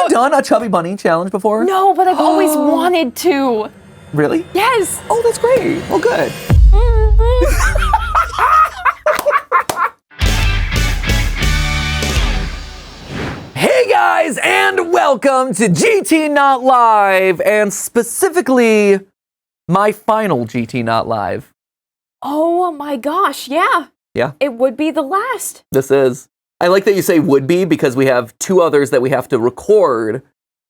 you done a Chubby Bunny challenge before? No, but I've always wanted to. Really? Yes. Oh, that's great. Well, good. Hey guys, and welcome to GT Not Live, and specifically my final GT Not Live. Oh my gosh, yeah. Yeah. It would be the last. This is. I like that you say would be because we have two others that we have to record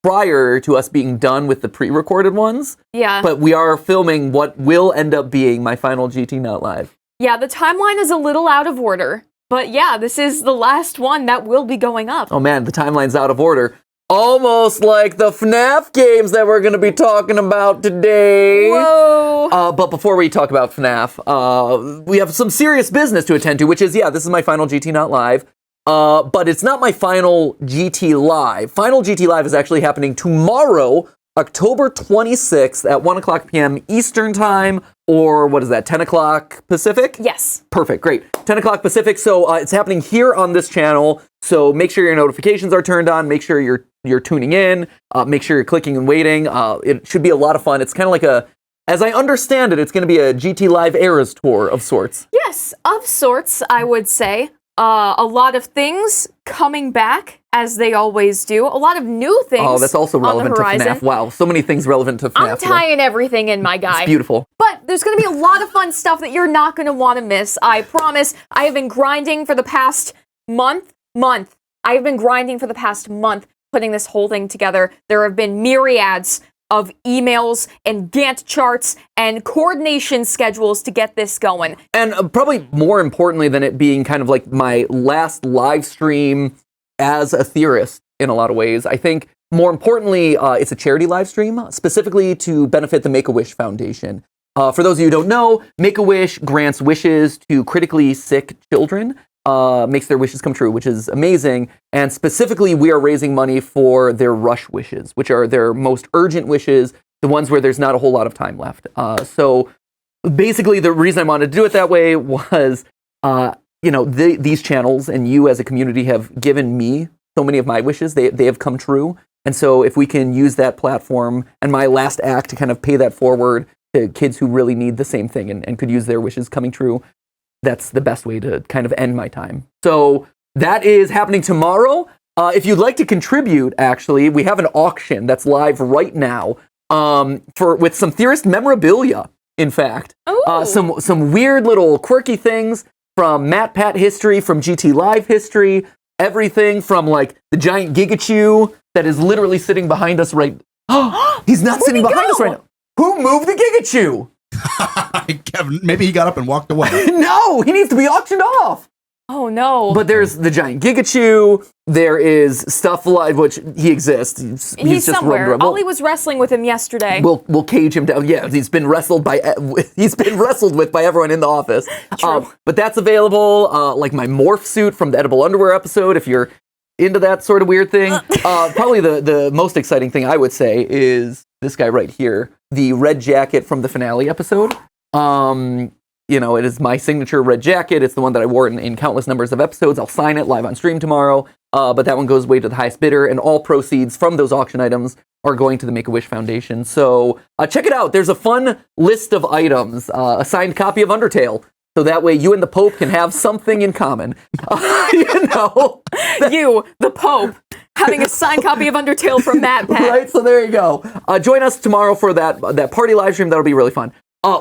prior to us being done with the pre-recorded ones. Yeah. But we are filming what will end up being my final GT Not Live. Yeah, the timeline is a little out of order. But yeah, this is the last one that will be going up. Oh man, the timeline's out of order. Almost like the FNAF games that we're going to be talking about today. Whoa. But before we talk about FNAF, we have some serious business to attend to, which is, yeah, this is my final GT Not Live. But it's not my final GT Live. Final GT Live is actually happening tomorrow, October 26th at 1 o'clock p.m. Eastern Time, or what is that, 10 o'clock Pacific? Yes. Perfect, great. 10 o'clock Pacific, so it's happening here on this channel, so make sure your notifications are turned on, make sure you're tuning in, make sure you're clicking and waiting. It should be a lot of fun. It's kind of like as I understand it, it's going to be a GT Live Eras tour of sorts. Yes, of sorts, I would say. A lot of things coming back, as they always do. A lot of new things. Oh, that's also relevant to FNAF. Wow, so many things relevant to FNAF. I'm tying everything in, my guy. It's beautiful. But there's going to be a lot of fun stuff that you're not going to want to miss. I promise. I have been grinding for the past month. I have been grinding for the past month, putting this whole thing together. There have been myriads of emails and Gantt charts and coordination schedules to get this going. And probably more importantly than it being kind of like my last live stream as a theorist in a lot of ways, I think more importantly, it's a charity live stream, specifically to benefit the Make-A-Wish Foundation. For those of you who don't know, Make-A-Wish grants wishes to critically sick children. Makes their wishes come true, which is amazing. And specifically, we are raising money for their rush wishes, which are their most urgent wishes, the ones where there's not a whole lot of time left. So basically, the reason I wanted to do it that way was, these channels and you as a community have given me so many of my wishes. They have come true. And so if we can use that platform and my last act to kind of pay that forward to kids who really need the same thing and could use their wishes coming true, that's the best way to kind of end my time. So that is happening tomorrow. If you'd like to contribute, actually, we have an auction that's live right now with some theorist memorabilia, in fact. Some weird little quirky things from MatPat history, from GT Live history, everything from like the giant Gigachew that is literally sitting behind us right now. He's not sitting behind us right now. Who moved the Gigachew? Maybe he got up and walked away. No, he needs to be auctioned off. Oh no! But there's the giant Gigachew. There is Stuff Alive, which he exists. He's just somewhere. Ollie was wrestling with him yesterday. We'll cage him down. Yeah, he's been wrestled with by everyone in the office. True. But that's available. Like my morph suit from the edible underwear episode. If you're into that sort of weird thing, probably the most exciting thing I would say is this guy right here, the red jacket from the finale episode. It is my signature red jacket. It's the one that I wore in countless numbers of episodes. I'll sign it live on stream tomorrow. But that one goes away to the highest bidder, and all proceeds from those auction items are going to the Make-A-Wish Foundation. So check it out. There's a fun list of items, a signed copy of Undertale. So that way you and the Pope can have something in common. You, the Pope, having a signed copy of Undertale from MatPat. Right, so there you go. Join us tomorrow for that party live stream. That'll be really fun.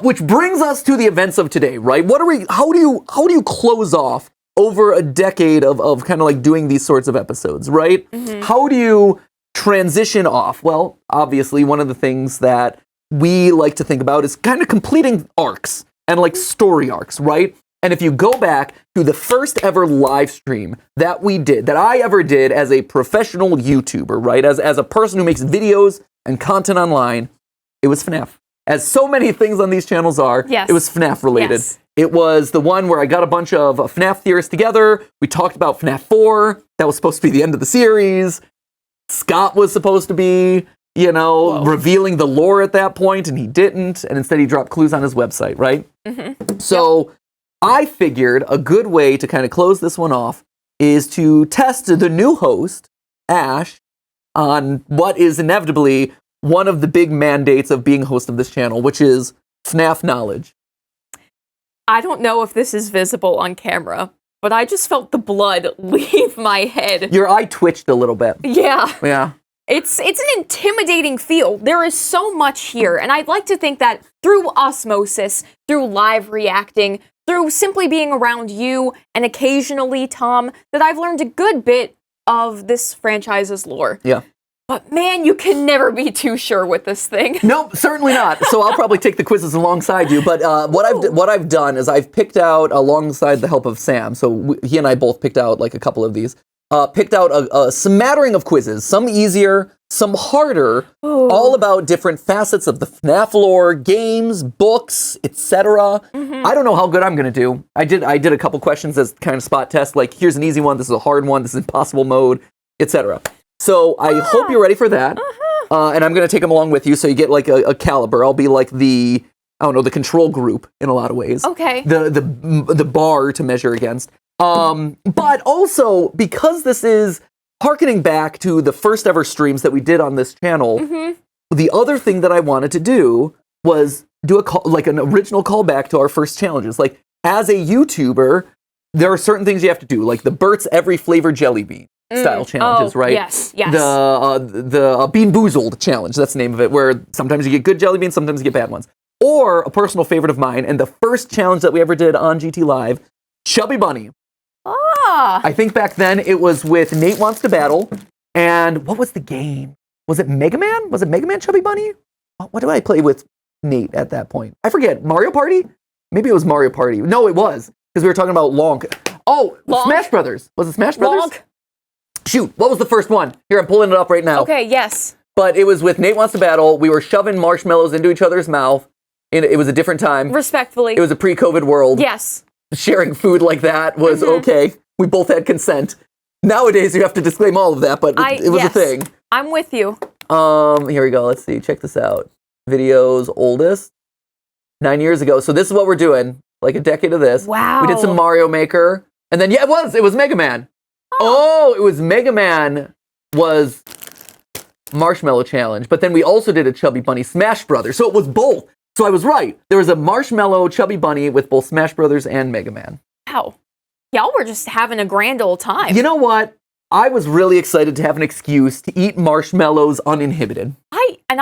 Which brings us to the events of today, right? How do you close off over a decade of kind of like doing these sorts of episodes, right? Mm-hmm. How do you transition off? Well, obviously, one of the things that we like to think about is kind of completing arcs and like story arcs, right? And if you go back to the first ever live stream that I ever did as a professional YouTuber, right? As a person who makes videos and content online, it was FNAF. As so many things on these channels are, yes. It was FNAF related. Yes. It was the one where I got a bunch of FNAF theorists together. We talked about FNAF 4. That was supposed to be the end of the series. Scott was supposed to be, revealing the lore at that point, and he didn't. And instead he dropped clues on his website, right? Mm-hmm. So I figured a good way to kind of close this one off is to test the new host, Ash, on what is inevitably one of the big mandates of being host of this channel, which is FNAF knowledge. I don't know if this is visible on camera, but I just felt the blood leave my head. Your eye twitched a little bit. Yeah. Yeah. It's an intimidating field. There is so much here, and I'd like to think that through osmosis, through live reacting, through simply being around you, and occasionally Tom, that I've learned a good bit of this franchise's lore. Yeah. But man, you can never be too sure with this thing. Nope, certainly not. So I'll probably take the quizzes alongside you. But what I've done is I've picked out, alongside the help of Sam, so he and I both picked out like a couple of these, picked out a smattering of quizzes, some easier, some harder, all about different facets of the FNAF lore, games, books, etc. I don't know how good I'm going to do. I did a couple questions as kind of spot test, like here's an easy one, this is a hard one, this is impossible mode, etc. So I hope you're ready for that. And I'm going to take them along with you so you get like a caliber. I'll be like the control group in a lot of ways. Okay. The bar to measure against. But also, because this is hearkening back to the first ever streams that we did on this channel, the other thing that I wanted to do was do an original callback to our first challenges. Like, as a YouTuber, there are certain things you have to do, like the Bert's Every Flavor Jelly Bean style challenges, right? Yes, yes. The Bean Boozled challenge, that's the name of it, where sometimes you get good jelly beans, sometimes you get bad ones. Or a personal favorite of mine, and the first challenge that we ever did on GTLive, Chubby Bunny. I think back then it was with Nate Wants to Battle, and what was the game? Was it Mega Man? Was it Mega Man Chubby Bunny? What did I play with Nate at that point? I forget. Mario Party? Maybe it was Mario Party. No, it was, because we were talking about Lonk. Oh, Lonk? Smash Brothers. Was it Smash Brothers? Lonk? Shoot, what was the first one? Here, I'm pulling it up right now. Okay, yes. But it was with Nate Wants to Battle. We were shoving marshmallows into each other's mouth. It was a different time. Respectfully. It was a pre-COVID world. Yes. Sharing food like that was okay. We both had consent. Nowadays, you have to disclaim all of that, but it was a thing. I'm with you. Here we go. Let's see. Check this out. Videos oldest. 9 years ago. So this is what we're doing. Like a decade of this. Wow. We did some Mario Maker. And then, yeah, it was Mega Man. Oh, it was Mega Man was Marshmallow Challenge. But then we also did a Chubby Bunny Smash Brothers. So it was both. So I was right. There was a Marshmallow Chubby Bunny with both Smash Brothers and Mega Man. Wow. Y'all were just having a grand old time. You know what? I was really excited to have an excuse to eat marshmallows uninhibited.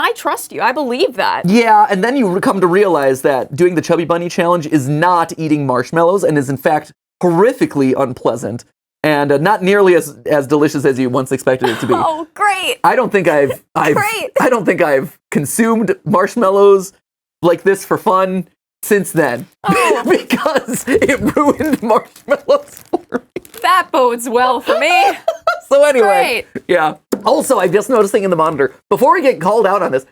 I trust you. I believe that. Yeah, and then you come to realize that doing the Chubby Bunny Challenge is not eating marshmallows and is in fact horrifically unpleasant and not nearly as delicious as you once expected it to be. Oh, great. I don't think I don't think I've consumed marshmallows like this for fun since then. Oh. Because it ruined marshmallows for me. That bodes well for me. So anyway, Great. Yeah. Also, I'm just noticing in the monitor, before we get called out on this,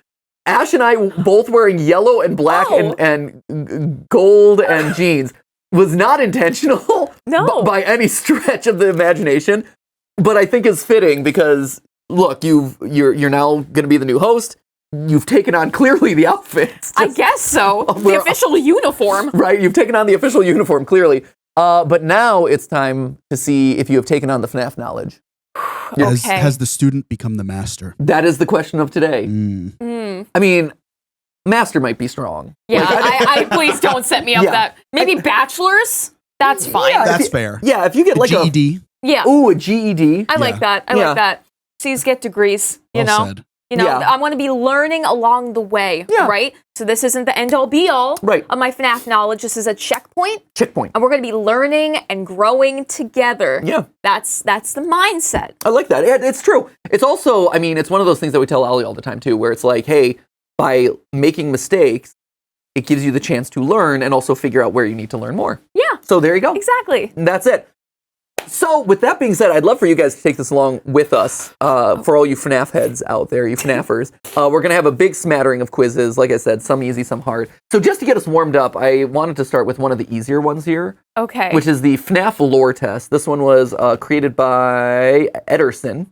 Ash and I both wearing yellow and black and gold and jeans was not intentional by any stretch of the imagination, but I think is fitting because, look, you're now going to be the new host. You've taken on clearly the outfits. I guess so. The official uniform. Right, you've taken on the official uniform, clearly. But now it's time to see if you have taken on the FNAF knowledge. Okay. Has the student become the master? That is the question of today. I mean, master might be strong. Yeah, like, please don't set me up that. Maybe bachelor's? That's fine. Yeah, That's fair. Yeah, if you get like GED. a GED. I like that. I like that. C's get degrees, you know? Said. You know, I want to be learning along the way, right? So this isn't the end-all be-all of my FNAF knowledge. This is a checkpoint. And we're going to be learning and growing together. Yeah. That's the mindset. I like that. It's true. It's also, I mean, it's one of those things that we tell Ollie all the time, too, where it's like, hey, by making mistakes, it gives you the chance to learn and also figure out where you need to learn more. Yeah. So there you go. Exactly. And that's it. So, with that being said, I'd love for you guys to take this along with us, for all you FNAF heads out there, you FNAFers. We're going to have a big smattering of quizzes, like I said, some easy, some hard. So, just to get us warmed up, I wanted to start with one of the easier ones here. Okay. Which is the FNAF lore test. This one was created by Ederson.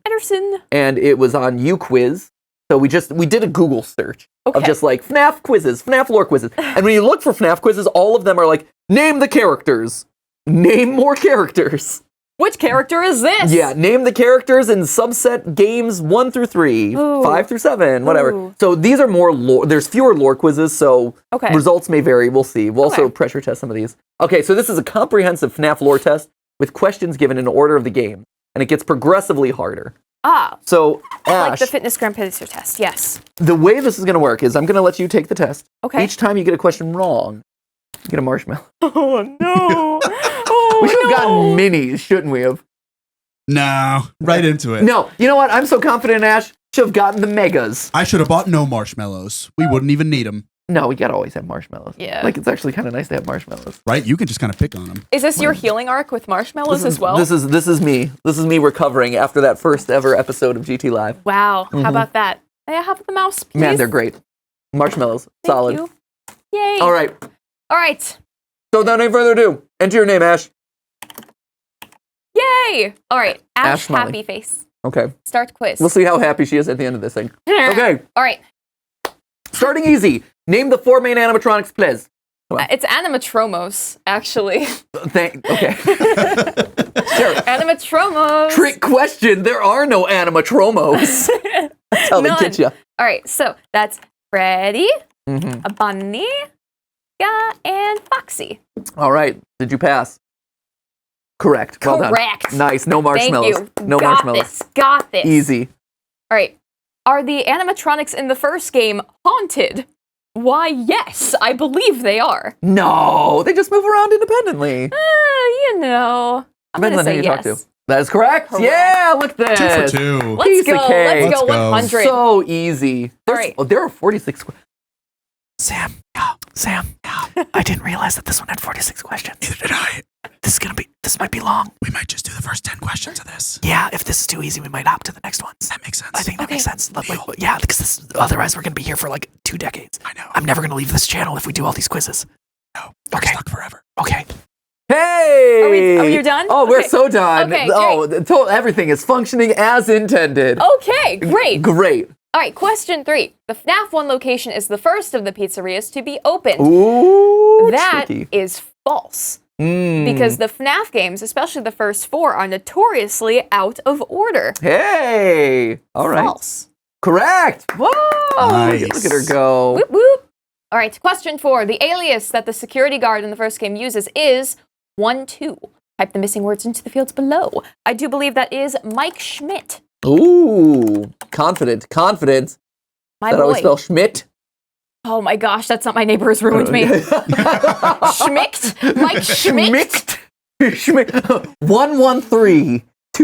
And it was on UQuiz. So, we did a Google search of just like FNAF quizzes, FNAF lore quizzes. And when you look for FNAF quizzes, all of them are like, name the characters. Name more characters. Which character is this? Yeah, name the characters in subset games 1 through 3, Ooh. 5 through 7, whatever. Ooh. So these are more lore. There's fewer lore quizzes, so results may vary. We'll see. We'll also pressure test some of these. Okay, so this is a comprehensive FNAF lore test with questions given in order of the game, and it gets progressively harder. Ah. So, Ash, like the fitness Grand Pacer test, yes. the way this is going to work is I'm going to let you take the test. Okay. Each time you get a question wrong, you get a marshmallow. Oh, no. Oh, We should have gotten minis, shouldn't we have? No, right into it. No, you know what? I'm so confident, Ash. Should have gotten the megas. I should have bought no marshmallows. We wouldn't even need them. No, we gotta always have marshmallows. Yeah. Like, it's actually kind of nice to have marshmallows. Right? You can just kind of pick on them. Is this your healing arc with marshmallows as well? This is me. This is me recovering after that first ever episode of GTLive. Wow. How about that? May I have the mouse, please? Man, they're great. Marshmallows. Solid. Thank you. Yay. All right. All right. So without any further ado, enter your name, Ash. Yay. All right. Ash Smiley. happy face. Okay. Start quiz. We'll see how happy she is at the end of this thing. Okay. All right. Starting easy. Name the 4 main animatronics, please. It's animatromos, actually. Okay. Sure. Animatromos. Trick question. There are no animatromos. That's how they get you. All right. So that's Freddy, a Bunny, and Foxy. All right. Did you pass? Correct. Well Correct. done. Nice. No marshmallows. Thank you. No marshmallows. Got this. Easy. All right. Are the animatronics in the first game haunted? Why, yes, I believe they are. No, they just move around independently. You know. I'm Depends gonna on who say you yes. talk to. That is correct. Yeah, look at this. 2 for 2. Let's Piece go. of cake. Let's go. Let's go. 100. So easy. All right. Oh, there are 46. Sam, I didn't realize that this one had 46 questions. Neither did I. This might be long. We might just do the first 10 questions of this. Yeah, if this is too easy, we might hop to the next ones. That makes sense. I think that makes sense. Yeah, because otherwise we're going to be here for like 2 decades. I know. I'm never going to leave this channel if we do all these quizzes. No, we're stuck forever. Okay. Hey! Are you done? Oh, we're Okay. so done. Okay, everything is functioning as intended. Okay, great. Great. All right, question 3. The FNAF 1 location is the first of the pizzerias to be opened. Ooh, That tricky. is false. Because the FNAF games, especially the first 4, are notoriously out of order. Hey! All right. False. Correct. Whoa! Nice. Look at her go. Whoop, whoop. All right, question 4. The alias that the security guard in the first game uses is 12. Type the missing words into the fields below. I do believe that is Mike Schmidt. Ooh, confident. My That always boy. spell Schmidt. Oh my gosh, that's not my neighbor has ruined me. Schmidt? Mike Schmidt? Schmidt.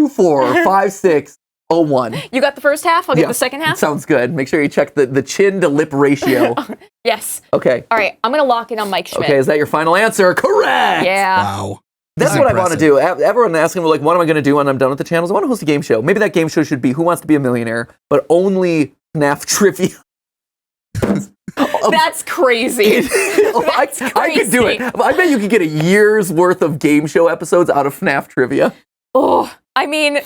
113-245601. You got the first half? I'll get the second half? Sounds good. Make sure you check the chin to lip ratio. Yes. Okay. All right, I'm going to lock in on Mike Schmidt. Okay, is that your final answer? Correct! Yeah. Wow. That's This what is I want to do. Everyone asking me, like, what am I going to do when I'm done with the channels? I want to host a game show. Maybe that game show should be Who Wants to Be a Millionaire, but only FNAF trivia. That's crazy. I could do it. I bet you could get a year's worth of game show episodes out of FNAF trivia. Oh, I mean,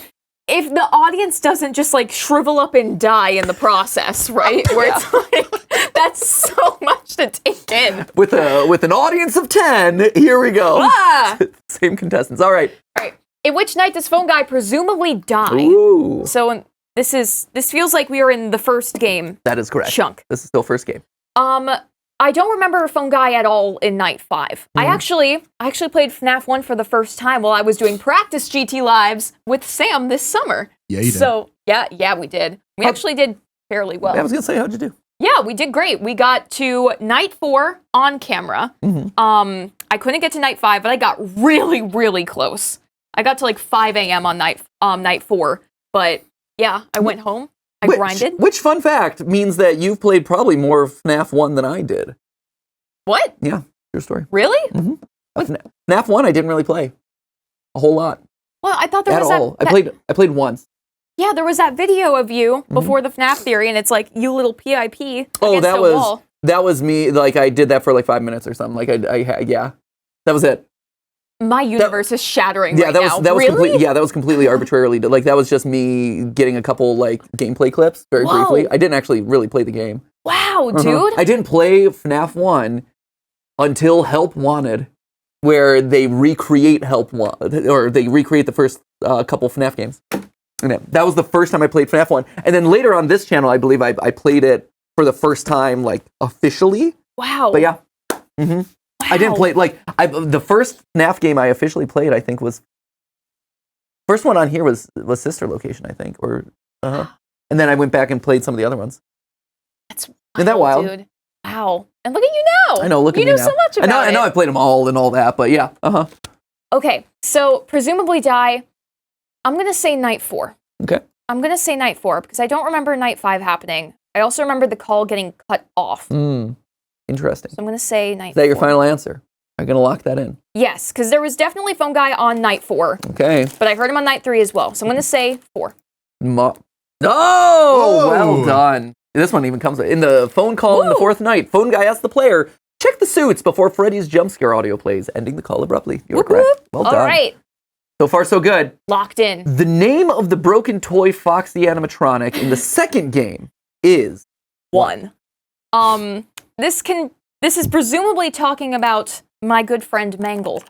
if the audience doesn't just like shrivel up and die in the process, right? Where it's like, that's so much to take in. With an audience of 10, here we go. Ah! Same contestants. All right. All right. In which night does Phone Guy presumably die? Ooh. So this feels like we are in the first game. That is correct. Chunk. This is still first game. I don't remember Phone Guy at all in night 5. I actually played FNAF 1 for the first time while I was doing practice GT Lives with Sam this summer. Yeah, you did. So yeah, we did. We actually did fairly well. I was going to say, how'd you do? Yeah, we did great. We got to night 4 on camera. I couldn't get to night 5, but I got really, really close. I got to like 5 a.m. on night 4. But yeah, I went home. I grinded. Which fun fact means that you've played probably more FNAF 1 than I did. What? Yeah, true story. Really? FNAF 1 I didn't really play a whole lot Well, I thought there at was all. that. I played once. Yeah, there was that video of you before the FNAF theory, and it's like you little PIP. Oh, against a wall. that was me. Like I did that for like 5 minutes or something. Like yeah, that was it. My universe is shattering Yeah, right that was now. that was Really? completely. Yeah, that was completely arbitrarily. Like that was just me getting a couple like gameplay clips very Whoa. briefly. I didn't actually really play the game. Wow, dude. I didn't play FNAF 1 until Help Wanted. where they recreate they recreate the first couple FNAF games. And that was the first time I played FNAF 1. And then later on this channel, I believe I played it for the first time, like, officially. Wow. But yeah. Mm-hmm. Wow. I didn't play, like, the first FNAF game I officially played, I think, was... First one on here was Sister Location, I think. And then I went back and played some of the other ones. That's wild, Isn't that wild? Dude. Wow. And look at you now. I know, look at me now. You know so much about it. I know I played them all and all that, but yeah. Okay, so presumably die. I'm going to say night 4. Okay. I'm going to say night 4 because I don't remember night 5 happening. I also remember the call getting cut off. Interesting. So I'm going to say night 4. Is that your final answer? Are you going to lock that in? Yes, because there was definitely Phone Guy on night 4. Okay. But I heard him on night 3 as well. So I'm going to say 4. Oh, well done. This one even comes in the phone call in the 4th night. Phone Guy asks the player, check the suits before Freddy's jump scare audio plays, ending the call abruptly. You're correct. Well done. All right. So far, so good. Locked in. The name of the broken toy Foxy animatronic in the second game is 1. This is presumably talking about my good friend Mangle.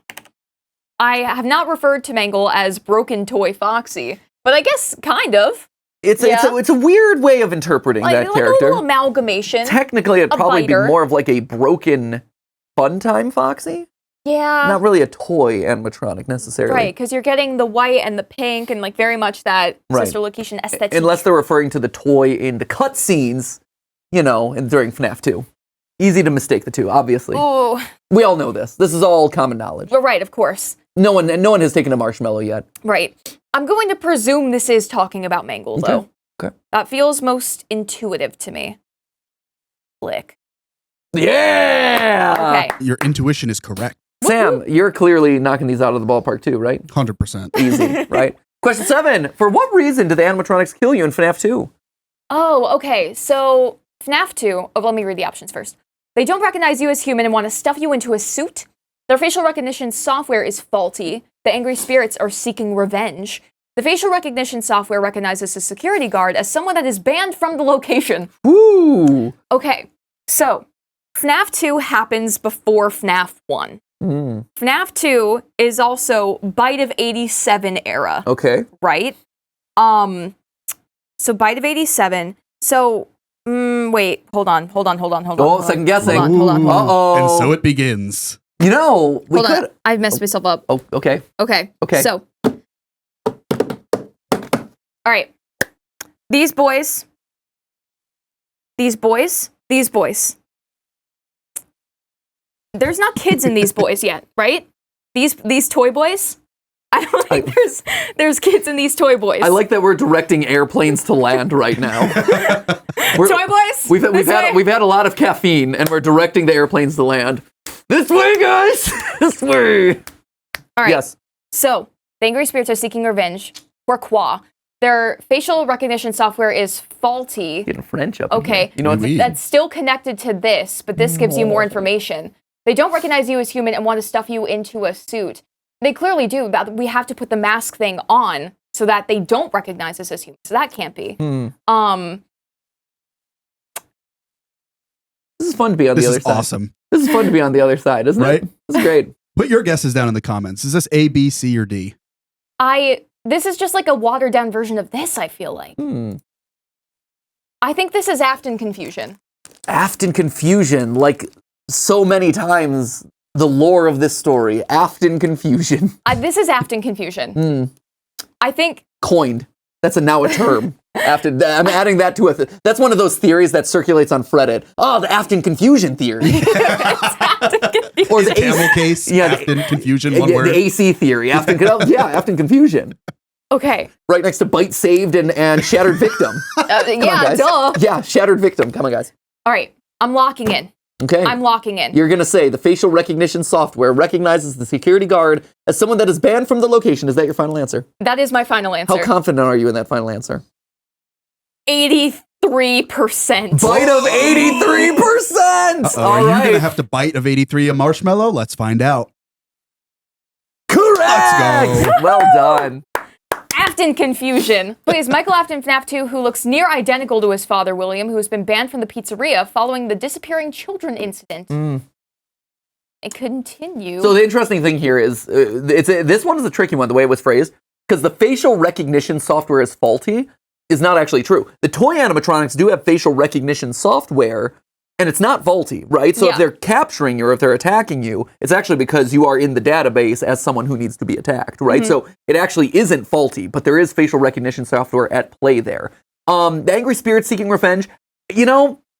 I have not referred to Mangle as broken toy Foxy, but I guess kind of. It's a weird way of interpreting that character. Like a little amalgamation. Technically, it'd probably be more of like a broken Fun Time Foxy. Yeah. Not really a toy animatronic necessarily. Right, because you're getting the white and the pink and like very much that Sister Location aesthetic. Unless they're referring to the toy in the cutscenes, and during FNAF 2. Easy to mistake the two, obviously. Ooh. We all know this. This is all common knowledge. But right, of course. No one has taken a marshmallow yet. Right. I'm going to presume this is talking about Mangle, though. Okay. That feels most intuitive to me. Click. Yeah! Okay. Your intuition is correct. Sam, you're clearly knocking these out of the ballpark too, right? 100%. Easy, right? Question 7. For what reason do the animatronics kill you in FNAF 2? Oh, okay. So, FNAF 2... Oh, let me read the options first. They don't recognize you as human and want to stuff you into a suit. Their facial recognition software is faulty. The angry spirits are seeking revenge. The facial recognition software recognizes a security guard as someone that is banned from the location. Woo! Okay, so FNAF 2 happens before FNAF 1. FNAF 2 is also Bite of 87 era. Okay. Right? So Bite of 87. So, wait, hold on. Oh, second guessing. Hold on. Uh-oh. And so it begins. We could... I messed myself up. Oh, okay. Okay. Okay. So, all right. These boys. There's not kids in these boys yet, right? These toy boys? I don't think there's kids in these toy boys. I like that we're directing airplanes to land right now. Toy boys? We've had a lot of caffeine and we're directing the airplanes to land. This way, guys! This way! All right. Yes. So, the angry spirits are seeking revenge. Pourquoi? Their facial recognition software is faulty. Getting French up. Okay. You know That's still connected to this, but this gives you more information. They don't recognize you as human and want to stuff you into a suit. They clearly do, but we have to put the mask thing on so that they don't recognize us as human. So that can't be. This is fun to be on the other side. This is awesome. This is fun to be on the other side, isn't it? This is great. Put your guesses down in the comments. Is this A, B, C, or D? This is just like a watered down version of this, I feel like. I think this is Afton Confusion. Afton Confusion, like so many times the lore of this story. Afton Confusion. This is Afton Confusion. I think... Coined. That's now a term. Afton. I'm adding that to that's one of those theories that circulates on Reddit. Oh, the Afton Confusion theory. Or the camel case. Yeah, Afton Confusion. One word. The AC theory. Afton Confusion. Okay. Right next to Bite Saved and Shattered Victim. Yeah, duh. Yeah, Shattered Victim. Come on, guys. All right. I'm locking in. Okay. I'm locking in. You're going to say the facial recognition software recognizes the security guard as someone that is banned from the location. Is that your final answer? That is my final answer. How confident are you in that final answer? 83%. Bite of 83%! Are you going to have to bite of 83 a marshmallow? Let's find out. Correct! Let's go. Well done. Afton Confusion plays Michael Afton FNAF 2, who looks near identical to his father, William, who has been banned from the pizzeria following the disappearing children incident. Continue. So the interesting thing here is, this one is a tricky one, the way it was phrased, because the facial recognition software is faulty is not actually true. The toy animatronics do have facial recognition software, and it's not faulty, right? So if they're capturing you or if they're attacking you, it's actually because you are in the database as someone who needs to be attacked, right? So it actually isn't faulty, but there is facial recognition software at play there. The Angry Spirit Seeking Revenge,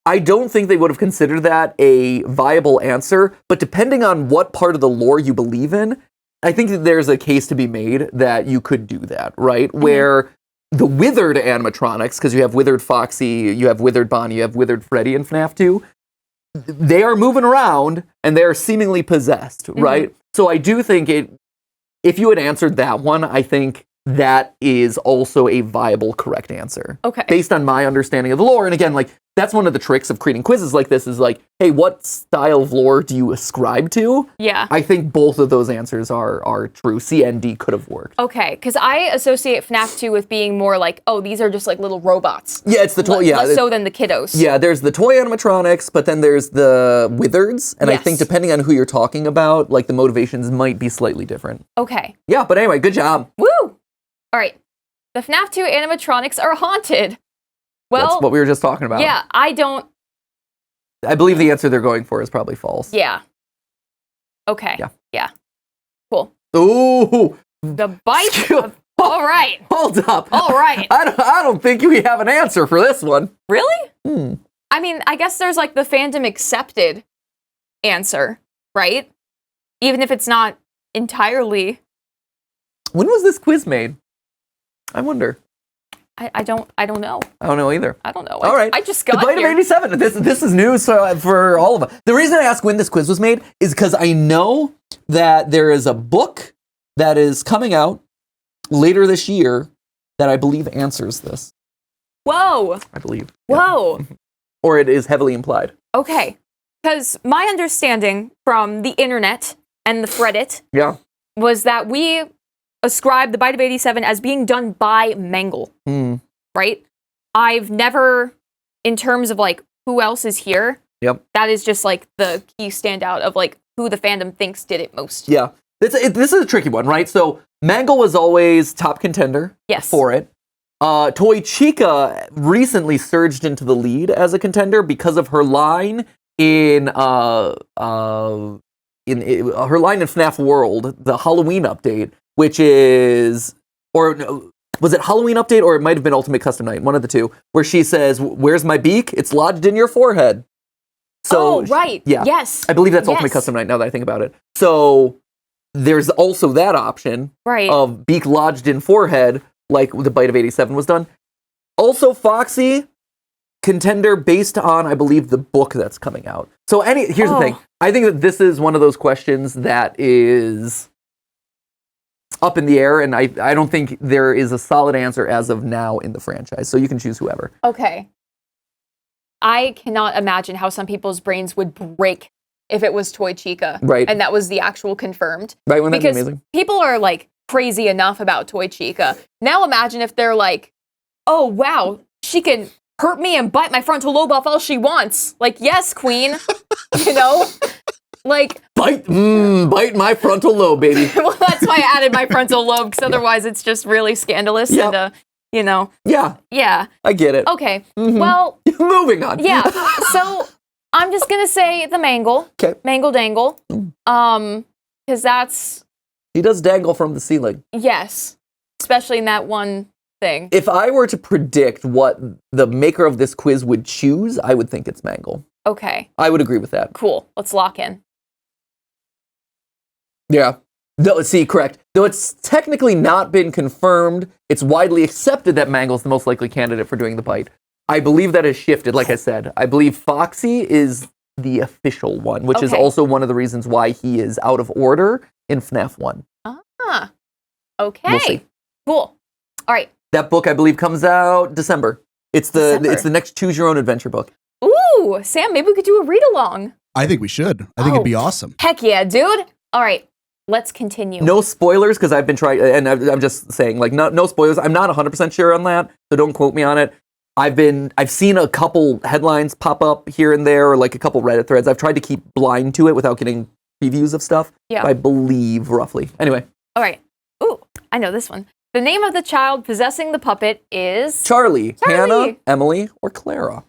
I don't think they would have considered that a viable answer, but depending on what part of the lore you believe in, I think that there's a case to be made that you could do that, right? Where the withered animatronics, because you have withered Foxy, you have withered Bonnie, you have withered Freddy in FNAF 2, they are moving around and they are seemingly possessed, right? So I do think if you had answered that one, I think that is also a viable, correct answer. Okay. Based on my understanding of the lore. And again, that's one of the tricks of creating quizzes like this is hey, what style of lore do you ascribe to? Yeah. I think both of those answers are true. C and D could have worked. Okay, because I associate FNAF 2 with being more these are just little robots. Yeah, it's the toy. Less so than the kiddos. Yeah, there's the toy animatronics, but then there's the withereds. And I think depending on who you're talking about, the motivations might be slightly different. Okay. Yeah, but anyway, good job. Woo! All right. The FNAF 2 animatronics are haunted. Well, that's what we were just talking about. Yeah, I believe the answer they're going for is probably false. Yeah. Okay. Yeah. Cool. Ooh. The bite. All right. Hold up. All right. I don't think we have an answer for this one. Really? I mean, I guess there's the fandom accepted answer, right? Even if it's not entirely. When was this quiz made? I wonder. I don't know. I don't know either. I don't know. All right. I just got the bite here. of 87. This is news for all of us. The reason I ask when this quiz was made is because I know that there is a book that is coming out later this year that I believe answers this. Whoa. I believe. Whoa. Yeah. Or it is heavily implied. Okay. Because my understanding from the internet and the Reddit was that we ascribe the Bite of 87 as being done by Mangle, right? I've never, in terms of who else is here, that is just the key standout of who the fandom thinks did it most. Yeah, this is a tricky one, right? So Mangle was always top contender for it. Toy Chica recently surged into the lead as a contender because of her line in her line in FNAF World, the Halloween update, which is, or was it Halloween update or it might have been Ultimate Custom Night, one of the two, where she says, "Where's my beak? It's lodged in your forehead." So, right. Yeah. Yes. I believe that's Ultimate Custom Night now that I think about it. So there's also that option of beak lodged in forehead, like the Bite of 87 was done. Also, Foxy, contender based on, I believe, the book that's coming out. So here's the thing. I think that this is one of those questions that is up in the air, and I don't think there is a solid answer as of now in the franchise. So you can choose whoever. Okay. I cannot imagine how some people's brains would break if it was Toy Chica. Right. And that was the actual confirmed. Right, wouldn't that be because amazing? People are crazy enough about Toy Chica. Now imagine if they're oh wow, she can hurt me and bite my frontal lobe off all she wants. Yes, queen. Bite my frontal lobe, baby. Well, that's why I added my frontal lobe, because otherwise it's just really scandalous and Yeah. I get it. Okay. Well, moving on. Yeah. So I'm just gonna say the Mangle. Okay. Mangle dangle. Because that's. He does dangle from the ceiling. Yes. Especially in that one thing. If I were to predict what the maker of this quiz would choose, I would think it's Mangle. Okay. I would agree with that. Cool. Let's lock in. Yeah. Correct. Though it's technically not been confirmed, it's widely accepted that Mangle's the most likely candidate for doing the bite. I believe that has shifted, like I said. I believe Foxy is the official one, which is also one of the reasons why he is out of order in FNAF 1. Ah. Okay. We'll see. Cool. All right. That book, I believe, comes out December. It's the next Choose Your Own Adventure book. Ooh, Sam, maybe we could do a read-along. I think we should. I think it'd be awesome. Heck yeah, dude. All right. Let's continue. No spoilers, because I've been trying, and I'm just saying, no spoilers. I'm not 100% sure on that, so don't quote me on it. I've seen a couple headlines pop up here and there, or a couple Reddit threads. I've tried to keep blind to it without getting previews of stuff. Yeah. I believe roughly. Anyway. All right. Ooh, I know this one. The name of the child possessing the puppet is Charlie, Hannah, Emily, or Clara?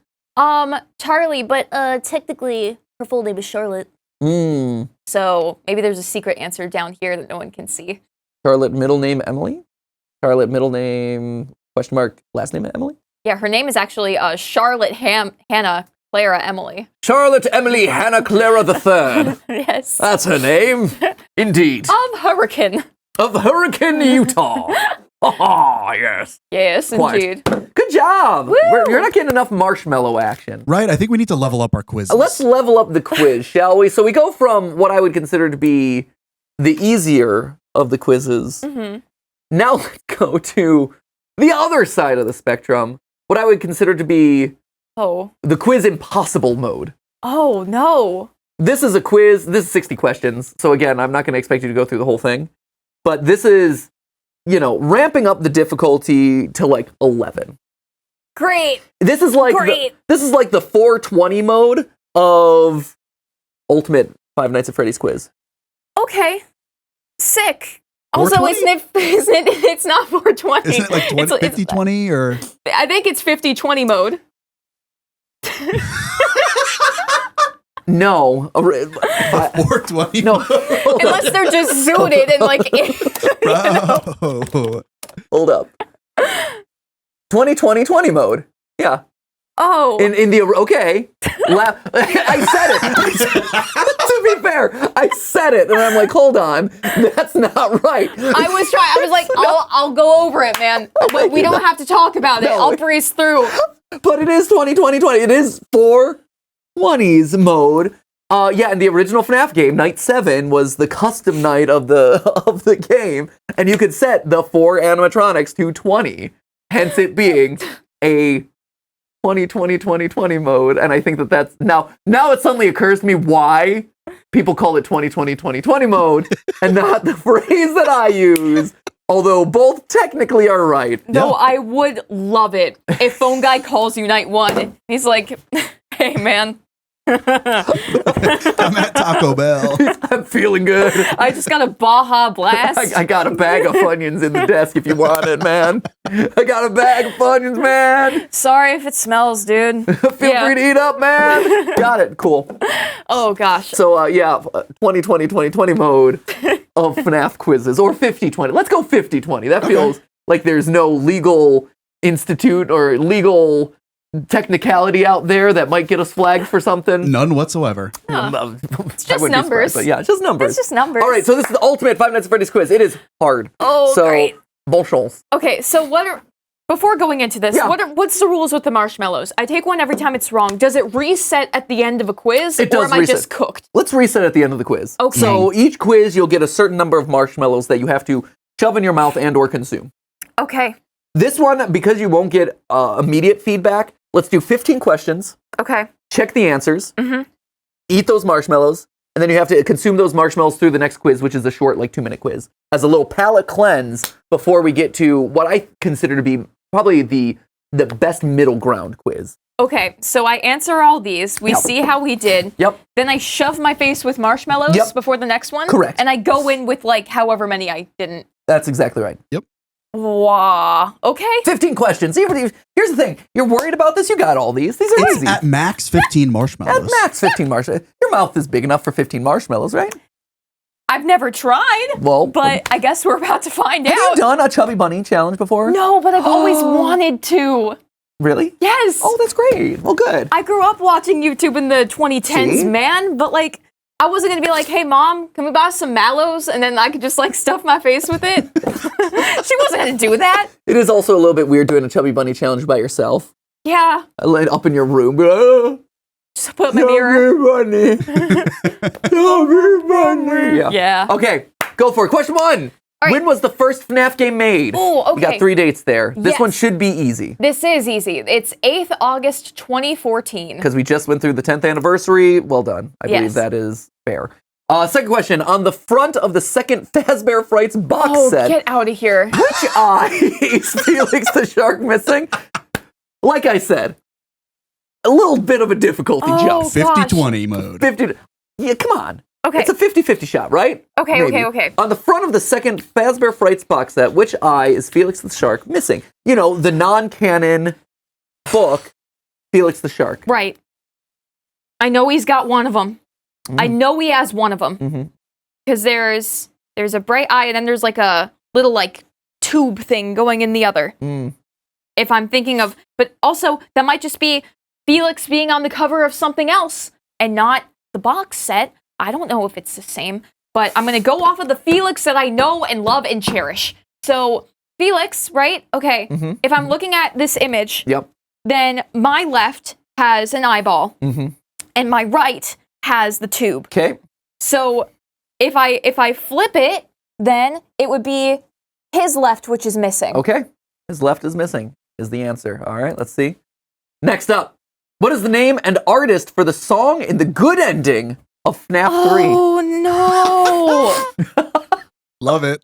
Charlie, but technically her full name is Charlotte. So maybe there's a secret answer down here that no one can see. Charlotte, middle name Emily? Charlotte, middle name, question mark, last name Emily? Yeah, her name is actually Charlotte Hannah Clara Emily. Charlotte Emily Hannah Clara III. Yes. That's her name. Indeed. Of Hurricane. Of Hurricane, Utah. Oh, yes. Yes, Quite. indeed. Good job. Woo! You're not getting enough marshmallow action. Right, I think we need to level up our quizzes. Let's level up the quiz, shall we? So we go from what I would consider to be the easier of the quizzes. Now let's go to the other side of the spectrum, what I would consider to be the quiz impossible mode. Oh, no. This is a quiz. This is 60 questions. So again, I'm not going to expect you to go through the whole thing. But this is, ramping up the difficulty to like 11. Great. This is like the 420 mode of Ultimate Five Nights at Freddy's quiz. Okay. Sick. Also, it's not 420. Isn't it like 50-20 or? I think it's 50-20 mode. No. 420? No. Unless they're just zooted and like... Bro. Hold up. 20-20-20 mode. Yeah. Oh. In the... Okay. I said it. To be fair, I said it. And I'm like, hold on. That's not right. I was like, I'll go over it, man. But we don't have to talk about it. I'll breeze through. But it is 20-20-20. It is 420s mode. Yeah, in the original FNAF game, Night 7 was the custom night of the game, and you could set the 4 animatronics to 20, hence it being a 20-20-20-20 mode. And I think that's now it suddenly occurs to me why people call it 20-20-20-20 mode and not the phrase that I use. Although both technically are right. No, I would love it if Phone Guy calls you Night 1. He's like, hey, man. I'm at Taco Bell. I'm feeling good. I just got a Baja Blast. I got a bag of Funyuns in the desk if you want it, man. I got a bag of Funyuns, man. Sorry if it smells, dude. Feel free to eat up, man. Got it. Cool. Oh, gosh. So, 20-20-20-20 mode of FNAF quizzes. Or 50-20. Let's go 50-20. That feels like there's no legal institute or legal technicality out there that might get us flagged for something. None whatsoever. It's just numbers. But yeah, it's just numbers. It's just numbers. All right, so this is the ultimate Five Nights at Freddy's quiz. It is hard. Oh, so, great. Bon chance. Okay, so before going into this, what's the rules with the marshmallows? I take one every time it's wrong. Does it reset at the end of a quiz? It does or am reset. I just cooked? Let's reset at the end of the quiz. Okay. So each quiz, you'll get a certain number of marshmallows that you have to shove in your mouth and or consume. Okay. This one, because you won't get immediate feedback, let's do 15 questions. Okay. Check the answers. Eat those marshmallows. And then you have to consume those marshmallows through the next quiz, which is a short, 2-minute quiz. As a little palate cleanse before we get to what I consider to be probably the best middle ground quiz. Okay, so I answer all these. We see how we did. Yep. Then I shove my face with marshmallows before the next one. Correct. And I go in with however many I didn't. That's exactly right. Yep. Wow. Okay. 15 questions. Here's the thing. You're worried about this? You got all these. These are easy. At max 15 marshmallows. At max 15 marshmallows. Your mouth is big enough for 15 marshmallows, right? I've never tried. Well, but I guess we're about to find out. Have you done a Chubby Bunny challenge before? No, but I've always wanted to. Really? Yes. Oh, that's great. Well, good. I grew up watching YouTube in the 2010s, See? man, but I wasn't going to be like, hey, Mom, can we buy some mallows? And then I could just stuff my face with it. She wasn't going to do that. It is also a little bit weird doing a Chubby Bunny challenge by yourself. Yeah. Up in your room. Just put up my mirror. Chubby Bunny. Chubby Bunny. Yeah. Okay, go for it. Question 1. Right. When was the first FNAF game made? Oh, okay. We got 3 dates there. This Yes. one should be easy. This is easy. It's 8th August 2014. Because we just went through the 10th anniversary. Well done. I believe that is fair. Second question. On the front of the second Fazbear Frights box set, Get out of here. which eye is Felix the Shark missing? Like I said, a little bit of a difficulty jump. 50-20 mode. 50. Yeah, come on. Okay. It's a 50-50 shot, right? Okay, Maybe. okay. On the front of the second Fazbear Frights box set, which eye is Felix the Shark missing? You know, the non-canon book, Felix the Shark. Right. I know he's got one of them. I know he has one of them. Because there's a bright eye, and then there's like a little like tube thing going in the other. If I'm thinking of, but also that might just be Felix being on the cover of something else and not the box set. I don't know if it's the same, but I'm gonna go off of the Felix that I know and love and cherish. So Felix, right? Okay. If I'm looking at this image, then my left has an eyeball, and my right has the tube. Okay. So if I flip it, then it would be his left, which is missing. Okay. His left is missing is the answer. All right, let's see. Next up, what is the name and artist for the song in the good ending of FNAF 3? Oh, no. Love it.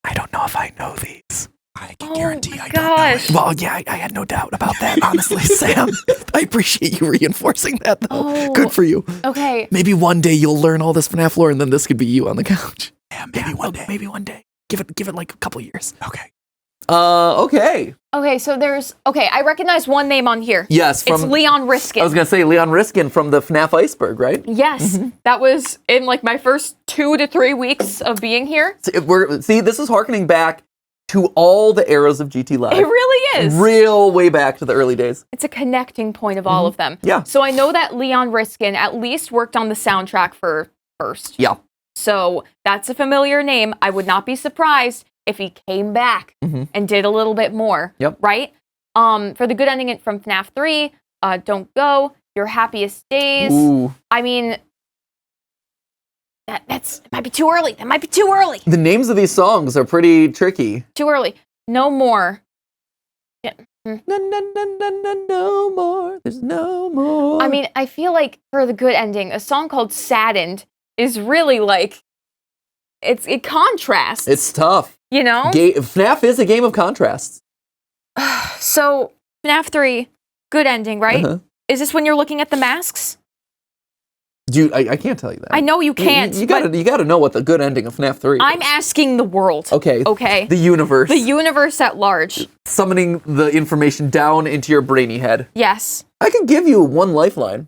I don't know if I know these. I can guarantee I don't gosh. Well, yeah, I had no doubt about that, honestly, Sam. I appreciate you reinforcing that, though. Oh. Good for you. Okay. Maybe one day you'll learn all this FNAF lore, and then this could be you on the couch. Yeah, maybe one day. Maybe one day. Give it like a couple years. Okay. Okay. Okay, so I recognize one name on here. Yes, It's Leon Riskin. I was gonna say Leon Riskin from the FNAF Iceberg, right? Yes, that was in like my first 2 to 3 weeks of being here. See, this is harkening back to all the eras of GTLive. It really is. Real way back to the early days. It's a connecting point of all of them. Yeah. So I know that Leon Riskin at least worked on the soundtrack for First. Yeah. So that's a familiar name. I would not be surprised if he came back and did a little bit more. Yep. Right? For the good ending from FNAF 3, Don't Go, Your Happiest Days. Ooh. I mean, that might be too early. That might be too early. The names of these songs are pretty tricky. Too early. No More. Yeah. No more. There's no more. I mean, I feel like for the good ending, a song called Saddened is really like, it contrasts. It's tough. You know? FNAF is a game of contrasts. So, FNAF 3, good ending, right? Is this when you're looking at the masks? Dude, I can't tell you that. I know you can't. You gotta know what the good ending of FNAF 3 is. I'm asking the world. Okay. Okay. The universe. The universe at large. Summoning the information down into your brainy head. Yes. I can give you one lifeline.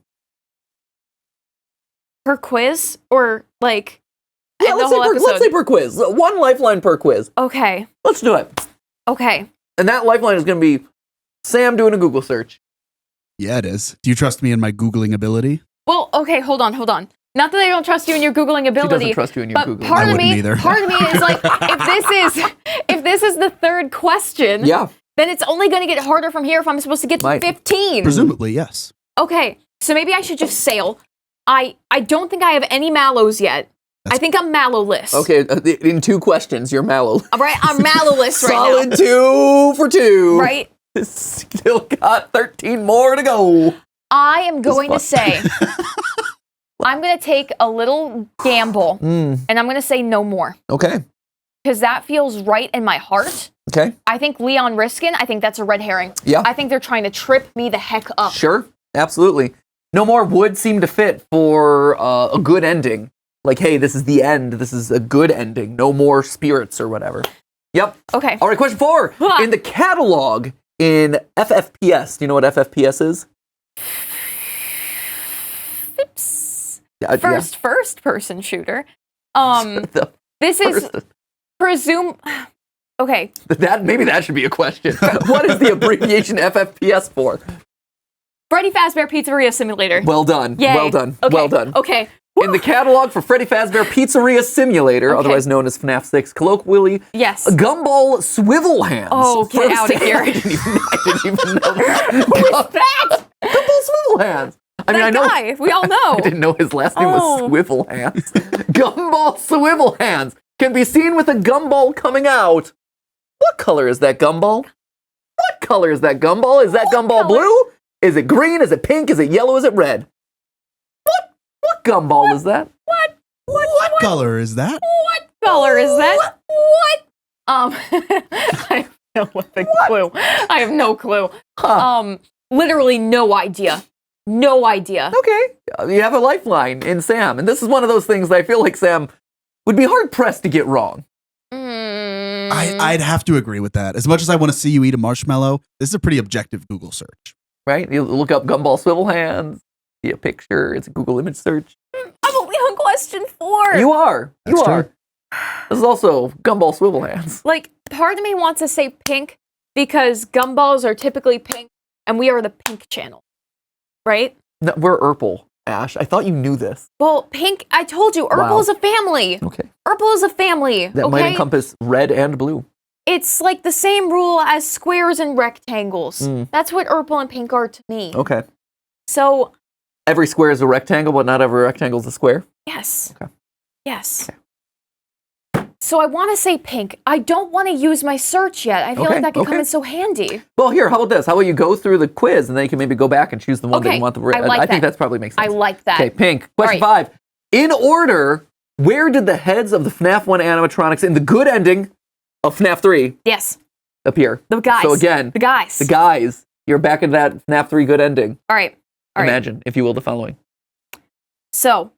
Per quiz? Or, like, Yeah, let's say per quiz. One lifeline per quiz. Okay. Let's do it. Okay. And that lifeline is going to be Sam doing a Google search. Yeah, it is. Do you trust me in my Googling ability? Well, okay, hold on. Not that I don't trust you in your Googling ability. She doesn't trust you in your but Googling. part I of wouldn't me, either. part of me is like, if this is the third question, then it's only going to get harder from here if I'm supposed to get to 15. Presumably, yes. Okay, so maybe I should just sail. I don't think I have any mallows yet. I think I'm mallow-less. Okay, in 2 questions, you're mallow. All right, I'm mallow-less right now. Solid 2 for 2. Right? Still got 13 more to go. I am going to say, I'm going to take a little gamble, and I'm going to say no more. Okay. Because that feels right in my heart. Okay. I think Leon Riskin, I think that's a red herring. Yeah. I think they're trying to trip me the heck up. Sure, absolutely. No more would seem to fit for a good ending. Like, hey, this is the end. This is a good ending. No more spirits or whatever. Yep. Okay. All right, question 4. In the catalog in FFPS, do you know what FFPS is? Oops. First person shooter. This is okay. Maybe that should be a question. What is the abbreviation FFPS for? Freddy Fazbear Pizzeria Simulator. Well done. Yay. Well done. Okay. Well done. Okay. In the catalog for Freddy Fazbear Pizzeria Simulator, otherwise known as FNAF 6, colloquially, Gumball Swivel Hands. Oh, get out of here. I didn't even know that. Who's that? Gumball Swivel Hands. I mean, I know. Guy, we all know. I didn't know his last name was Swivel Hands. Gumball Swivel Hands can be seen with a gumball coming out. What color is that gumball? What color is that gumball? Is that gumball blue? Is it green? Is it pink? Is it yellow? Is it red? What gumball is that? What color is that? What color is that? What? I have no clue. I have no clue. Literally no idea. No idea. Okay, you have a lifeline in Sam, and this is one of those things that I feel like Sam would be hard pressed to get wrong. I'd have to agree with that. As much as I want to see you eat a marshmallow, this is a pretty objective Google search. Right? You look up Gumball Swivel Hands, see a picture, it's a Google image search. I'm only on question 4. You are. That's You are. true. This is also Gumball Swivel Hands. Like, part of me wants to say pink because gumballs are typically pink, and we are the pink channel, right? No, we're Urple, Ash. I thought you knew this. Well, pink, I told you, Urple Wow. is a family. Okay. Urple is a family, That okay? might encompass red and blue. It's like the same rule as squares and rectangles. That's what Urple and pink are to me. Okay. So, Every square is a rectangle, but not every rectangle is a square? yes. Okay. Yes. So I want to say pink. I don't want to use my search yet. I feel Okay, like that could come okay. in so handy. Well, here, how about this? How about you go through the quiz, and then you can maybe go back and choose the one that Okay, you want the I like I think that. that's probably makes sense. I like that. Okay, pink. Question All right. 5. In order, where did the heads of the FNAF 1 animatronics in the good ending of FNAF 3 Yes. appear? The guys. So again, The guys. the guys, you're back in that FNAF 3 good ending. All right. All right. Imagine, if you will, the following. So,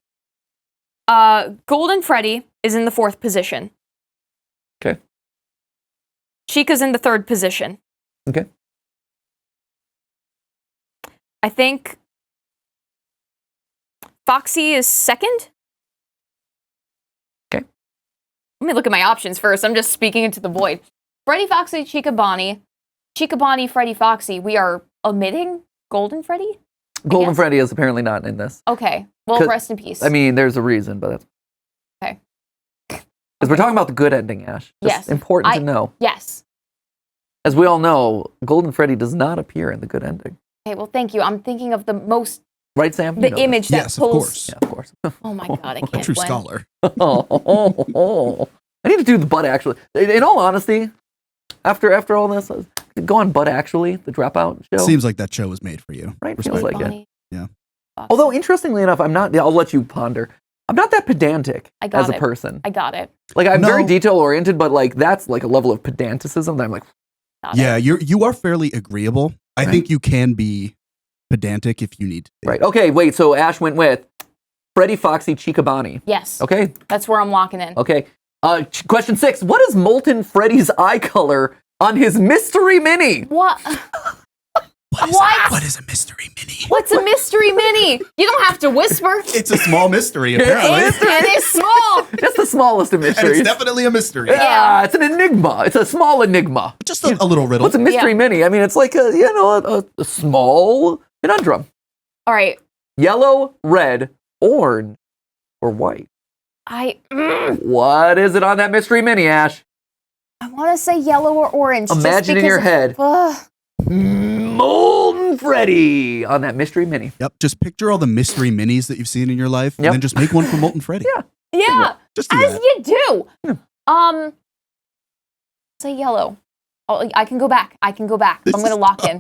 Golden Freddy is in the 4th position. Okay. Chica's in the 3rd position. Okay. I think Foxy is 2nd. Okay. Let me look at my options first. I'm just speaking into the void. Freddy, Foxy, Chica, Bonnie, Freddy, Foxy. We are omitting Golden Freddy? Golden guess. Freddy is apparently not in this. Okay. Well, 'Cause- rest in peace. I mean, there's a reason, but that's... Okay. Because we're talking about the good ending, Ash. Just Yes. important to know. Yes. As we all know, Golden Freddy does not appear in the good ending. Okay, well, thank you. I'm thinking of the most, Right, Sam? You the know this. image that Yes, of pulls. course. Yeah, of course. Oh my god, I A can't true win. scholar. I need to do the butt actually. In all honesty, after all this, go on butt actually, the dropout show. Seems like that show was made for you. Right, Respect. feels like it. Bonnie. Yeah. Foxy. Although interestingly enough, I'll let you ponder. I'm not that pedantic I got as a it. person. I got it. Like I'm No. very detail oriented, but like that's like a level of pedanticism that I'm like, Got Yeah, it. you are fairly agreeable. I Right. think you can be pedantic if you need to. be. right, okay, wait. So Ash went with Freddy, Foxy, Chica, Bonnie. Yes. Okay, That's where I'm locking in. okay. Question 6. What is Molten Freddy's eye color on his mystery mini? What? What? What is a mystery mini? What's a mystery mini? You don't have to whisper. It's a small mystery, apparently. It is small. That's the smallest of And mysteries. it's definitely a mystery. Yeah, it's an enigma. It's a small enigma. Just a little riddle. What's a mystery Yeah. mini? I mean, it's like a small conundrum. All right. Yellow, red, orange, or white. I What is it on that mystery mini, Ash? want to say yellow or orange. just Imagine in because your of- head. Ugh. Molten Freddy on that mystery mini. Yep. Just picture all the mystery minis that you've seen in your life, Yep. and then just make one for Molten Freddy. Yeah. Yeah, Just do as that. you do. Say yellow. Oh, I can go back. I'm This gonna is lock in.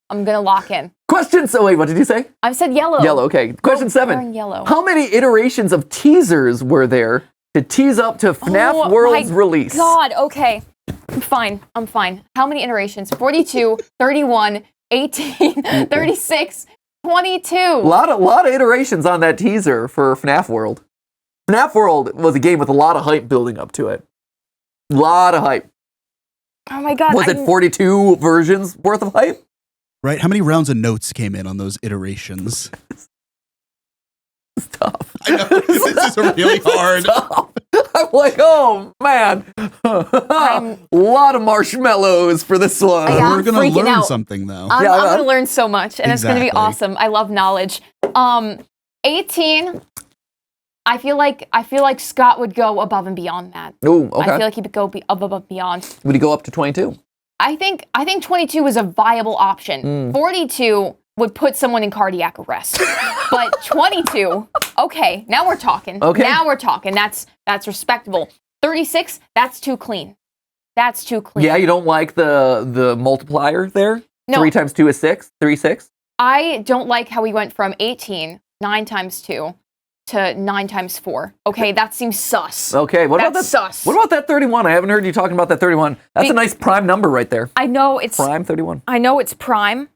I'm gonna lock in. Question. So wait, what did you say? I said yellow. Yellow. Okay. Question 7. Wearing yellow. How many iterations of teasers were there to tease up to FNAF Oh, World's my release? God, okay. I'm fine. How many iterations? 42, 31, 18, 36, 22. A lot of iterations on that teaser for FNAF World. FNAF World was a game with a lot of hype building up to it. A lot of hype. Oh my God. Was it 42 versions worth of hype? Right? How many rounds of notes came in on those iterations? It's tough. I know. This is really hard. Tough. I'm like, oh man. A lot of marshmallows for this one. Yeah, We're I'm going to freaking learn out. something, though. I'm Yeah, going to learn so much, and it's going to be Exactly. awesome. I love knowledge. 18. I feel like Scott would go above and beyond that. Ooh, I feel okay. like he would go above and beyond. Would he go up to 22? I think 22 is a viable option. Mm. 42 would put someone in cardiac arrest. But 22, okay, now we're talking. Okay. Now we're talking. That's respectable. 36, that's too clean. That's too clean. Yeah, you don't like the multiplier there? No. 3 times 2 is 6? 3, 6? I don't like how we went from 18, 9 times 2, to 9 times 4. Okay, that seems sus. Okay, what about That's that? sus. What about that 31? I haven't heard you talking about that 31. That's a nice prime number right there. I know it's Prime 31. I know it's prime,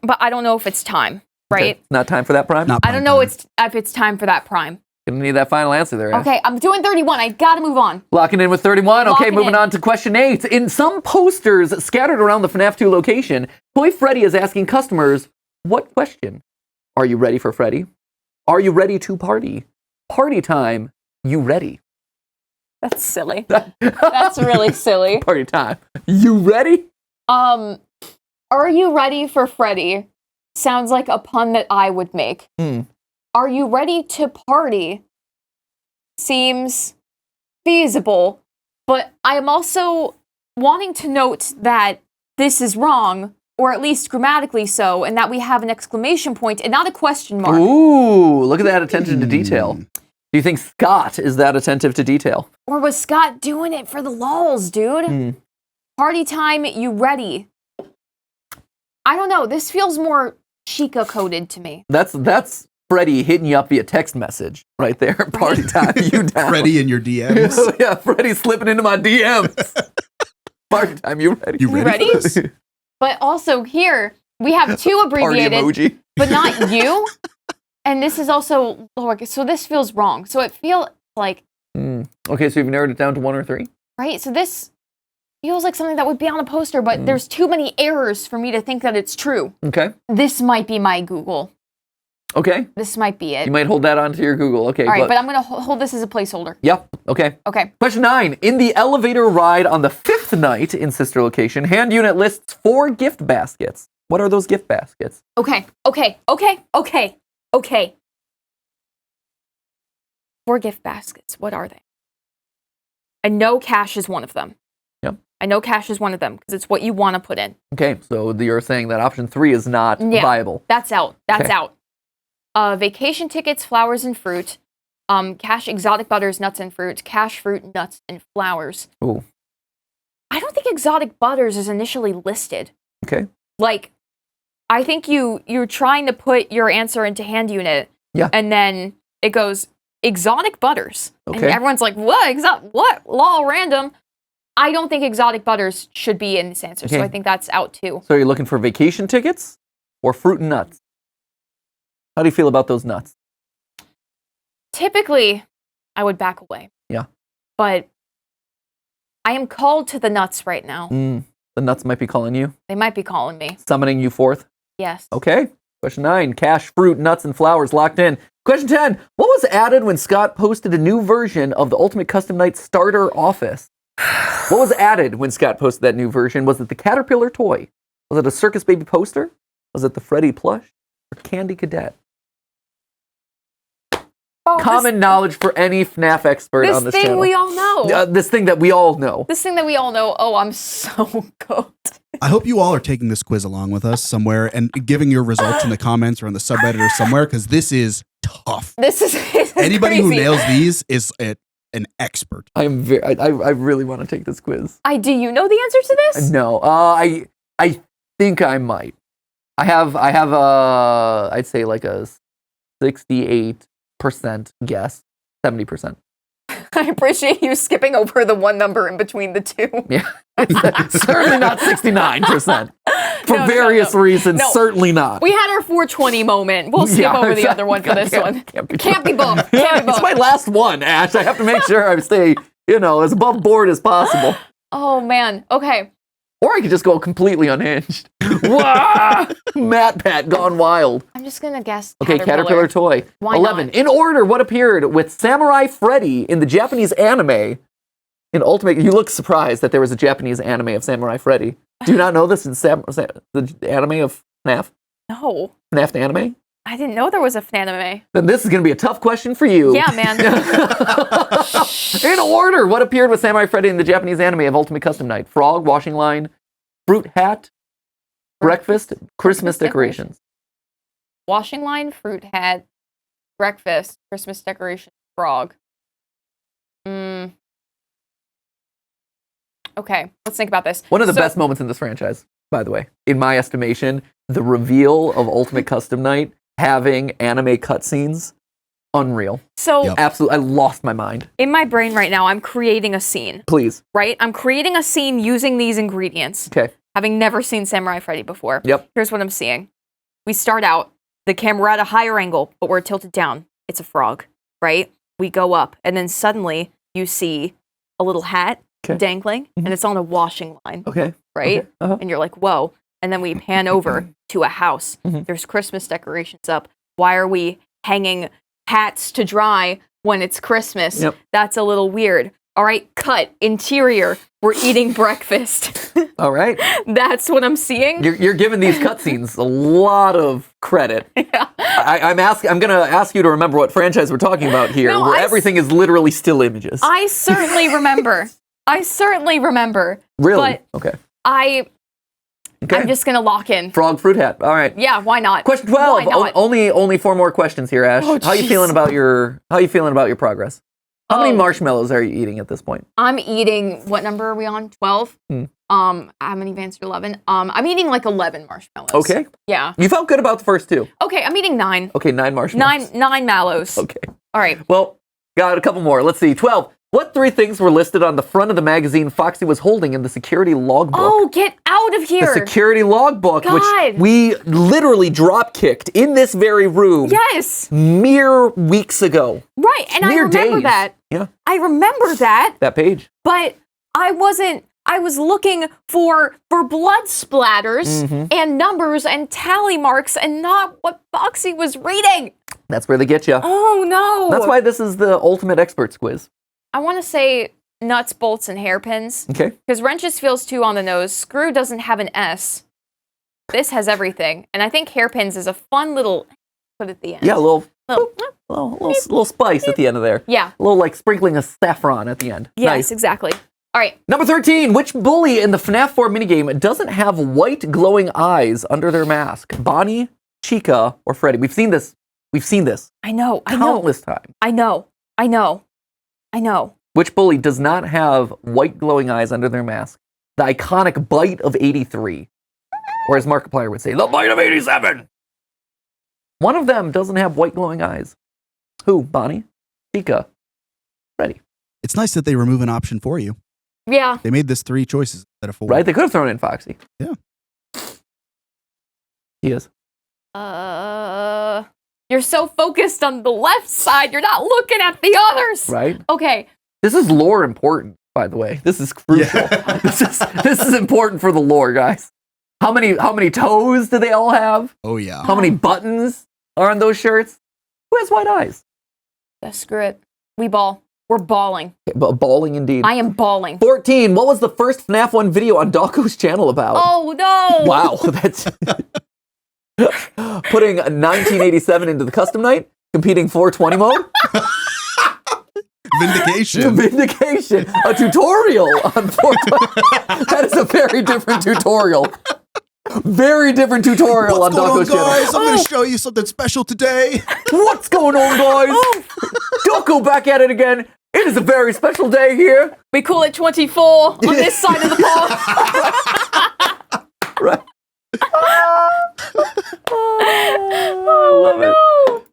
but I don't know if it's time. right? Okay. Not time for that prime? Not I don't know if it's time for that prime. Gonna need that final answer there. Okay, I'm doing 31. I gotta move on. Locking in with 31. Okay, Locking moving in. on to question 8. In some posters scattered around the FNAF 2 location, Toy Freddy is asking customers, what question? Are you ready for Freddy? Are you ready to party? Party time, you ready? That's silly. That's really silly. Party time. You ready? Are you ready for Freddy? Sounds like a pun that I would make. Are you ready to party? Seems feasible, but I am also wanting to note that this is wrong, or at least grammatically so, and that we have an exclamation point and not a question mark. Ooh, look at that attention to detail. Do you think Scott is that attentive to detail? Or was Scott doing it for the lulz, dude? Party time, you ready? I don't know. This feels more Chica coded to me. That's Freddy hitting you up via text message right there. Party time, you down. Freddy in your DMs. Yeah, Freddy slipping into my DMs. Party time, you ready? You ready? But also here, we have two abbreviated, Party emoji. but not you. And this is also, so this feels wrong. So it feels like... Okay, so you've narrowed it down to 1 or 3? Right, so this feels like something that would be on a poster, but there's too many errors for me to think that it's true. Okay. This might be my Google. Okay. This might be it. You might hold that onto your Google. Okay. All right, but I'm going to hold this as a placeholder. Yep. Okay. Okay. Question 9. In the elevator ride on the 5th night in Sister Location, Hand Unit lists 4 gift baskets. What are those gift baskets? Okay. 4 gift baskets. What are they? I know cash is one of them. Yep. I know cash is one of them because it's what you want to put in. Okay, so you're saying that option 3 is not viable. That's out. That's Okay. out. Vacation tickets, flowers, and fruit. Cash, exotic butters, nuts, and fruit. Cash, fruit, nuts, and flowers. Ooh. I don't think exotic butters is initially listed. Okay. Like, I think you're trying to put your answer into Hand Unit. Yeah. And then it goes exotic butters. Okay. And everyone's like, what? What? Law random. I don't think exotic butters should be in this answer, so Okay. I think that's out too. So you're looking for vacation tickets or fruit and nuts? How do you feel about those nuts? Typically, I would back away. Yeah. But I am called to the nuts right now. The nuts might be calling you, They might be calling me. summoning you forth. Yes. Okay. Question 9. Cash, fruit, nuts, and flowers locked in. Question 10. What was added when Scott posted a new version of the Ultimate Custom Night starter office? What was added when Scott posted that new version? Was it the Caterpillar toy? Was it a Circus Baby poster? Was it the Freddy plush? Or Candy Cadet? Oh, Common knowledge for any FNAF expert on this thing channel. we all know. This thing that we all know. This thing that we all know. Oh, I'm so good. I hope you all are taking this quiz along with us somewhere and giving your results in the comments or on the subreddit or somewhere, because this is tough. This is Anybody who crazy. nails these is an expert. I really want to take this quiz. Do you know the answer to this? No, I think I might. I have I'd say like a 68% guess, 70%. I appreciate you skipping over the one number in between the two. Yeah, certainly not 69%. For No, various reasons, No. certainly not. We had our 420 moment. We'll skip over the other one for this one. Can't be Can't be bumped. It's my last one, Ash. I have to make sure I stay, as above board as possible. Oh, man. Okay. Or I could just go completely unhinged. Wah! MatPat gone wild. I'm just going to guess Okay, Caterpillar toy. Why 11. not? In order, what appeared with Samurai Freddy in the Japanese anime in Ultimate... You look surprised that there was a Japanese anime of Samurai Freddy. Do you not know this in the anime of FNAF? No. FNAF anime? I didn't know there was a FNAF. Then this is going to be a tough question for you. Yeah, man. In order, what appeared with Samurai Freddy in the Japanese anime of Ultimate Custom Night? Frog, washing line, fruit hat, breakfast, Christmas decorations. Washing line, fruit hat, breakfast, Christmas decoration, frog. Okay, let's think about this. One of the best moments in this franchise, by the way, in my estimation, the reveal of Ultimate Custom Night having anime cutscenes, unreal. So, Yep. Absolutely, I lost my mind. in my brain right now, I'm creating a scene, Please. right? I'm creating a scene using these ingredients, Okay. having never seen Samurai Freddy before. Yep. Here's what I'm seeing. We start out, the camera at a higher angle, but we're tilted down. It's a frog, right? We go up, and then suddenly you see a little hat dangling, and it's on a washing line. Okay. Right? Okay. Uh-huh. And you're like, whoa. And then we pan over to a house. There's Christmas decorations up. Why are we hanging hats to dry when it's Christmas? Yep. That's a little weird. All right, cut. Interior. We're eating breakfast. All right. That's what I'm seeing. You're giving these cutscenes a lot of credit. Yeah. I'm going to ask you to remember what franchise we're talking about here, No, where everything is literally still images. I certainly remember. Really? But Okay. I'm just going to lock in. Frog fruit hat. All right. Yeah, why not? Question 12. Why not? Only 4 more questions here, Ash. Oh, how you jeez. feeling about your progress? How many Oh. marshmallows are you eating at this point? I'm eating, what number are we on? 12? I haven't even answered 11. I'm eating like 11 marshmallows. Okay. Yeah. You felt good about the first 2. Okay, I'm eating 9. Okay, 9 marshmallows. 9 mallows. Okay. All right. Well, got a couple more. Let's see. 12. What 3 things were listed on the front of the magazine Foxy was holding in the security logbook? Oh, get out of here. The security logbook, God. which we literally drop-kicked in this very room Yes. mere weeks ago. Right, and I Mere remember days. that. Yeah, I remember that, that page. but I was looking for blood splatters and numbers and tally marks and not what Foxy was reading. That's where they get you. Oh, no. That's why this is the ultimate experts quiz. I want to say nuts, bolts, and hairpins. Okay. Because wrenches feels too on the nose. Screw doesn't have an S. This has everything. And I think hairpins is a fun little put at the end. Yeah, a little Little- spice at the end of there. Yeah. A little like sprinkling of saffron at the end. Yes, Nice. exactly. All right. Number 13. Which bully in the FNAF 4 minigame doesn't have white glowing eyes under their mask? Bonnie, Chica, or Freddy? We've seen this. I know. Countless times. I know. Which bully does not have white glowing eyes under their mask? The iconic bite of 83. Or as Markiplier would say, the bite of 87. One of them doesn't have white glowing eyes. Who? Bonnie? Chica? Freddy? It's nice that they remove an option for you. Yeah. They made this 3 choices instead of 4. Right? They could have thrown in Foxy. Yeah. He is. You're so focused on the left side, you're not looking at the others. Right? Okay. This is lore important, by the way. This is crucial. Yeah. This is important for the lore, guys. How many toes do they all have? Oh, yeah. How many buttons are on those shirts? Who has white eyes? Yeah, screw it. We ball. We're balling. Balling indeed. I am balling. 14. What was the first FNAF 1 video on Dawko's channel about? Oh, no. Wow, that's putting 1987 into the custom night, competing 420 mode. Vindication. Vindication. A tutorial on 420. That is a very different tutorial. Very different tutorial What's on going on, Dawko's channel. guys? I'm going to show you something special today. What's going on, guys? Dawko back at it again. It is a very special day here. We call it 24 on this side of the pond. Right. I love it.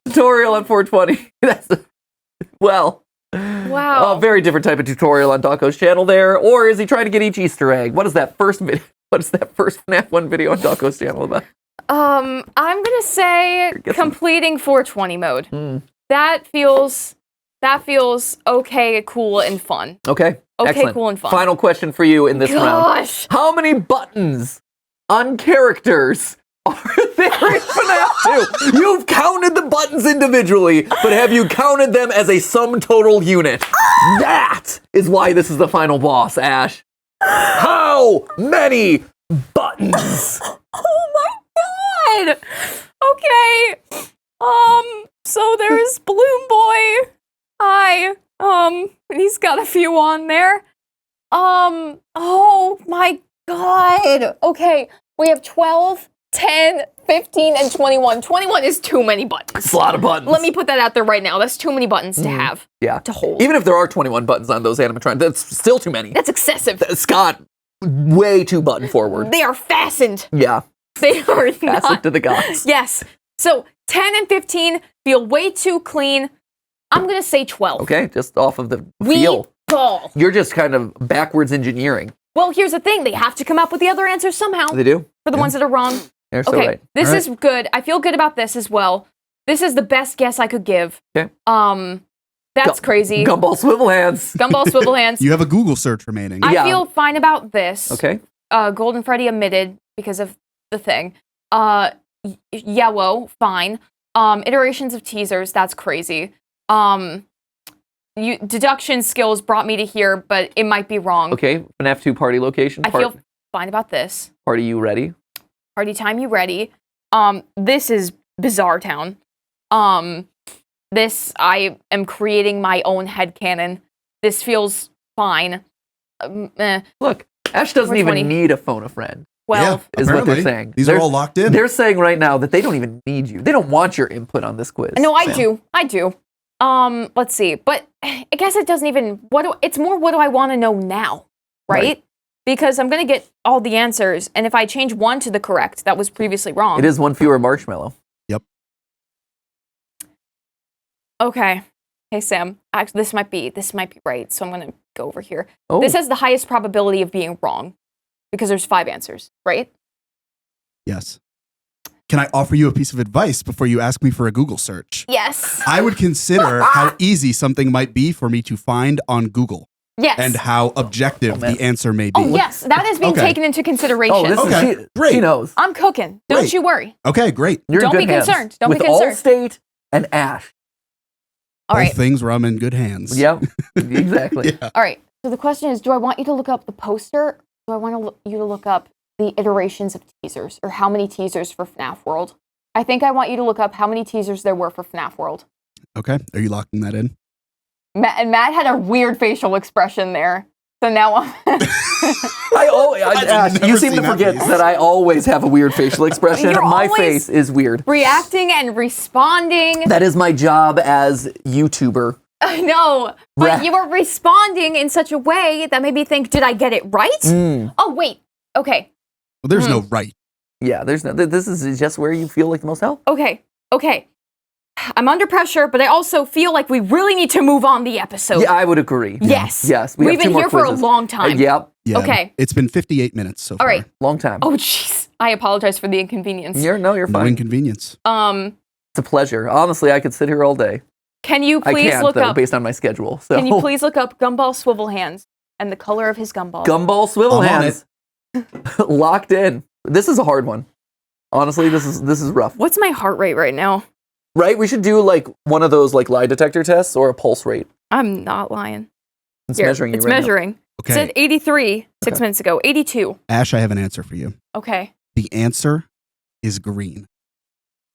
Tutorial on 420. Wow. A very different type of tutorial on Dawko's channel there. Or is he trying to get each Easter egg? What is that first video? What is that first FNAF 1 video on Dawko's channel about? I'm gonna say completing 420 mode. That feels okay, cool, and fun. Okay. Okay, Excellent. cool, and fun. Final question for you in this round. How many buttons on characters are there in FNAF 2? You've counted the buttons individually, but have you counted them as a sum total unit? That is why this is the final boss, Ash. How many buttons? Oh my god! Okay. So there's Balloon Boy. Hi. He's got a few on there. Oh my god. Okay, we have 12, 10, 15, and 21. 21 is too many buttons. It's a lot of buttons. Let me put that out there right now. That's too many buttons to have. Yeah. To hold. Even if there are 21 buttons on those animatronics, that's still too many. That's excessive. Scott, way too button forward. They are fastened. Yeah. They are Fastened not. to the gods. Yes. So 10 and 15 feel way too clean. I'm going to say 12. Okay, just off of the We feel. ball. You're just kind of backwards engineering. Well, here's the thing. They have to come up with the other answers somehow. They do? For the ones that are wrong. You're so Okay, right. this All is good. I feel good about this as well. This is the best guess I could give. Okay. That's crazy. Gumball swivel hands. Gumball swivel hands. You have a Google search remaining. I Yeah. feel fine about this. Okay. Golden Freddy omitted because of the thing. Yellow, fine. Iterations of teasers, that's crazy. Deduction skills brought me to here, but it might be wrong. Okay. FNAF 2 party location. I feel fine about this. Party, you ready? Party time, you ready? This is Bizarre Town. This, I am creating my own headcanon. This feels fine. Look, Ash doesn't even 420. need a phone a friend. Well, Is what they're apparently. saying. These are all locked in. They're saying right now that they don't even need you. They don't want your input on this quiz. no, I Sam. do. I do. Let's see. But I guess it doesn't even, it's more what do I want to know now, right? Because I'm going to get all the answers, and if I change one to the correct, that was previously wrong. It is one fewer marshmallow. Okay. Hey, Sam. Actually, this might be right, so I'm going to go over here. Oh, This has the highest probability of being wrong, because there's 5 answers, right? Yes. Can I offer you a piece of advice before you ask me for a Google search? Yes. I would consider how easy something might be for me to find on Google Yes. and how objective man. the answer may be. Oh, yes. That is being Okay. taken into consideration. this Okay, is great. she knows. I'm cooking. Don't Great. you worry. Okay, great. You're Don't in be good hands. concerned. Don't be With concerned. Allstate and Ash. All All right. things where I'm in good hands. Yep, exactly. Yeah. All right. So the question is, do I want you to look up the poster? Or do I want you to look up the iterations of teasers, or how many teasers for FNAF World? I think I want you to look up how many teasers there were for FNAF World. Okay. Are you locking that in? Matt had a weird facial expression there. So now I'm... Ash, never you seem to seen that forget face. that I always have a weird facial expression. You're My always- face is weird. reacting and responding. That is my job as YouTuber. I know, but Ra- you were responding in such a way that made me think, did I get it right? Mm. Oh, wait. Okay. Well, there's no right. Yeah, there's no. This is just where you feel like the most help. Okay. I'm under pressure, but I also feel like we really need to move on the episode. Yeah, I would agree. Yes. Yes. We've have 2 been more here for a quizzes. long time. Yep. Yeah. Okay. It's been 58 minutes so far. All right. Long time. Oh, jeez. I apologize for the inconvenience. You're No fine. inconvenience. It's a pleasure. Honestly, I could sit here all day. Can you I please can't look though, up? based on my schedule. So Can you please look up Gumball Swivel Hands and the color of his gumball? Gumball swivel I'm on hands. Locked in. This is a hard one. Honestly, this is rough. What's my heart rate right now? Right? We should do like one of those like lie detector tests or a pulse rate. I'm not lying. It's Here, measuring you It's right now. measuring. It Okay. said 83 6 Okay. minutes ago. 82. Ash, I have an answer for you. Okay. The answer is green.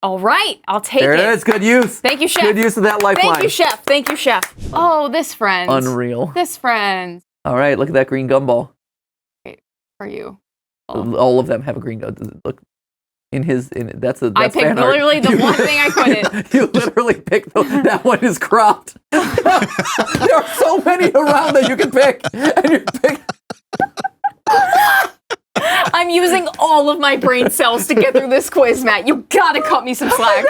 All right. I'll take There it. it is. Good use. Thank you, Chef. Good use of that lifeline. Thank you, Chef. Thank you, Chef. Oh, this friend. Unreal. This friend All right, look at that green gumball. for you. Oh. All of them have a green gumball. Look, that's I picked fan art. literally the one thing I couldn't. You literally picked that one is cropped. There are so many around that you can pick, and you pick. I'm using all of my brain cells to get through this quiz, Matt. You gotta cut me some slack.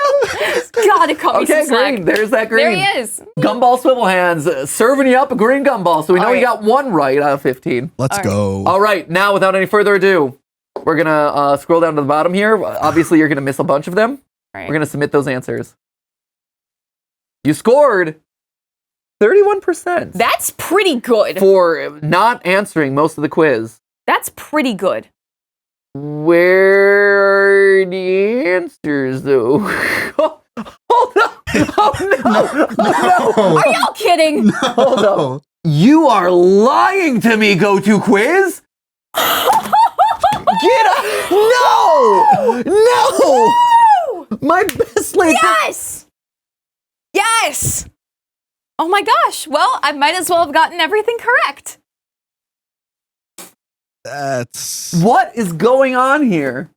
Gotta cut me Okay, some slack. green. There's that green. There he is. Gumball swivel hands, serving you up a green gumball. So we know All you right. got 1 right out of 15. Let's All right. go. All right, now without any further ado, we're gonna scroll down to the bottom here. Obviously, you're gonna miss a bunch of them. All right. We're gonna submit those answers. You scored 31% That's pretty good. for not answering most of the quiz. That's pretty good. Where are the answers, though? Oh no! Oh no! Oh no! Are y'all kidding? Hold up! You are lying to me, go-to quiz. Get up! No! No! My best laid Yes! Yes! Oh my gosh. Well, I might as well have gotten everything correct. That's What is going on here?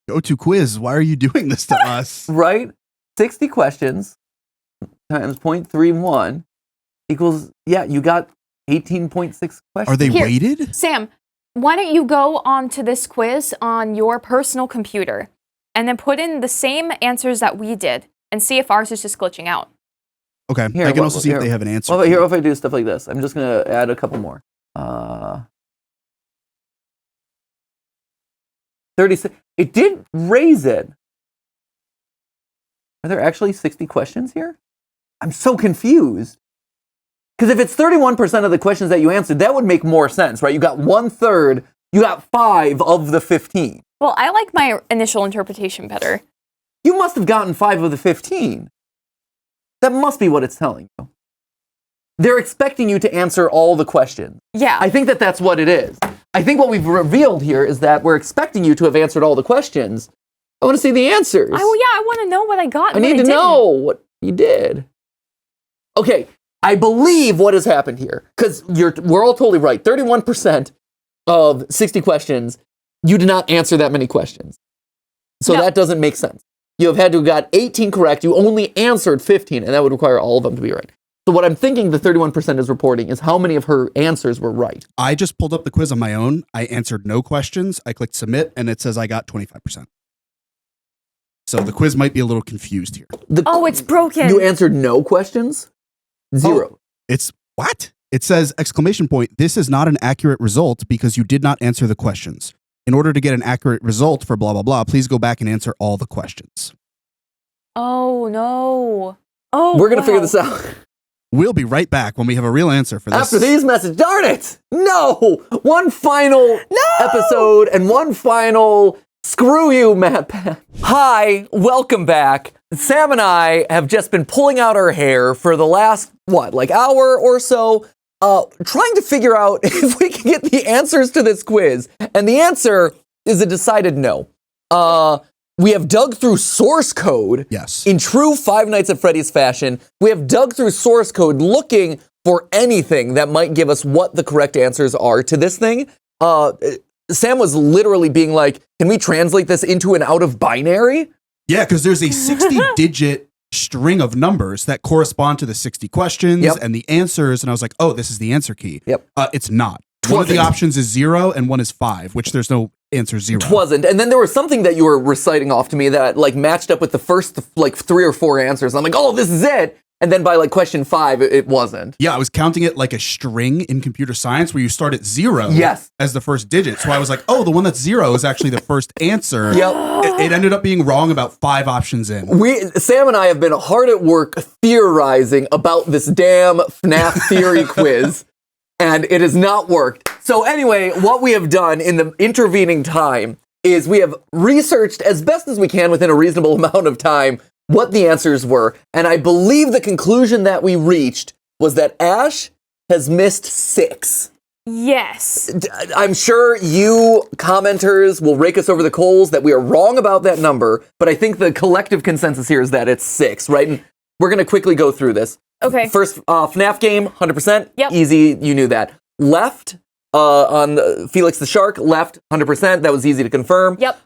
go-to quiz. Why are you doing this to us? Right? 60 questions times 0.31 equals, yeah, you got 18.6 questions. Are they Here. weighted? Sam, why don't you go on to this quiz on your personal computer and then put in the same answers that we did and see if ours is just glitching out. Okay. Here, I can what- also see here. if they have an answer. What about for here you. if I do stuff like this? I'm just going to add a couple more. 36. It did raise it. Are there actually 60 questions here? I'm so confused. Because if it's 31% of the questions that you answered, that would make more sense, right? You got 1/3, you got 5 of the 15. Well, I like my initial interpretation better. You must have gotten 5 of the 15. That must be what it's telling you. They're expecting you to answer all the questions. Yeah. I think that that's what it is. I think what we've revealed here is that we're expecting you to have answered all the questions. I want to see the answers. I want to know what I got. I need to know what you did. Okay, I believe what has happened here, because we're all totally right. 31% of 60 questions, you did not answer that many questions. So that doesn't make sense. You have had to have got 18 correct. You only answered 15, and that would require all of them to be right. So what I'm thinking the 31% is reporting is how many of her answers were right. I just pulled up the quiz on my own. I answered no questions. I clicked submit, and it says I got 25%. So the quiz might be a little confused here. It's broken. You answered no questions? 0. Oh, it's what? It says, ! This is not an accurate result because you did not answer the questions. In order to get an accurate result for blah, blah, blah, please go back and answer all the questions. Oh, no. Oh, we're going to figure this out. We'll be right back when we have a real answer for this. After these messages. Darn it! No! One final episode and one final screw you, MatPat. Hi, welcome back. Sam and I have just been pulling out our hair for the last, hour or so, trying to figure out if we can get the answers to this quiz. And the answer is a decided no. We have dug through source code. Yes. In true Five Nights at Freddy's fashion. We have dug through source code looking for anything that might give us what the correct answers are to this thing. Sam was literally being like, can we translate this into an out of binary? Yeah, because there's a 60-digit string of numbers that correspond to the 60 questions and the answers. And I was like, oh, this is the answer key. Yep. It's not. One of the options is 0 and one is 5, which there's no answer 0. It wasn't. And then there was something that you were reciting off to me that matched up with the first 3 or 4 answers. I'm like, oh, this is it. And then by question 5, it wasn't. Yeah, I was counting it like a string in computer science where you start at 0 as the first digit. So I was like, oh, the one that's 0 is actually the first answer. Yep. It ended up being wrong about 5 options in. Sam and I have been hard at work theorizing about this damn FNAF theory quiz, and it has not worked. So anyway, what we have done in the intervening time is we have researched as best as we can within a reasonable amount of time what the answers were. And I believe the conclusion that we reached was that Ash has missed 6. Yes. I'm sure you commenters will rake us over the coals that we are wrong about that number, but I think the collective consensus here is that it's 6, right? And we're going to quickly go through this. Okay. First, FNAF game, 100%. Yep. Easy, you knew that. Left, on Felix the Shark, left, 100%. That was easy to confirm. Yep.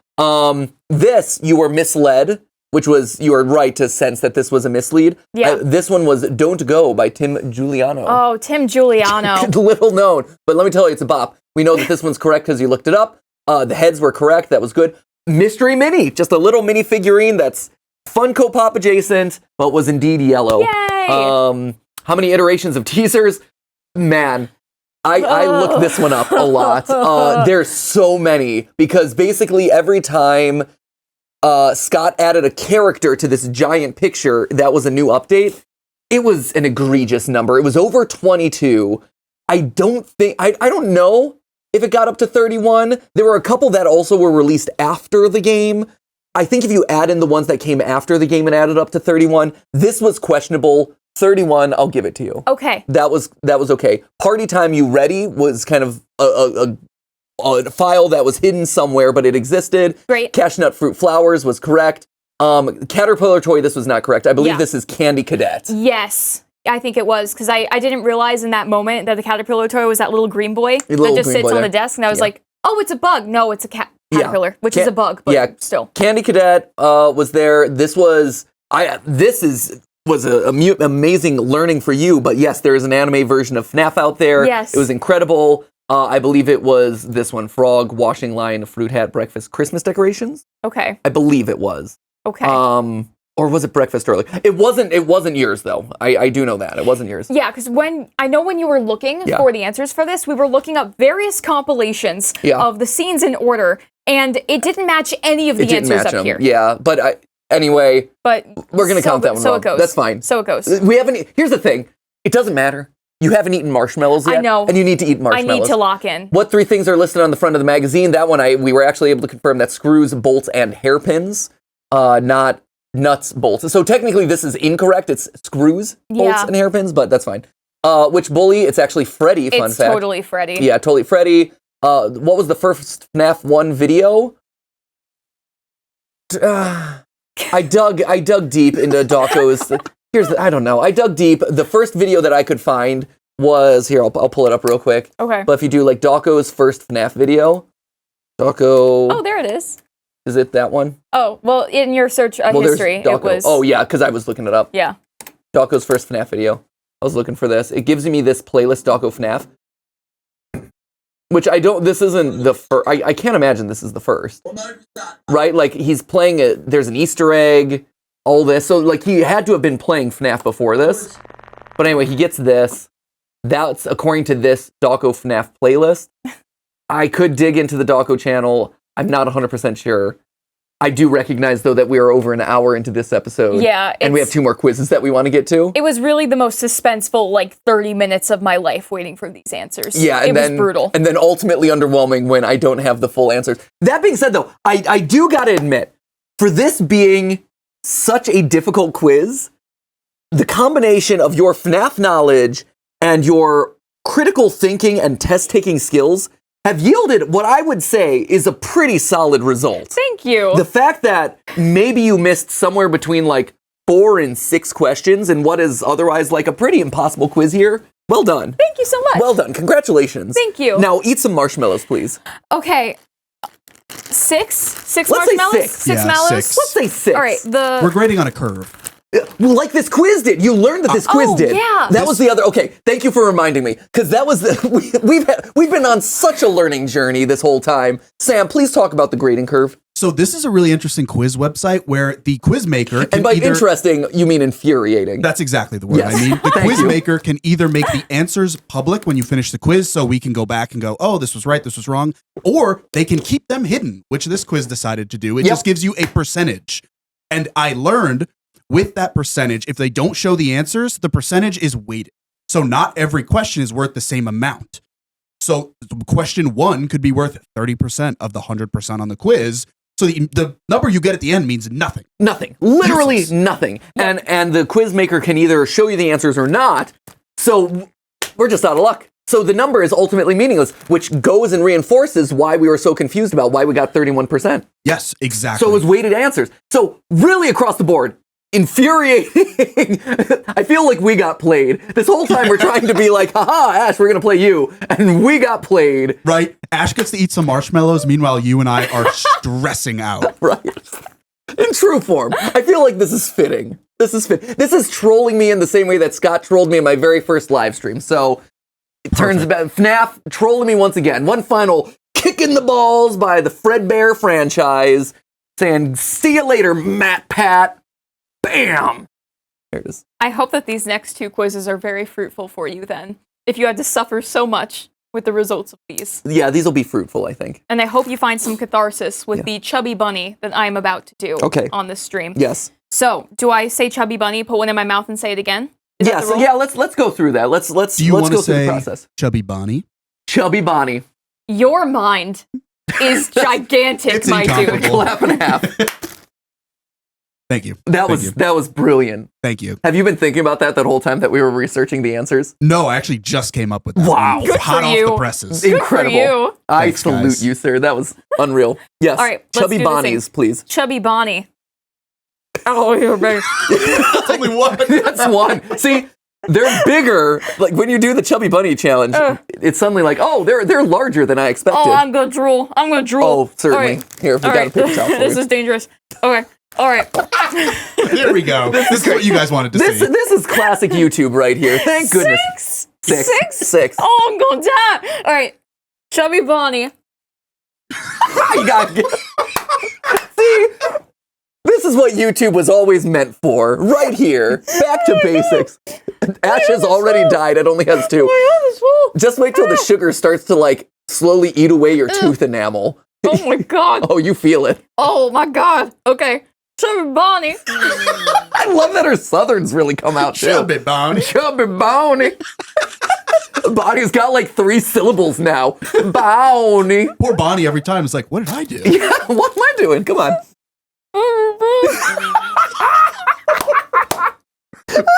This, you were misled, which was, you were right to sense that this was a mislead. Yeah. This one was Don't Go by Tim Giuliano. Oh, Tim Giuliano. Little known, but let me tell you, it's a bop. We know that this one's correct because you looked it up. The heads were correct. That was good. Mystery Mini, just a little mini figurine that's Funko Pop adjacent, but was indeed yellow. Yay! How many iterations of teasers? Man, I looked this one up a lot. There's so many, because basically every time Scott added a character to this giant picture, that was a new update. It was an egregious number. It was over 22. I don't know if it got up to 31. There were a couple that also were released after the game. I think if you add in the ones that came after the game and added up to 31, this was questionable. 31, I'll give it to you. Okay. That was okay. Party Time You Ready was kind of a file that was hidden somewhere, but it existed. Great. Cashew Fruit Flowers was correct. Caterpillar Toy, this was not correct. I believe this is Candy Cadet. Yes, I think it was, because I didn't realize in that moment that the Caterpillar Toy was that little green boy that just sits on the desk, and I was like, oh, it's a bug. No, it's a caterpillar, which is a bug, but still. Candy Cadet was there. This was an amazing learning for you, but yes, there is an anime version of FNAF out there. Yes. It was incredible. I believe it was this one, Frog, Washing Line, Fruit Hat, Breakfast, Christmas Decorations. Okay. I believe it was. Okay. Or was it Breakfast Early? It wasn't yours, though. I do know that. It wasn't yours. Yeah, because when you were looking for the answers for this, we were looking up various compilations of the scenes in order, and it didn't match any of the answers up here. Yeah, but anyway, we're gonna count that one. So wrong. it goes. That's fine. So it goes. We haven't. Here's the thing. It doesn't matter. You haven't eaten marshmallows yet. I know. And you need to eat marshmallows. I need to lock in. What 3 things are listed on the front of the magazine? That one, we were actually able to confirm that screws, bolts, and hairpins, not nuts, bolts. So technically, this is incorrect. It's screws, bolts, and hairpins, but that's fine. Which bully? It's actually Freddy. Fun fact. It's totally Freddy. Yeah, totally Freddy. What was the first FNAF 1 video? I dug deep into Dawko's. I don't know. I dug deep. The first video that I could find was here. I'll pull it up real quick. Okay. But if you do like Dawko's first FNAF video, Dawko. Oh, there it is. Is it that one? Oh, well, in your search history, it was. Oh yeah, because I was looking it up. Yeah. Dawko's first FNAF video. I was looking for this. It gives me this playlist, Dawko FNAF. Which I don't, this isn't the first, I can't imagine this is the first. Right? Like, he's playing it, there's an Easter egg, all this. So, like, he had to have been playing FNAF before this. But anyway, he gets this. That's according to this Dawko FNAF playlist. I could dig into the Dawko channel. I'm not 100% sure. I do recognize, though, that we are over an hour into this episode. Yeah. And we have 2 more quizzes that we want to get to. It was really the most suspenseful, like, 30 minutes of my life waiting for these answers. Yeah, and it was brutal. And then ultimately underwhelming when I don't have the full answers. That being said, though, I do gotta admit, for this being such a difficult quiz, the combination of your FNAF knowledge and your critical thinking and test-taking skills have yielded what I would say is a pretty solid result. Thank you. The fact that maybe you missed somewhere between like 4 and 6 questions in what is otherwise like a pretty impossible quiz here, well done. Thank you so much. Well done. Congratulations. Thank you. Now eat some marshmallows, please. Okay. 6 Let's marshmallows? say 6. 6 mallows? 6. Let's say 6. All right. We're grading on a curve. Like this quiz did. You learned that this quiz did. Yeah. That was the other. Okay, thank you for reminding me, because that was we've been on such a learning journey this whole time. Sam, please talk about the grading curve. So this is a really interesting quiz website where the quiz maker can And by interesting, you mean infuriating. That's exactly the word Yes. I mean. The Thank quiz you. maker can either make the answers public when you finish the quiz so we can go back and go, oh, this was right, this was wrong, or they can keep them hidden, which this quiz decided to do. It just gives you a percentage. And I learned with that percentage, if they don't show the answers, the percentage is weighted. So not every question is worth the same amount. So question 1 could be worth 30% of the 100% on the quiz. So the number you get at the end means nothing. Nothing. Literally Useless. nothing. And the quiz maker can either show you the answers or not. So we're just out of luck. So the number is ultimately meaningless, which goes and reinforces why we were so confused about why we got 31%. Yes, exactly. So it was weighted answers. So really across the board, infuriating. I feel like we got played. This whole time we're trying to be like, haha, Ash, we're going to play you. And we got played. Right. Ash gets to eat some marshmallows. Meanwhile, you and I are stressing out. Right. In true form. I feel like this is fitting. This is trolling me in the same way that Scott trolled me in my very first live stream. So it turns about FNAF trolling me once again. One final kick in the balls by the Fredbear franchise saying, see you later, MatPat. Bam! There it is. I hope that these next 2 quizzes are very fruitful for you then, if you had to suffer so much with the results of these. Yeah, these will be fruitful, I think. And I hope you find some catharsis with the chubby bunny that I am about to do on this stream. Yes. So, do I say chubby bunny, put one in my mouth, and say it again? Is that Yes. the rule? Yeah, let's go through that. Let's Do you want go to through the say process. Chubby Bonnie? Chubby Bonnie. Your mind is gigantic, It's my dude. incomparable. Clap and a half. Thank you. That Thank you. was brilliant. Thank you. Have you been thinking about that whole time that we were researching the answers? No, I actually just came up with that. Wow. one. Good Hot for off you. the presses. Good Incredible. for you. I Thanks, salute guys. you, sir. That was unreal. Yes. All right, let's Chubby do this thing. Bonnies, please. Chubby Bonnie. Oh, you're baby. That's only one. That's one. See, they're bigger. Like when you do the Chubby Bunny challenge, it's suddenly like, oh, they're larger than I expected. Oh, I'm gonna drool. I'm gonna drool. Oh, certainly. All right. Here, we All got a right. paper towel for This you. is dangerous. Okay. All right. There we go. This is what you guys wanted to This see. is classic YouTube right here. Thank goodness. Six. Oh, I'm gonna die. All right. Chubby Bonnie. You got See, this is what YouTube was always meant for. Right here. Back to basics. Ash has already died. It only has 2. Just wait till the sugar starts to like slowly eat away your tooth enamel. Oh my god. Oh, you feel it. Oh my god. Okay. Chubby Bonnie. I love that her southerns really come out too. Chubby Bonnie. Chubby Bonnie. Bonnie's got like 3 syllables now. Bonnie. Poor Bonnie every time is like, what did I do? Yeah, what am I doing? Come on.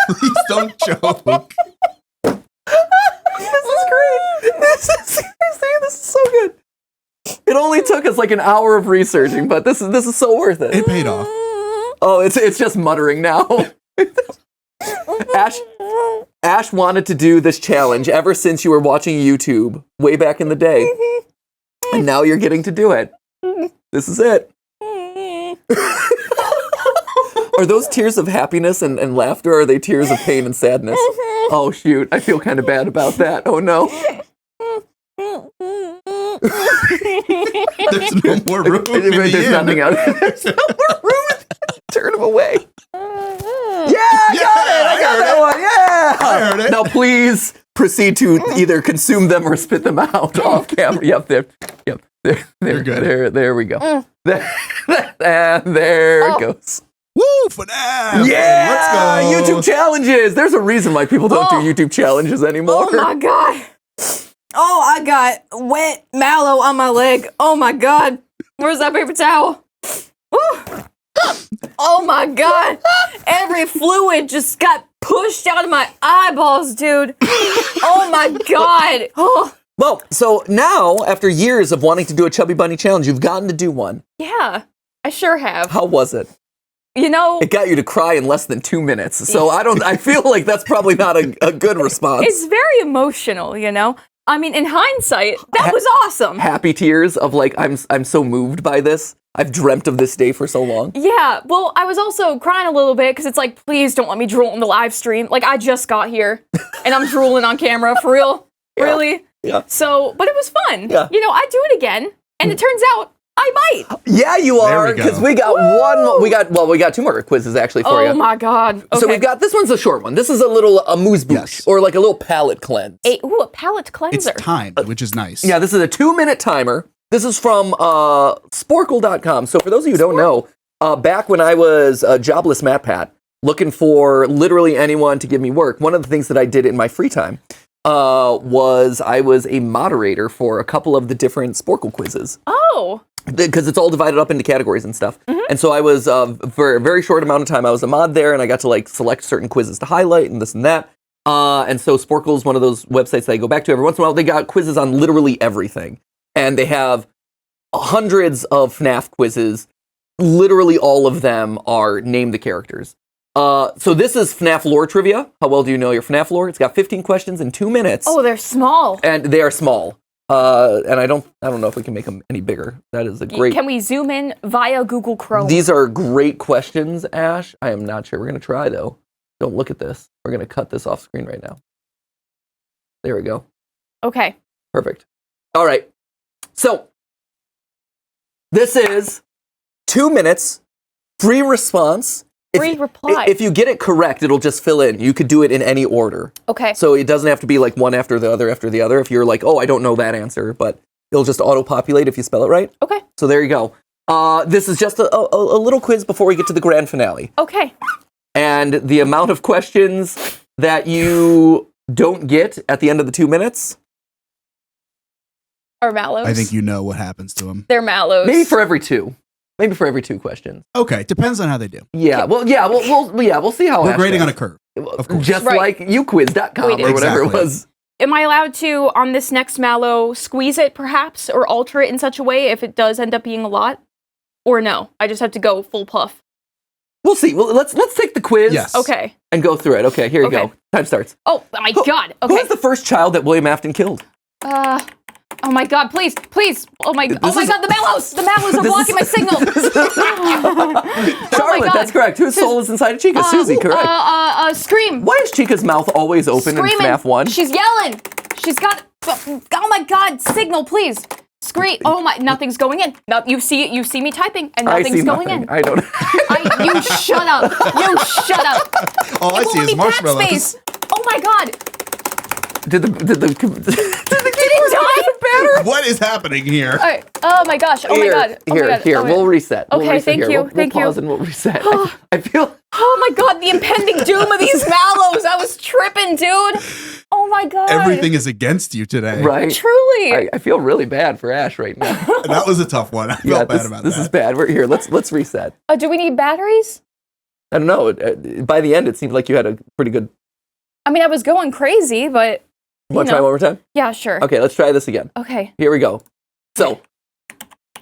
Please don't joke. This is great. This is so good. It only took us like an hour of researching, but this is so worth it. It paid off. Oh, it's just muttering now. Ash wanted to do this challenge ever since you were watching YouTube way back in the day. And now you're getting to do it. This is it. Are those tears of happiness and laughter, or are they tears of pain and sadness? Oh, shoot. I feel kind of bad about that. Oh, no. There's no more room. There's nothing out there. There's no more room. Turn him away. Yeah, I got that one. Yeah. I heard it. Now, please proceed to either consume them or spit them out off camera. Yep, there. Yep, there. You're good. There we go. There it goes. Woo, FNAF! Yeah, Let's go. YouTube challenges. There's a reason why people don't do YouTube challenges anymore. Oh my god. Oh, I got wet mallow on my leg. Oh my god. Where's that paper towel? Woo. Oh my god. Every fluid just got pushed out of my eyeballs, dude. Oh my god. Oh. Well, so now, after years of wanting to do a Chubby Bunny challenge, you've gotten to do one. Yeah, I sure have. How was it? You know, It got you to cry in less than 2 minutes. So I feel like that's probably not a good response. it's very emotional, you know? I mean, in hindsight, that was awesome. Happy tears of like, I'm so moved by this. I've dreamt of this day for so long. Yeah, well, I was also crying a little bit because it's like, please don't let me drool in the live stream. Like, I just got here and I'm drooling on camera, for real? Yeah. Really? Yeah. So, but it was fun. Yeah. You know, I'd do it again, and it turns out I might. Yeah, you There are, we go. because we got we got 2 more quizzes actually for you. Oh my god. Okay. So we've got, this one's a short one. This is a little amuse bouche, Yes. or like a little palate cleanse. a palate It's cleanser. timed, which is nice. Yeah, this is a 2-minute timer. This is from sporkle.com. So for those of you who don't know, back when I was a jobless MatPat, looking for literally anyone to give me work, one of the things that I did in my free time was I was a moderator for a couple of the different Sporkle quizzes. Oh. Because it's all divided up into categories and stuff. And so I was, for a very short amount of time, I was a mod there, and I got to like select certain quizzes to highlight and this and that. And so Sporkle is one of those websites that I go back to every once in a while. They got quizzes on literally everything. And they have hundreds of FNAF quizzes. Literally all of them are name the characters. So this is FNAF lore trivia. How well do you know your FNAF lore? It's got 15 questions in 2 minutes. Oh, they're small. And they are small. And I don't know if we can make them any bigger. That is a great. Can we zoom in via Google Chrome? These are great questions, Ash. I am not sure. We're going to try, though. Don't look at this. We're going to cut this off screen right now. There we go. Okay. Perfect. All right. So, this is 2 minutes, free response. Free reply. If you get it correct, it'll just fill in. You could do it in any order. Okay. So it doesn't have to be like one after the other after the other. If you're like, oh, I don't know that answer, but it'll just auto-populate if you spell it right. Okay. So there you go. This is just a little quiz before we get to the grand finale. Okay. And the amount of questions that you don't get at the end of the 2 minutes, Are mallows? I think you know what happens to them. They're mallows. maybe for every 2. Maybe for every 2 questions. Okay, depends on how they do. Yeah, we'll see how We're Ash grading does. on a curve. Of course. Just Right. like uquiz.com Wait, or whatever it exactly. was. Am I allowed to, on this next mallow, squeeze it perhaps, or alter it in such a way if it does end up being a lot? Or no? I just have to go full puff. We'll see. Well, let's take the quiz Yes. Okay. and go through it. Okay, here you Okay. go. Time starts. Oh my god. Who Okay. was the first child that William Afton killed? Oh my god, please, please. Oh my is- god, the mallows! The mallows are This blocking my is- signal. Charlotte, God. that's correct. Whose soul is inside of Chica? Susie, correct. Scream. Why is Chica's mouth always open Screaming. in FNAF 1? She's yelling. She's got, oh my god, signal, please. Scream. Oh my, nothing's going in. No, you see me typing and I nothing's see going nothing. in. I don't. You shut up. You shut up. All I It won't see let is me pat marshmallows. space. Oh my god. Did the Did die? What is happening here? All right. Oh my gosh. Oh my god. Oh my god. Here. Oh my We'll reset. Okay, We'll reset thank here. you. We'll Thank you. pause and we'll reset. I feel. Oh my god, the impending doom of these mallows. I was tripping, dude. Oh my god. Everything is against you today. Right. Truly. I feel really bad for Ash right now. That was a tough one. I felt bad about that. This is bad. We're here. Let's reset. Do we need batteries? I don't know. By the end, it seemed like you had a pretty good. I mean, I was going crazy, but. Want to try one more time? Yeah, sure. Okay, let's try this again. Okay. Here we go. So,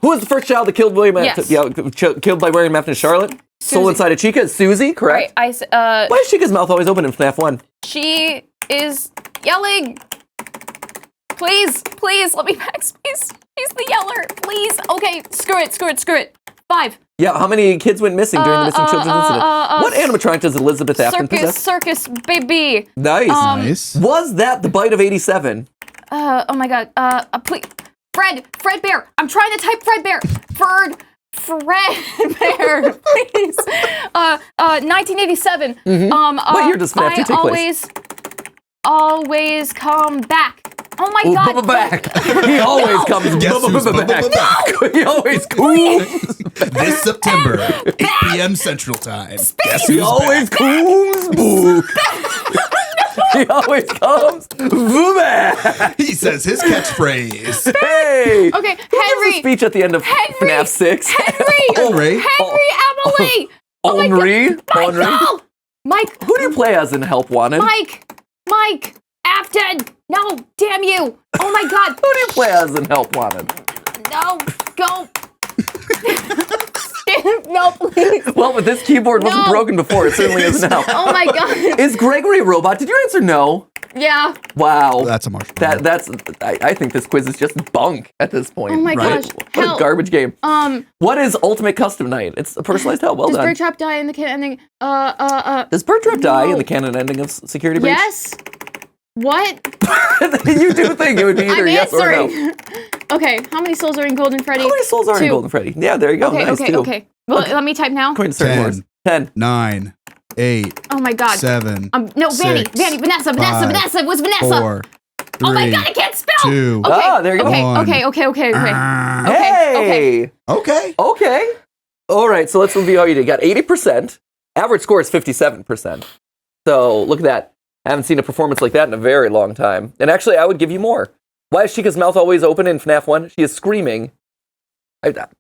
who was the first child that killed William Afton? Yes. Yeah, killed by William Afton and Charlotte? Soul inside of Chica is Susie, correct? Right. Why is Chica's mouth always open in FNAF 1? She is yelling. Please, let me back space. She's the yeller. Please. Okay, screw it. 5. Yeah, how many kids went missing during the missing children incident? What animatronic does Elizabeth Afton possess? Circus, baby. Nice. Nice. Was that the bite of 87? Oh my god. Please. Fred Bear. I'm trying to type Fred Bear. Fred Bear, please. 1987. What year does FNAF 2 take place? Always come back. Oh my god. Bubba back. He always comes Guess who's back. He always comes. This September, 8 p.m. Central Time. Guess He who's always back? comes. He always comes back. He says his catchphrase. Hey. Okay, Who gives a Henry. speech at the end of FNAF 6? Henry. Emily. Henri. Michael. Mike. Who do you play as in Help Wanted? Mike. Afton. No, damn you. Oh my god. Who do you play as in Help Wanted? No, go. No, please. Well, but this keyboard wasn't broken before. It certainly isn't now. Oh my god. Is Gregory a robot? Did you answer no? Yeah. Wow. That's a marshmallow. I think this quiz is just bunk at this point. Oh my right? gosh. What Help. a garbage game. What is Ultimate Custom Night? It's a personalized help. Well Does done. Bird Trap die in the ending? Does Bird Trap die in the canon ending of Security Breach? Yes. What? You do think it would be either I'm yes or no. answering. Okay, how many souls are in Golden Freddy? How many souls are in 2. Golden Freddy? Yeah, there you go. Okay, nice, okay. Well, let me type now. According to certain 10. wars. 10. 9, 8, Oh my god. 7, No, Vanny, 6, Vanessa. 5, What's Vanessa? 4, 3, Oh my god, I can't spell. 2. Okay, Ah, there you go. okay, 1. okay. Hey! Okay. Okay. All right, so let's review how you did. You got 80%. Average score is 57%. So look at that. I haven't seen a performance like that in a very long time. And actually, I would give you more. Why is Chica's mouth always open in FNAF 1? She is screaming. I That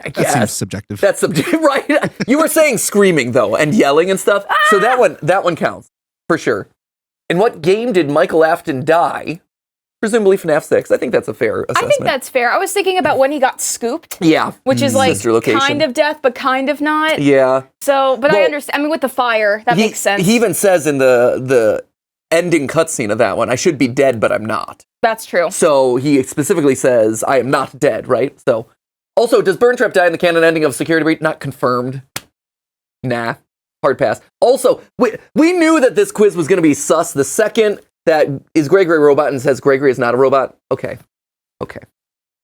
seems guess. subjective. That's subjective, right? You were saying screaming, though, and yelling and stuff. So that one counts, for sure. In what game did Michael Afton die? Presumably FNAF 6. I think that's a fair assessment. I think that's fair. I was thinking about when he got scooped, Yeah. which is like Sister location. kind of death, but kind of not. Yeah. So, but I Well, understand. I mean, with the fire, that makes sense. He even says in the ending cutscene of that one, I should be dead, but I'm not. That's true. So he specifically says, I am not dead, right? So, also, does Burn Trap die in the canon ending of Security Breach? Not confirmed. Nah. Hard pass. Also, we knew that this quiz was going to be sus the second that is Gregory a robot and says Gregory is not a robot. Okay.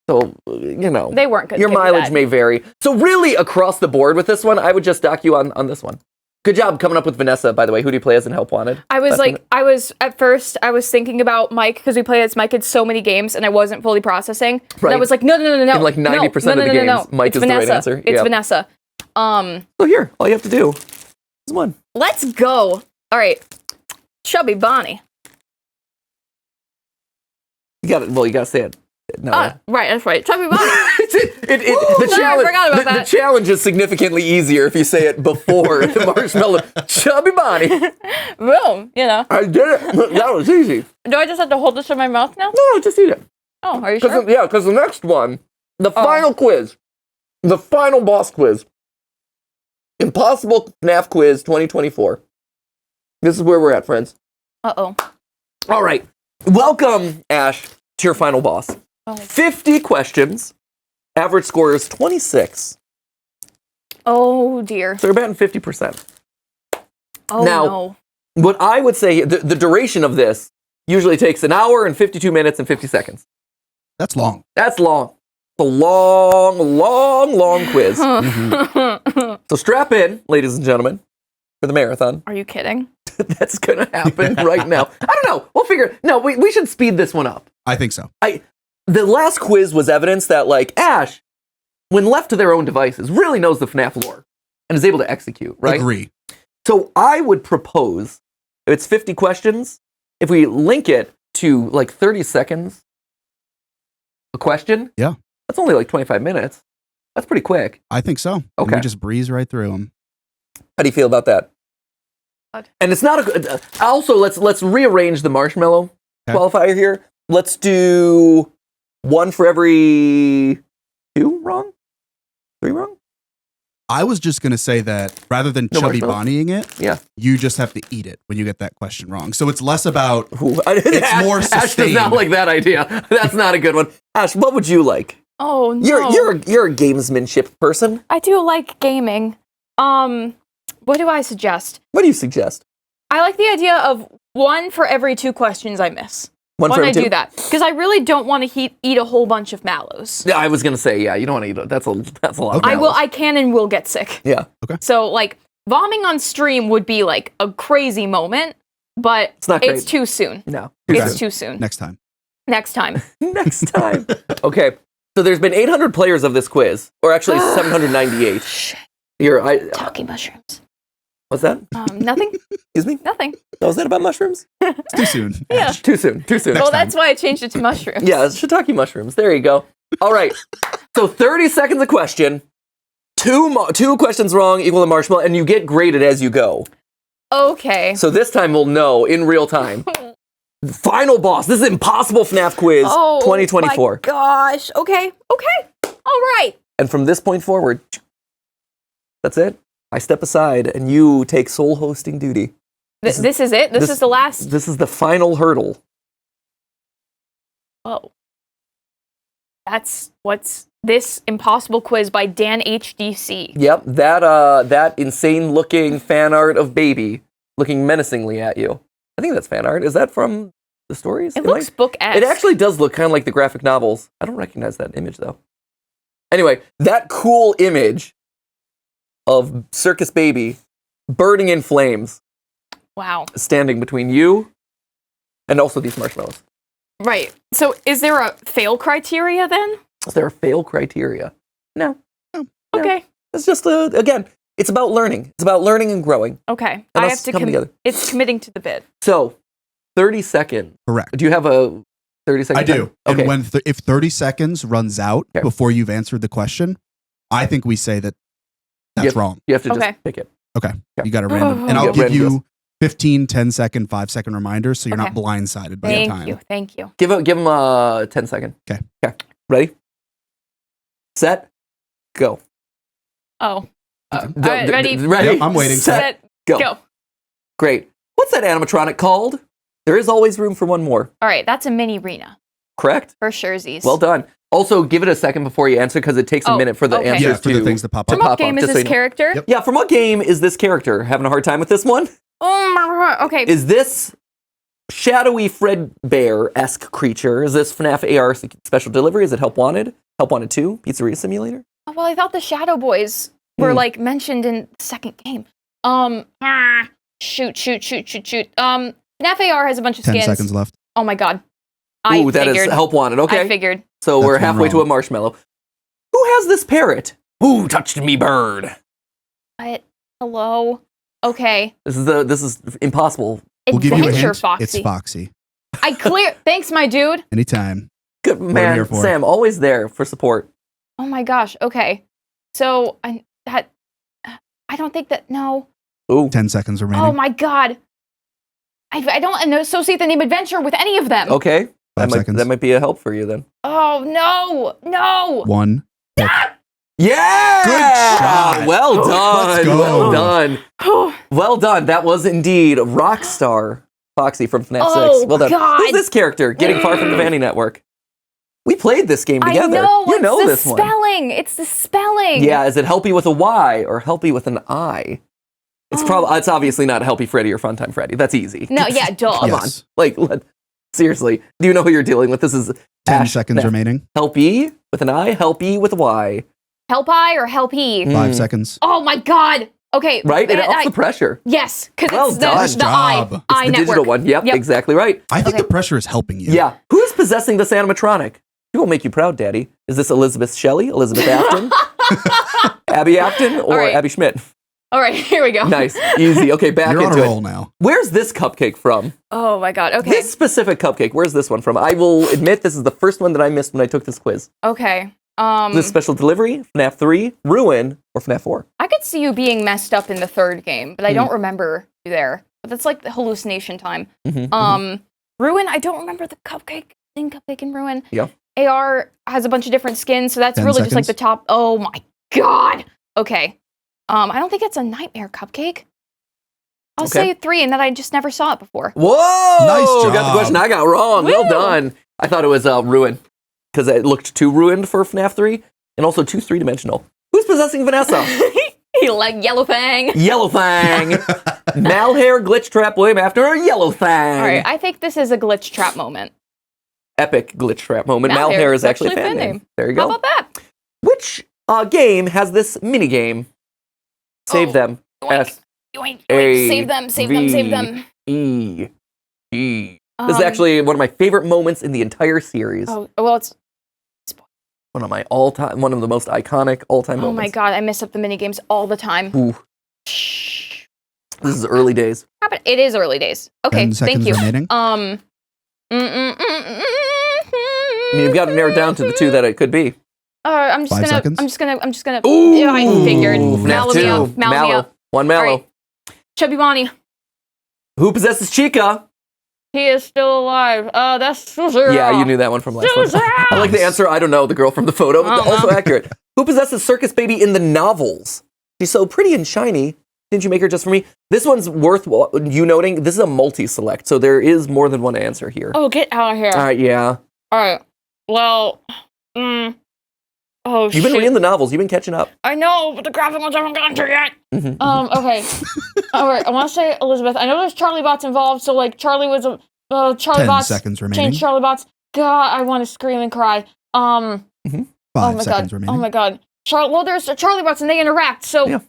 So, you know. They weren't good. Your mileage may vary. So really, across the board with this one, I would just dock you on this one. Good job coming up with Vanessa, by the way. Who do you play as in Help Wanted? At first, I was thinking about Mike, because we play as Mike in so many games, and I wasn't fully processing. Right. And I was like, no. In like 90% of the games, Mike it's is the Vanessa. right answer. It's Yeah. Vanessa. So here, all you have to do is one. Let's go. All right. Chubby Bonnie. You got it. Well, you got to say it. No. Right, that's right. Chubby Bonnie. The challenge, I forgot about that. The challenge is significantly easier if you say it before the marshmallow. Chubby Bonnie. Boom, you know. I did it. That was easy. Do I just have to hold this in my mouth now? No, just eat it. Oh, are you sure? Yeah, because the next one, the final quiz, the final boss quiz, Impossible FNAF Quiz 2024. This is where we're at, friends. Uh-oh. All right. Welcome, Ash, to your final boss. Oh. 50 questions. Average score is 26. Oh, dear. So you're batting 50%. Oh, Now, no. What I would say, the duration of this usually takes an hour and 52 minutes and 50 seconds. That's long. That's long. It's a long quiz. So strap in, ladies and gentlemen, for the marathon. Are you kidding? That's going to happen right now. I don't know. We'll figure it. No, we should speed this one up. I think so. The last quiz was evidence that, like, Ash, when left to their own devices, really knows the FNAF lore and is able to execute, right? Agree. So I would propose, if it's 50 questions, if we link it to, like, 30 seconds a question. Yeah. That's only, like, 25 minutes. That's pretty quick. I think so. Okay. And we just breeze right through them. How do you feel about that? And it's not a good... Also, let's rearrange the marshmallow qualifier here. Let's do... 1 for every 2 wrong? 3 wrong? I was just going to say that rather than Chubby Bonnieing it, you just have to eat it when you get that question wrong. So it's less about, it's more sustained. Ash does not like that idea. That's not a good one. Ash, what would you like? Oh, no. You're a gamesmanship person. I do like gaming. What do I suggest? What do you suggest? I like the idea of 1 for every 2 questions I miss. Why don't I do that? Because I really don't want to eat a whole bunch of mallows. Yeah, I was gonna say, you don't want to eat it. That's a lot. Okay. Of I can and will get sick. Yeah. Okay. So like vomiting on stream would be like a crazy moment, but it's too soon. No, it's too soon. Next time. Next time. Next time. Okay. So there's been 800 players of this quiz, or actually 798. Shit. Talking mushrooms. What's that? Nothing. Excuse me? Nothing. Oh, was that about mushrooms? It's too soon. Yeah. Too soon. Well, that's why I changed it to mushrooms. Yeah, it's shiitake mushrooms. There you go. All right. So 30 seconds a question. 2 questions wrong equal to marshmallow, and you get graded as you go. Okay. So this time we'll know in real time. Final boss. This is Impossible FNAF Quiz 2024. My gosh. Okay. All right. And from this point forward, that's it. I step aside and you take sole hosting duty. This is it? This is the last? This is the final hurdle. Oh. What's this Impossible Quiz by Dan HDC. Yep, that insane looking fan art of Baby looking menacingly at you. I think that's fan art. Is that from the stories? It looks book-esque. It actually does look kind of like the graphic novels. I don't recognize that image though. Anyway, that cool image of Circus Baby burning in flames. Wow. Standing between you and also these marshmallows. Right. So is there a fail criteria then? Is there a fail criteria? No. Okay. It's just, again, it's about learning. It's about learning and growing. Okay. And I have to come together. It's committing to the bid. So, 30 seconds. Correct. Do you have a 30 second I do. Okay. And when if 30 seconds runs out before you've answered the question, I think we say that's wrong. You have to just pick it. Okay. You got a random. And I'll give you 15, 10-second, 5-second reminders so you're not blindsided by the time. Thank you. Give him a 10 second. Okay. Ready? Set. Go. Oh. Ready? Yep, I'm waiting. Set. Go. Great. What's that animatronic called? There is always room for one more. All right, that's a mini Rena. Correct? For surezies. Well done. Also, give it a second before you answer because it takes a minute for the answers for the things to pop up. From what game is this character? Yep. Yeah, from what game is this character? Having a hard time with this one? Oh my god. Okay. Is this shadowy Fredbear-esque creature? Is this FNAF AR special delivery? Is it Help Wanted? Help Wanted 2? Pizzeria Simulator? Oh, well, I thought the Shadow Boys were like mentioned in the second game. Shoot. FNAF AR has a bunch of 10 skins. 10 seconds left. Oh my god. That is Help Wanted. Okay. I figured. So we're halfway to a marshmallow. Who has this parrot? Who touched me, bird? What? Hello? Okay. This is impossible. We'll give you a hint. Foxy. It's Foxy. Thanks, my dude. Anytime. Good man, Sam. Always there for support. Oh my gosh. Okay. So I don't think that. No. Ooh. 10 seconds remaining. Oh my god. I don't associate the name Adventure with any of them. Okay. 5 seconds. That might be a help for you then. Oh no. 1. Yeah! Good shot. Well done. Let's go. Well done. Well done. That was indeed Rockstar Foxy from FNAF 6. Well done. God. Who's this character? Getting far from the Vanny Network. We played this game together. I know. You know this one. It's the spelling. Yeah, is it Helpy with a Y or Helpy with an I? It's obviously not Helpy Freddy or Funtime Freddy. That's easy. No, yeah, duh. Come on. Seriously. Do you know who you're dealing with? This is 10 seconds remaining. Helpy with an I, Helpy with a Y. Help I or Help E? 5 seconds. Oh my god. Okay. Right? It ups the pressure. Yes, because Well it's done. the eye It's The network. digital one. Yep, exactly right. I think the pressure is helping you. Yeah. Who is possessing this animatronic? She will make you proud, Daddy. Is this Elizabeth Shelley, Elizabeth Afton, Abby Afton, or right. Abby Schmidt? All right, here we go. Nice. Easy. Okay, back You're on into a roll it. now. Where's this cupcake from? Oh my god. Okay. This specific cupcake, where's this one from? I will admit this is the first one that I missed when I took this quiz. Okay. This special delivery, FNAF 3, Ruin, or FNAF 4? I could see you being messed up in the third game, but I don't remember you there. But that's like the hallucination time. Ruin, I don't remember the cupcake in Ruin. Yeah. AR has a bunch of different skins, so that's 10 really just like seconds. the top. Oh my god. Okay. I don't think it's a nightmare cupcake. I'll say 3, and that I just never saw it before. Whoa! Nice job. Got the question I got wrong. Well Woo! done. I thought it was Ruin, because it looked too ruined for FNAF 3, and also too three-dimensional. Who's possessing Vanessa? You like Yellow Fang. Yellow Fang. Malhair glitch trap William after Yellow Fang. All right, I think this is a glitch trap moment. Epic glitch trap moment. Malhair Malhair is is actually a actually fan a fan name. There you go. How about that? Which game has this mini game? Save Oh, them. Yoink, yoink, yoink. Save them, save them, save them. E. This is actually one of my favorite moments in the entire series. Oh, well, it's... One of the most iconic all-time Oh moments. my god, I mess up the mini games all the time. Ooh. Shh. This is early days. It is early days. Okay, 10 seconds thank you. remaining. I mean, you've got to narrow it down to the two that it could be. I'm just 5 gonna. seconds. I'm just gonna. Ooh, Yeah, I figured. FNAF Mallow me 2. up. Mallow me up. One Mallow. All right. Chubby Bonnie. Who possesses Chica? He is still alive. That's Susan. Yeah, you knew that one from last one. Susan! I like the answer. I don't know. The girl from the photo. Also accurate. Who possesses Circus Baby in the novels? She's so pretty and shiny. Didn't you make her just for me? This one's worth you noting. This is a multi-select, so there is more than one answer here. Oh, get out of here. All right, yeah. All right. Well. Oh, You've been reading the novels. You've been catching up. I know, but the graphic ones I haven't gotten to yet. Mhm. Okay. All right. I want to say Elizabeth. I know there's Charlie Bots involved, so like Charlie was a Charlie 10 Bots. seconds remaining. Change Charlie Bots. God, I want to scream and cry. 5 oh my seconds god. remaining. Oh my god. Well, there's Charlie Bots and they interact. So,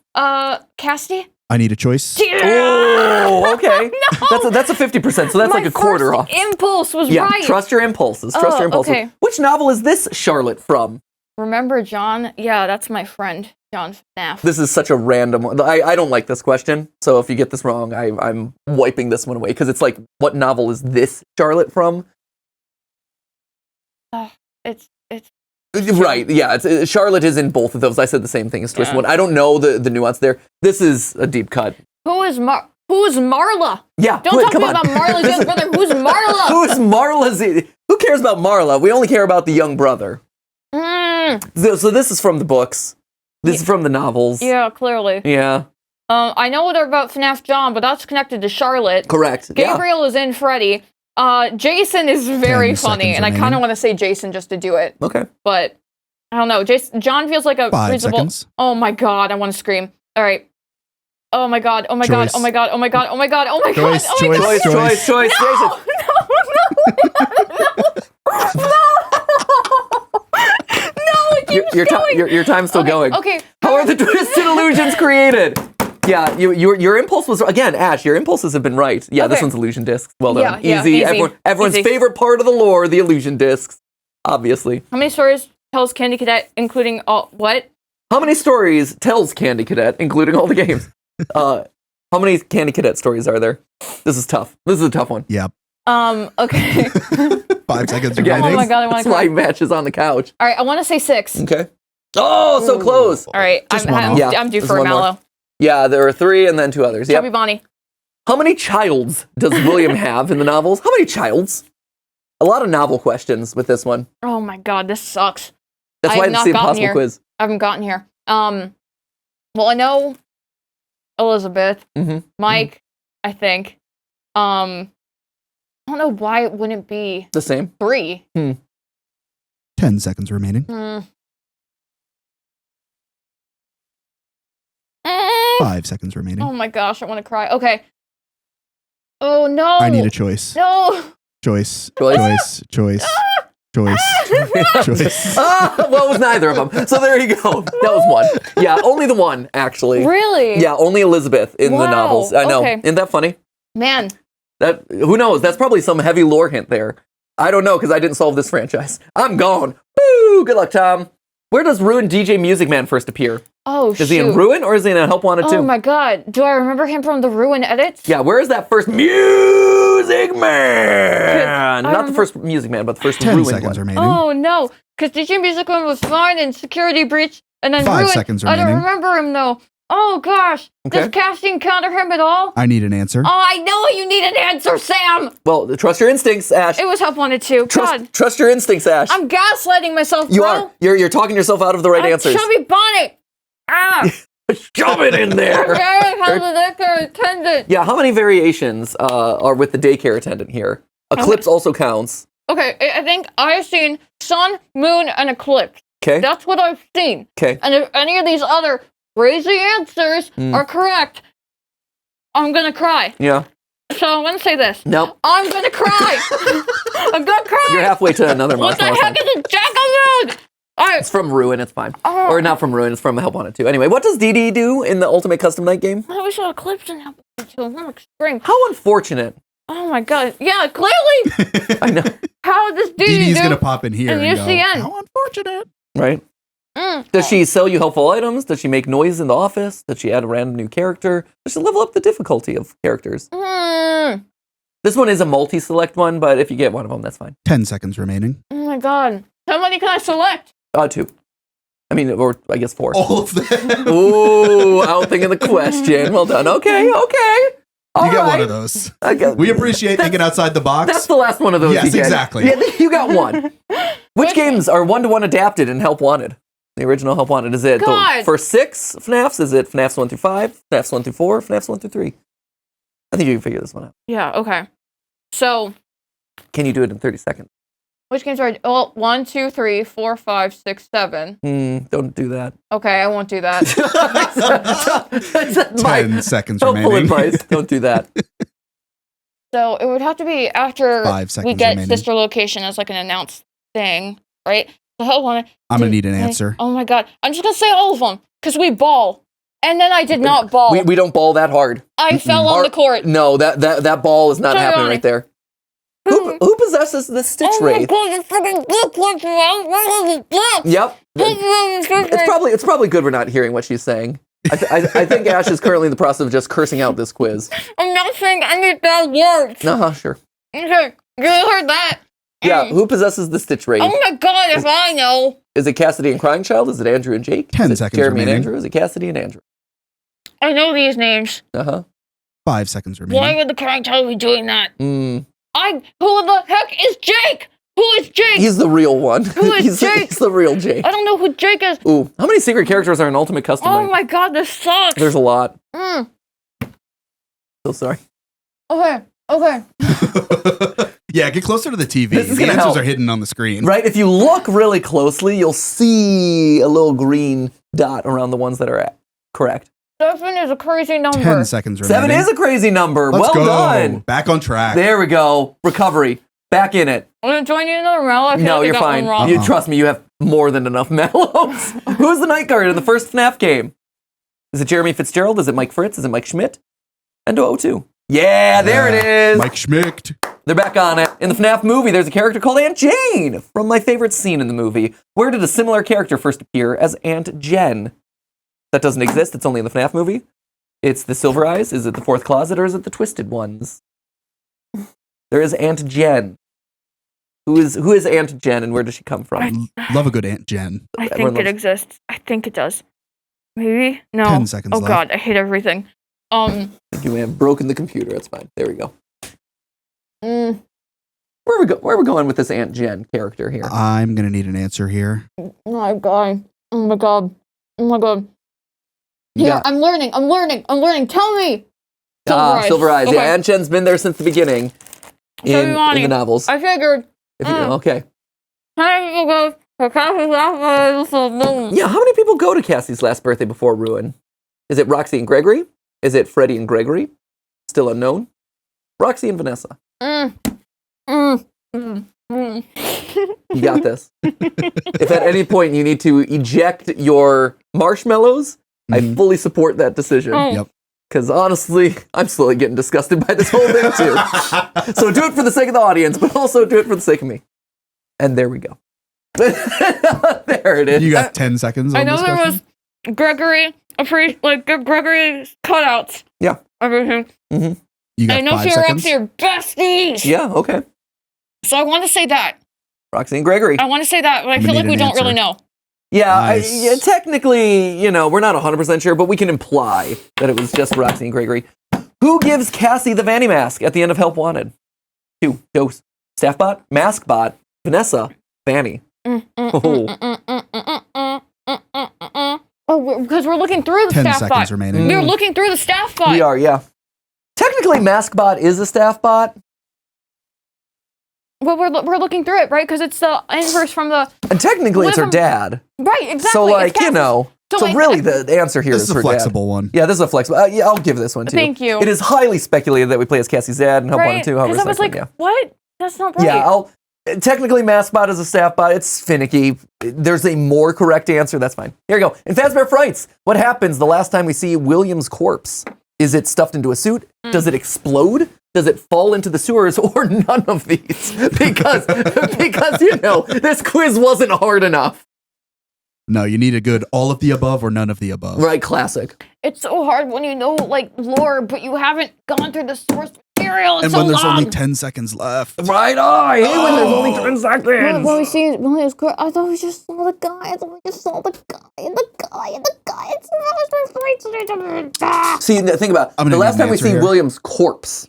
Cassidy. I need a choice. Oh, okay. No! That's a 50%, so that's My like a quarter first off. impulse was Yeah, right. trust your impulses. Trust your impulses. Okay. Which novel is this Charlotte from? Remember John? Yeah, that's my friend, John FNAF. This is such a random one. I don't like this question, so if you get this wrong, I'm wiping this one away, because it's like, what novel is this Charlotte from? It's Right, yeah. Charlotte is in both of those. I said the same thing as Twist Yeah. one. I don't know the nuance there. This is a deep cut. Who's Marla? Yeah, Don't talk to come me on. about Marla's young brother. Who's Marla? Who's Marla's? Who cares about Marla? We only care about the young brother. So this is from the books. This is from the novels. Yeah, clearly. Yeah. I know what about FNAF John, but that's connected to Charlotte. Correct. Gabriel is in Freddy. Jason is very 10 funny, seconds and I kind remaining. of want to say Jason just to do it, Yeah. Okay. but I don't know. John feels like a 5 reasonable. seconds. Oh my god, I want to scream. All right. Oh my god. Oh my god. Choice. Oh my god. Oh my god. Oh my god. Oh my god. Choice, Oh my god. Choice, Jason. Your time's still going. Okay. How are the twisted illusions created? Yeah, your impulse was again, Ash. Your impulses have been right. Yeah, this Okay. one's illusion discs. Well done. Yeah, easy. easy. Everyone's Easy. favorite part of the lore, the illusion discs. Obviously. How many stories tells Candy Cadet, including all what? How many stories tells Candy Cadet, including all the games? How many Candy Cadet stories are there? This is tough. This is a tough one. Yep. Okay. 5 seconds Again, remaining. Oh my god, I want to Slide cry. matches on the couch. All right, I want to say 6. Okay. Oh, so close. All right, Just one off. Yeah, I'm due just for a one more. mallow. Yeah, there are 3 and then 2 others. Chubby Yep. Bonnie. How many childs does William have in the novels? How many childs? A lot of novel questions with this one. Oh my god, this sucks. That's I why have it's not the gotten impossible here. quiz. I haven't gotten here. Well, I know Elizabeth, Mike, I think. I don't know why it wouldn't be The same. 3. 10 seconds remaining. 5 seconds remaining. Oh my gosh, I want to cry. Okay. Oh no. I need a choice. No. Choice. Choice. Choice. Choice. Choice. Choice. Well, it was neither of them. So there you go. That was one. Yeah, only the one, actually. Really? Yeah, only Elizabeth in the Wow, novels. I know. okay. Isn't that funny? Man. Who knows? That's probably some heavy lore hint there. I don't know, because I didn't solve this franchise. I'm gone. Woo! Good luck, Tom. Where does Ruin DJ Music Man first appear? Oh, shoot. Is he in Ruin or is he in a Help Wanted 2? Oh my god. Do I remember him from the Ruin edits? Yeah, where is that first Music Man? Not the first Music Man, but the first 10 Ruin seconds one. remaining. Oh no. Because DJ Music Man was fine in Security Breach and then 5 Ruin. seconds I don't remaining. remember him though. Oh gosh. Okay. Does casting counter him at all? I need an answer. Oh, I know you need an answer, Sam. Well, trust your instincts, Ash. It was Help Wanted 2. God. Trust your instincts, Ash. I'm gaslighting myself, You bro. are. You're talking yourself out of the right answers. Chubby Bonnet. Ah. Shove it in there. Okay, how's the daycare attendant? Yeah, how many variations are with the daycare attendant here? Eclipse also counts. Okay, I think I've seen sun, moon, and eclipse. Okay. That's what I've seen. Okay. And if any of these other crazy answers are correct, I'm gonna cry. Yeah. So I'm gonna say this. Nope. I'm gonna cry. I'm gonna cry. You're halfway to another What the marshmallow. heck is a jack-o'-lantern? All right. It's from Ruin, it's fine. Oh. Or not from Ruin, it's from Help Wanted 2. Anyway, what does DD do in the Ultimate Custom Night game? I wish I had eclipse in Help Wanted 2. I'm extreme. How unfortunate. Oh my god. Yeah, clearly. I know. How does DD DD's do? going to pop in here And and UCN. go, how unfortunate. Right? Does she sell you helpful items? Does she make noise in the office? Does she add a random new character? Does she level up the difficulty of characters? This one is a multi-select one, but if you get one of them, that's fine. 10 seconds remaining. Oh my god. How many can I select? 2. I mean, or I guess 4. All of them. Ooh, outthinking the question. Well done. Okay. You get one of those. We appreciate thinking outside the box. That's the last one of those. Yes, you get. exactly. Yeah, you got one. Which games are one-to-one adapted in Help Wanted? The original Help Wanted. Is it the first 6 FNAFs? Is it FNAFs 1 through 5, FNAFs 1 through 4, FNAFs 1 through 3? I think you can figure this one out. Yeah, okay. So, Can you do it in 30 seconds? which games are... Well, 1, 2, 3, 4, 5, 6, 7. Don't do that. Okay, I won't do that. That's 10 seconds helpful remaining. advice. Don't do that. So, it would have to be after 5 seconds we get remaining. Sister Location as like an announced thing, right? So, Help Wanted... I'm going to need an answer. Oh my god. I'm just gonna say all of them, because we ball. And then I did not ball. We don't ball that hard. I fell on the court. No, that ball is not Sorry, happening Ronnie. right there. Who possesses the Stitch Oh my Wraith? god, you fucking dick, what the hell? Yep. It's probably good we're not hearing what she's saying. I think Ash is currently in the process of just cursing out this quiz. I'm not saying any bad words. Sure. Okay, you heard that? Yeah, who possesses the Stitch Wraith? Oh my god, if I know. Is it Cassidy and Crying Child? Is it Andrew and Jake? 10 Is it seconds Jeremy and remaining. Andrew? Is it Cassidy and Andrew? I know these names. 5 seconds remaining. Why would the crying child be doing that? Mm. Who the heck is Jake? Who is Jake? He's the real one. Who is Jake? He's the real Jake. I don't know who Jake is. Ooh, how many secret characters are in Ultimate Custom Oh Night? my god, this sucks. There's a lot. So sorry. Okay. Yeah, get closer to the TV. This is The gonna answers help. are hidden on the screen. Right, if you look really closely, you'll see a little green dot around the ones that are correct. 7 is a crazy number. 10 seconds remaining. 7 is a crazy number. Let's well go. done. Back on track. There we go. Recovery. Back in it. I'm gonna join you in another round. I feel No, like I you're got fine. one wrong. You trust me, you have more than enough mellows. Who's the night guard in the first FNAF game? Is it Jeremy Fitzgerald? Is it Mike Fritz? Is it Mike Schmidt? Endo 02. Yeah, there it is. Mike Schmidt. They're back on it. In the FNAF movie, there's a character called Aunt Jane from my favorite scene in the movie. Where did a similar character first appear as Aunt Jen? That doesn't exist. It's only in the FNAF movie. It's the Silver Eyes. Is it the Fourth Closet or is it the Twisted Ones? There is Aunt Jen. Who is Aunt Jen and where does she come from? Love a good Aunt Jen. I Everyone think it loves- exists. I think it does. Maybe? No. 10 seconds Oh left. god, I hate everything. I think you may have broken the computer. That's fine. There we go. Mm, Where are we going with this Aunt Jen character here? I'm going to need an answer here. oh my god. Oh my god. Oh my god. You Here, got- I'm learning. Tell me. Silver Eyes. Okay. Yeah, Aunt Jen's been there since the beginning in the novels. I figured. Okay. How many people go for Cassie's last birthday? Yeah, how many people go to Cassie's last birthday before Ruin? Is it Roxy and Gregory? Is it Freddie and Gregory? Still unknown. Roxy and Vanessa. You got this. If at any point you need to eject your marshmallows, I fully support that decision. Yep. Because honestly, I'm slowly getting disgusted by this whole thing too. So do it for the sake of the audience, but also do it for the sake of me. And there we go. There it is. You got 10 seconds on I know this there question? was Gregory, Gregory cutouts. Yeah. Everything. You got I know 5 you're seconds? actually your besties. Yeah, okay. So I want to say that. Roxy and Gregory. I want to say that, but I feel need like we an don't answer. really know. Yeah, Nice. technically, we're not 100% sure, but we can imply that it was just Roxy and Gregory. Who gives Cassie the Vanny mask at the end of Help Wanted? 2. Dose. Staffbot, Maskbot, Vanessa, Vanny. Oh, because we're looking through the 10 staff seconds bot. remaining. We're looking through the staff bot. We are, yeah. Technically, Maskbot is a staff bot, Well, we're looking through it, right? Because it's the inverse from the... and technically it's her What if dad. Right, exactly. So, It's like, Cassie's- so like, really the answer here This is is a her flexible dad. one. Yeah, this is a flexible. Yeah, I'll give this one too. Thank you. It is highly speculated that we play as Cassie's dad and Help Right? Wanted 2. However, Because I was like, yeah. what? That's not right. Yeah, technically Maskbot is a staff bot. It's finicky. There's a more correct answer. That's fine. Here we go. In Fazbear Frights, what happens the last time we see William's corpse? Is it stuffed into a suit? Does it explode? Does it fall into the sewers, or none of these? Because this quiz wasn't hard enough. No, you need a good all of the above or none of the above. Right, classic. It's so hard when you know, like, lore, but you haven't gone through the source material. It's And so when there's long. only 10 seconds left. Right, I hate when there's only 10 seconds. When we see William's corpse, I thought we just saw the guy. I thought we just saw the guy. It's See, think about I'm the gonna last need an time we answer see here. William's corpse.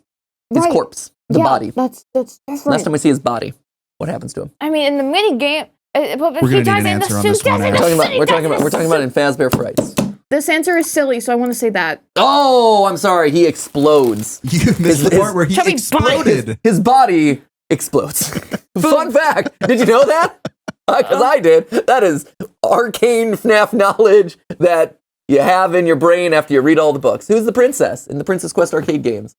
His Right. corpse. The body. That's different. Last time we see his body. What happens to him? I mean, in the mini game, but We're gonna he need dies an in the answer on suit. this one, Dies in Alex. the suit, We're talking dies about in in Fazbear Frights. This answer is silly, so I want to say that. Oh, I'm sorry. He explodes. You missed the part where he Chubby exploded. His body explodes. Fun fact. Did you know that? Because I did. That is arcane FNAF knowledge that you have in your brain after you read all the books. Who's the princess in the Princess Quest arcade games?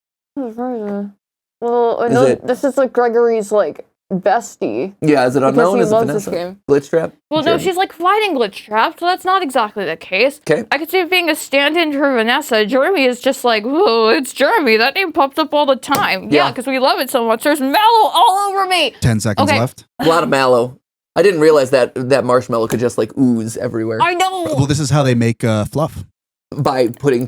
Well, I Is know it- this is like Gregory's like bestie. Yeah, is it Because unknown? he Is it loves Vanessa? this game. Glitch Trap? Well, no, she's like fighting Glitch Trap, so that's not exactly the case. Okay. I could see it being a stand-in for Vanessa. Jeremy is just like, whoa, it's Jeremy. That name pops up all the time. Yeah, Yeah. because we love it so much. There's Mallow all over me. 10 seconds Okay. left. A lot of mallow. I didn't realize that marshmallow could just like ooze everywhere I know. Well, this is how they make fluff. by forcing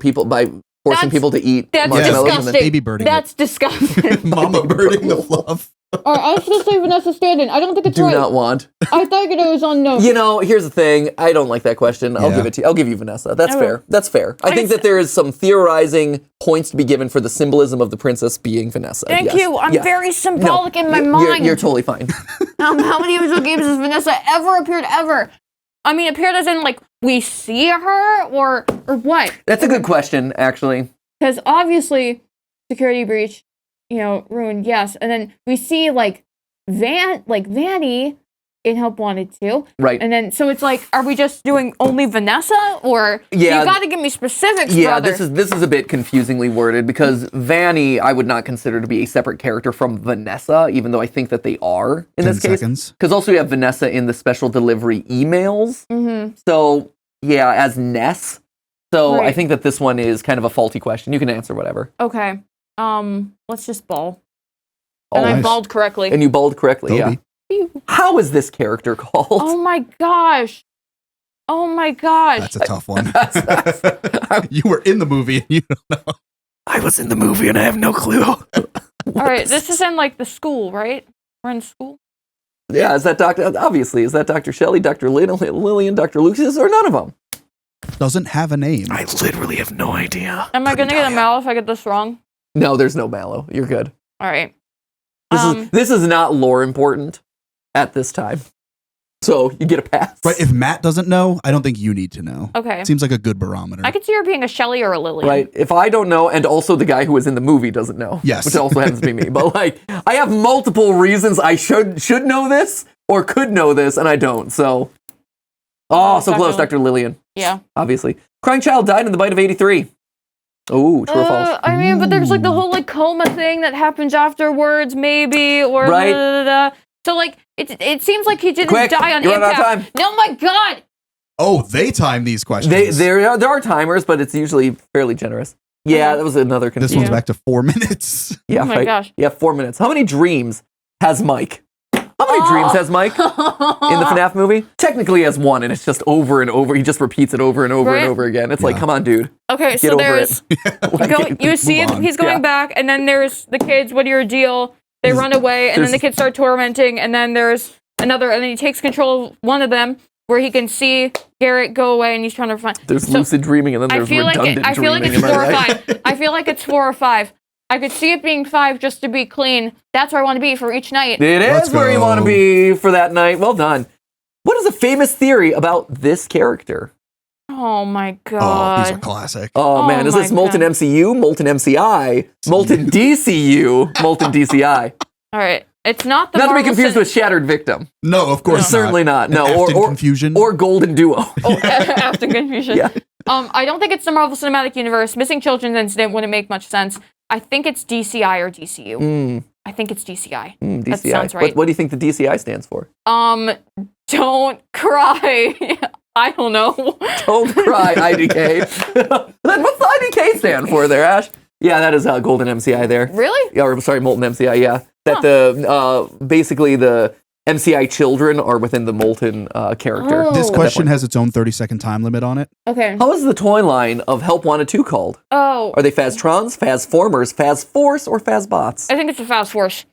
That's- people to eat that's marshmallows. disgusting. Baby birding That's disgusting. Mama birding the fluff. All right, I was going to say Vanessa stand-in. I don't think it's Do right. not want. I thought it was unknown. Here's the thing. I don't like that question. I'll Yeah. give it to you. I'll give you Vanessa. That's I will. fair. That's fair. I think that there is some theorizing points to be given for the symbolism of the princess being Vanessa. Thank Yes. you. I'm Yeah. very symbolic in my You're- mind. You're totally fine. How many visual games has Vanessa ever appeared ever? I mean, appeared as in like we see her or what? That's a good question, actually. Because obviously, security breach, ruined. Yes, and then we see like Vanny in Help Wanted 2. Right. And then so it's like, are we just doing only Vanessa or Yeah. you got to give me specifics, Yeah, brother. this is a bit confusingly worded because Vanny I would not consider to be a separate character from Vanessa, even though I think that they are in 10 this case. seconds. Because also you have Vanessa in the special delivery emails. Mm-hmm. So yeah, as Ness. So I Right. think that this one is kind of a faulty question. You can answer whatever. Okay. Let's just ball. Oh, And I nice. balled correctly. and you balled correctly. Toby. Yeah. How is this character called? Oh my gosh. Oh my gosh. That's a tough one. You were in the movie and you don't know. I was in the movie and I have no clue. All right, this is in like the school, right? We're in school. Yeah, is that Dr. Obviously, is that Dr. Shelley, Dr. Lillian, Dr. Lucas, or none of them? Doesn't have a name. I literally have no idea. Am I gonna get a mallow if I get this wrong? No, there's no Mallow. You're good. All right. This is not lore important at this time. So you get a pass. Right, if Matt doesn't know, I don't think you need to know. Okay. Seems like a good barometer. I could see her being a Shelley or a Lily. Right. If I don't know, and also the guy who was in the movie doesn't know. Yes. Which also happens to be me. But like, I have multiple reasons I should know this or could know this, and I don't. So, so close, Dr. Lillian. Yeah. Obviously, crying child died in the bite of 83. Oh, true or false? I mean, but there's like the whole like coma thing that happens afterwards, maybe, or Right. So like it seems like he didn't Quick, die on you're running out impact. of time. No, my God. Oh, they time these questions. There are timers, but it's usually fairly generous. Yeah, that was another This confusion. one's back to 4 minutes. Yeah, Oh my right. gosh. Yeah, 4 minutes. How many dreams has Mike? How many dreams has Mike in the FNAF movie? Technically he has one, and it's just over and over. He just repeats it over and over and Right. over again. It's like, come on, dude. Okay, Get so over there's Like, you see Move on. he's going Yeah. back, and then there's the kids. What are your deal? They run away, and then the kids start tormenting, and then there's another, and then he takes control of one of them, where he can see Garrett go away, and he's trying to find. There's lucid dreaming, and then I there's feel like redundant I feel like dreaming. it's Am I 4 or right? 5. I feel like it's 4 or 5. I could see it being 5 just to be clean. That's where I want to be for each night. It Let's is where you go. want to be for that night. Well done. What is a famous theory about this character? Oh my Oh, he's God. a classic. Oh, Oh man, is my this Molten God. MCU, Molten MCI, Molten DCU, Molten DCI? All right, it's not the Not to be Marvel confused Cin- with Shattered Victim. No, of course not. Certainly not. An No, Afton or confusion. or Golden Duo. Oh, after confusion. Yeah. I don't think it's the Marvel Cinematic Universe. Missing Children's Incident wouldn't make much sense. I think it's DCI or DCU. I think it's DCI. DCI. That sounds right. What do you think the DCI stands for? Don't cry. I don't know. Don't cry, IDK. Then what's the IDK stand for there, Ash? Yeah, that is Golden MCI there. Really? Yeah, or sorry, Molten MCI. Yeah, that the basically the MCI children are within the Molten character. Oh. This question has its own 30-second time limit on it. Okay. How is the toy line of Help Wanted 2 called? Oh, Are they Phaztrons, Phazformers, Phazforce, or Phazbots? I think it's the Fast Force.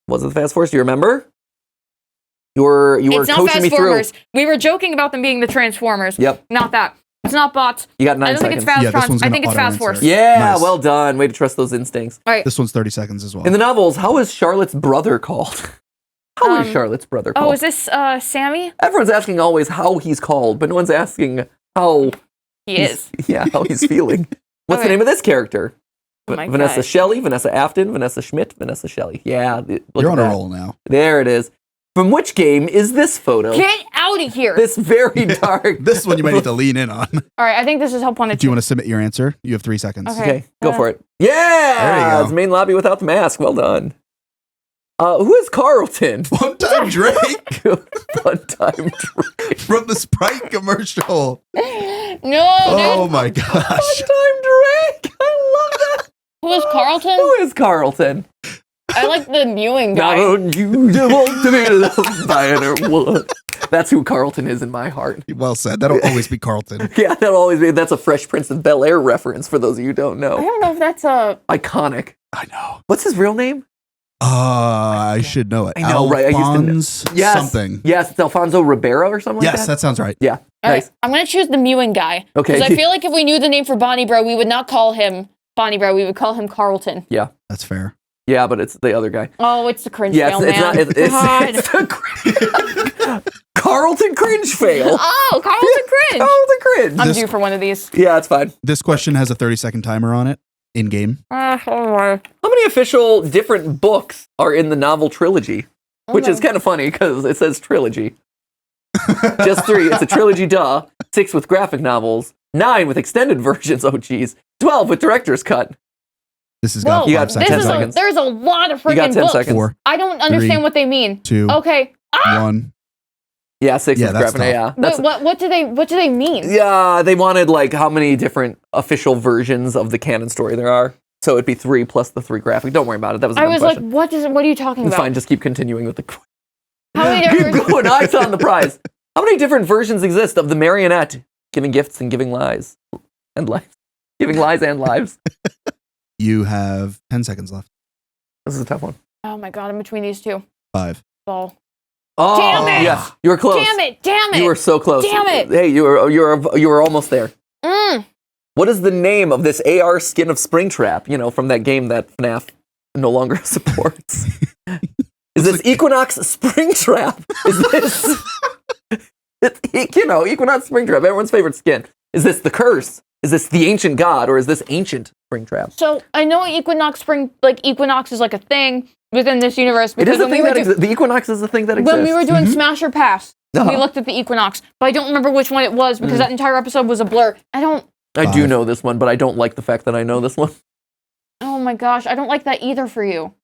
Was it the Phazforce? Do you remember? You were It's not coaching me through. Transformers. We were joking about them being the Transformers. Yep. Not that. It's not bots. You got 9 I don't think seconds. it's Fast Yeah, this one's I gonna think it's Fast auto-answer. Force. Yeah, Nice. well done. Way to trust those instincts. All right. This one's 30 seconds as well. In the novels, how is Charlotte's brother called? How is Charlotte's brother called? Oh, is this Sammy? Everyone's asking always how he's called, but no one's asking how He is. Yeah, how he's feeling. What's the Okay. name of this character? Oh my Vanessa God. Shelley, Vanessa Afton, Vanessa Schmidt, Vanessa Shelley. Yeah, look You're at on that. a roll now. There it is. From which game is this photo? Get out of here. This very dark. This one you might need to lean in on. All right, I think this is Help Wanted Do you want to submit your answer? You have 3 seconds. Okay. Okay, go for it. Yeah, There you go. it's main lobby without the mask. Well done. Who is Carlton? One time Drake Fun time Drake. from the Sprite commercial. No, Oh dude. my gosh. Fun time Drake. I love that. Who is Carlton? Who is Carlton? I like the mewing guy. Don't you want to be loved by anyone? That's who Carlton is in my heart. Well said. That'll always be Carlton. Yeah, that'll always be. That's a Fresh Prince of Bel Air reference for those of you who don't I know. don't know if that's a. Iconic. I know. What's his real name? I should know it. I know, right? I used to know. Alphonse Yes. something. Yes, it's Alfonso Ribeiro or something like Yes, that. that sounds right. Yeah, All right, nice. I'm gonna choose the mewing guy. Okay. Because I feel like if we knew the name for Bonnie Bro, we would not call him Bonnie Bro. We would call him Carlton. Yeah, That's fair. yeah, but it's the other guy. Oh, it's the cringe Yeah, fail, it's man. not. God. It's the Carlton cringe fail. Oh, Carlton cringe. Carlton cringe. I'm This- due for one of these. Yeah, it's fine. This question has a 30-second timer on it in game. Oh, How many official different books are in the novel trilogy? Which is kind of funny because it says trilogy. Just 3. It's a trilogy, duh. 6 with graphic novels. 9 with extended versions. Oh, geez. 12 with director's cut. This has Whoa, got You 5 got seconds. 10 this is seconds. there's a lot of You got freaking 10 books. seconds. 4, I don't understand 3, what they mean. 2, Okay. 1. Yeah, 6 Yeah, with that's graphic. tough. Yeah, that's, What do they mean? yeah. They wanted like how many different official versions of the canon story there are. So it'd be 3 plus the 3 graphic. Don't worry about it. That was a I dumb was question. like, what are you talking It's about? fine. Just keep continuing with the. How many Keep different going. Eyes on the prize. How many different versions exist of the marionette giving gifts and giving lies and lives? Giving lies and lives. You have 10 seconds left. This is a tough one. Oh my god, I'm between these two. 5. Ball. Oh, Damn it! yes, you were close. Damn it! Damn it! You were so close. Damn it! Hey, you were almost there. Mm. What is the name of this AR skin of Springtrap? You know, from that game that FNAF no longer supports. Is this Equinox Springtrap? Is this, Equinox Springtrap, everyone's favorite skin. Is this the Curse? Is this the Ancient God, or is this Ancient Springtrap? So I know Equinox Equinox is like a thing within this universe. It is because a when we thing were that exists. The Equinox is a thing that exists. when we were doing Smash or Pass, we Uh-huh. looked at the Equinox, but I don't remember which one it was because that entire episode was a blur. I don't I do 5. know this one, but I don't like the fact that I know this one. Oh my gosh, I don't like that either for you.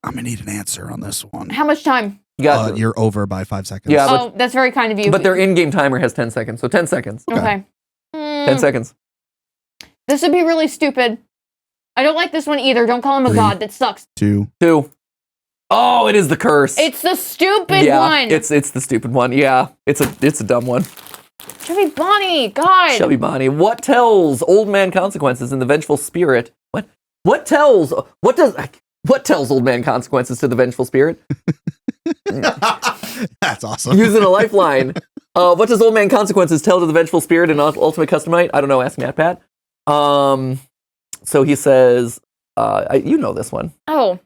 I'm gonna need an answer on this one. How much time? You're over by 5 seconds. Yeah, Oh, that's very kind of you. but their in-game timer has 10 seconds, so 10 seconds. Okay. 10 seconds. This would be really stupid. I don't like this one either. Don't call him a 3, god. That sucks. 2. Oh, it is the curse. It's the stupid one. It's the stupid one. Yeah, it's a dumb one. Chubby Bonnie, God. Chubby Bonnie. What tells old man consequences in the vengeful spirit? What tells old man consequences to the vengeful spirit? That's awesome. Using a lifeline. What does old man consequences tell to the vengeful spirit in Ultimate Custom Night? I don't know. Ask MatPat. So he says, you know this one. Oh,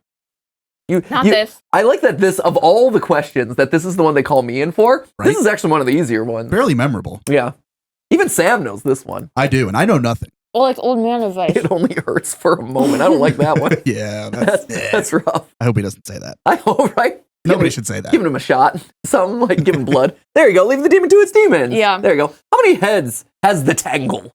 not you, this. I like that this, of all the questions, that this is the one they call me in for. Right? This is actually one of the easier ones. Barely memorable. Yeah. Even Sam knows this one. I do, and I know nothing. Well, it's old man advice. It only hurts for a moment. I don't like that one. Yeah, That's rough. I hope he doesn't say that. I hope, right? Nobody should say that. Giving him a shot. Something like give him blood. There you go. Leave the demon to its demons. Yeah. There you go. How many heads has the tangle?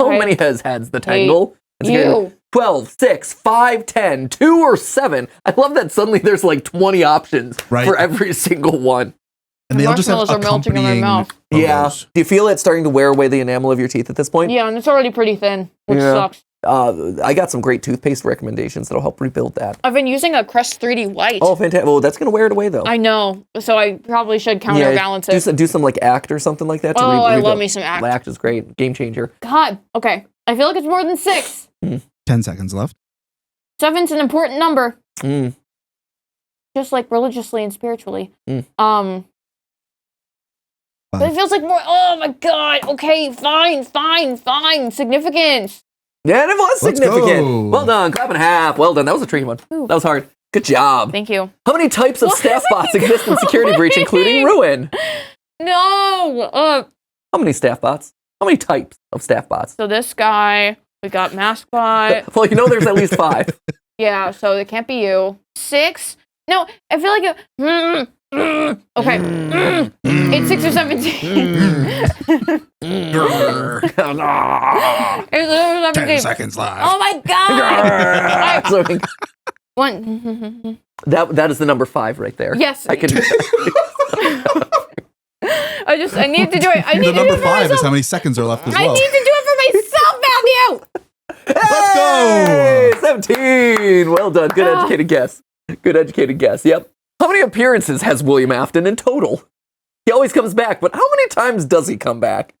How Right. many heads has the tangle? You. 12, 6, 5, 10, 2, or 7. I love that suddenly there's like 20 options for every single one. And they all just have Marshmallows are melting in my accompanying mouth. Yeah. photos. Do you feel it starting to wear away the enamel of your teeth at this point? Yeah, and it's already pretty thin, which Yeah. sucks. I got some great toothpaste recommendations that'll help rebuild that. I've been using a Crest 3D White. Oh, fantastic. Well, that's going to wear it away, though. I know, so I probably should counterbalance it. Do some like ACT or something like that. To I rebuild. love me some ACT. ACT is great. Game changer. God, okay. I feel like it's more than 6. 10 seconds left. 7's an important number, Mm. just like religiously and spiritually. Mm. But it feels like more. Oh my God. Okay, fine. Significance. Yeah, and it was Let's significant. go. Well done. Clap and a half. Well done. That was a tricky one. Ooh. That was hard. Good job. Thank you. How many types of staff bots exist in Security Breach, including Ruin? No. How many staff bots? How many types of staff bots? So this guy, we got MaskBot. Well, you know there's at least 5. Yeah, so it can't be you. 6? No, I feel like it. Okay. It's 6 or 17. It's 10 17. seconds left. Oh my God! So, 1. that is the number 5 right there. Yes. I can. I need to do it. I need The to do number it for 5 is myself. how many seconds are left as I well. need to do it for myself, Matthew. Let's Hey, go. 17. Well done. Good educated guess. Good educated guess. Yep. How many appearances has William Afton in total? He always comes back, but how many times does he come back?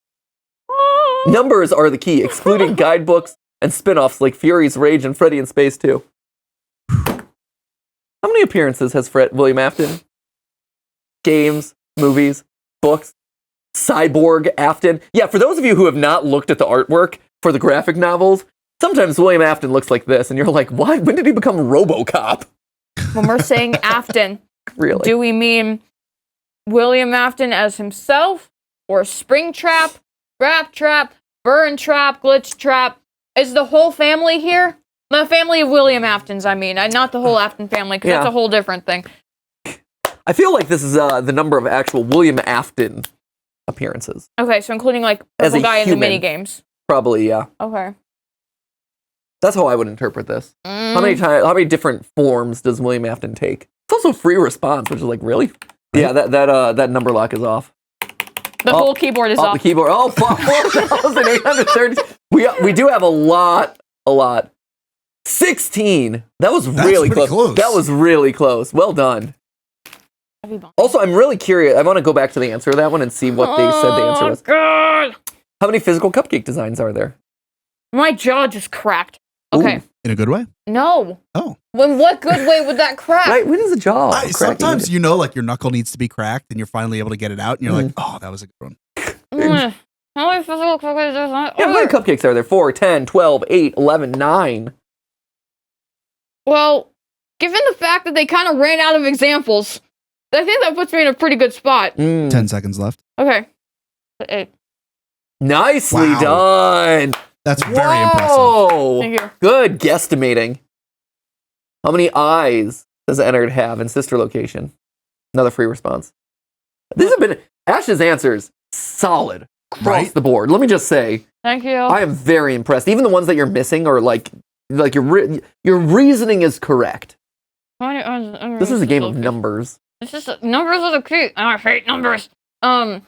Numbers are the key, excluding guidebooks and spin-offs like Fury's Rage and Freddy in Space 2. How many appearances has William Afton? Games, movies, books, Cyborg Afton. Yeah, for those of you who have not looked at the artwork for the graphic novels, sometimes William Afton looks like this, and you're like, what? When did he become RoboCop? When we're saying Afton, Really? do we mean William Afton as himself, or Springtrap, Rat Trap, Burn Trap, Glitch Trap? Is the whole family here? The family of William Aftons, I mean. Not the whole Afton family, because that's a whole different thing. I feel like this is the number of actual William Afton appearances. Okay, so including like As Purple a Guy in the human. mini games. Probably, yeah. Okay. That's how I would interpret this. How many different forms does William Afton take? It's also free response, which is like, really? Yeah, that number lock is off. The whole keyboard is The off. keyboard. Oh, 4,830. We do have a lot. 16. That's really pretty close. That was really close. Well done. Also, I'm really curious. I want to go back to the answer of that one and see what they said the answer was. God. How many physical cupcake designs are there? My jaw just cracked. Okay. Ooh. In a good way? No. Oh. In what good way would that crack? Right, when is a jaw? Sometimes like your knuckle needs to be cracked and you're finally able to get it out and you're like, oh, that was a good one. How many physical cupcakes Yeah, how many cupcakes are there? 4, 10, 12, 8, 11, 9. Well, given the fact that they kind of ran out of examples, I think that puts me in a pretty good spot. 10 seconds left. Okay. 8. Nicely Wow. done. That's very Whoa. Thank you. Good guesstimating. How many eyes does Ennard have in Sister Location? Another free response. These have been Ash's answers. Solid. across Right? the board. Let me just say, Thank you. I am very impressed. Even the ones that you're missing are like your reasoning is correct. This is a game of numbers. Numbers are the key, and I hate numbers. That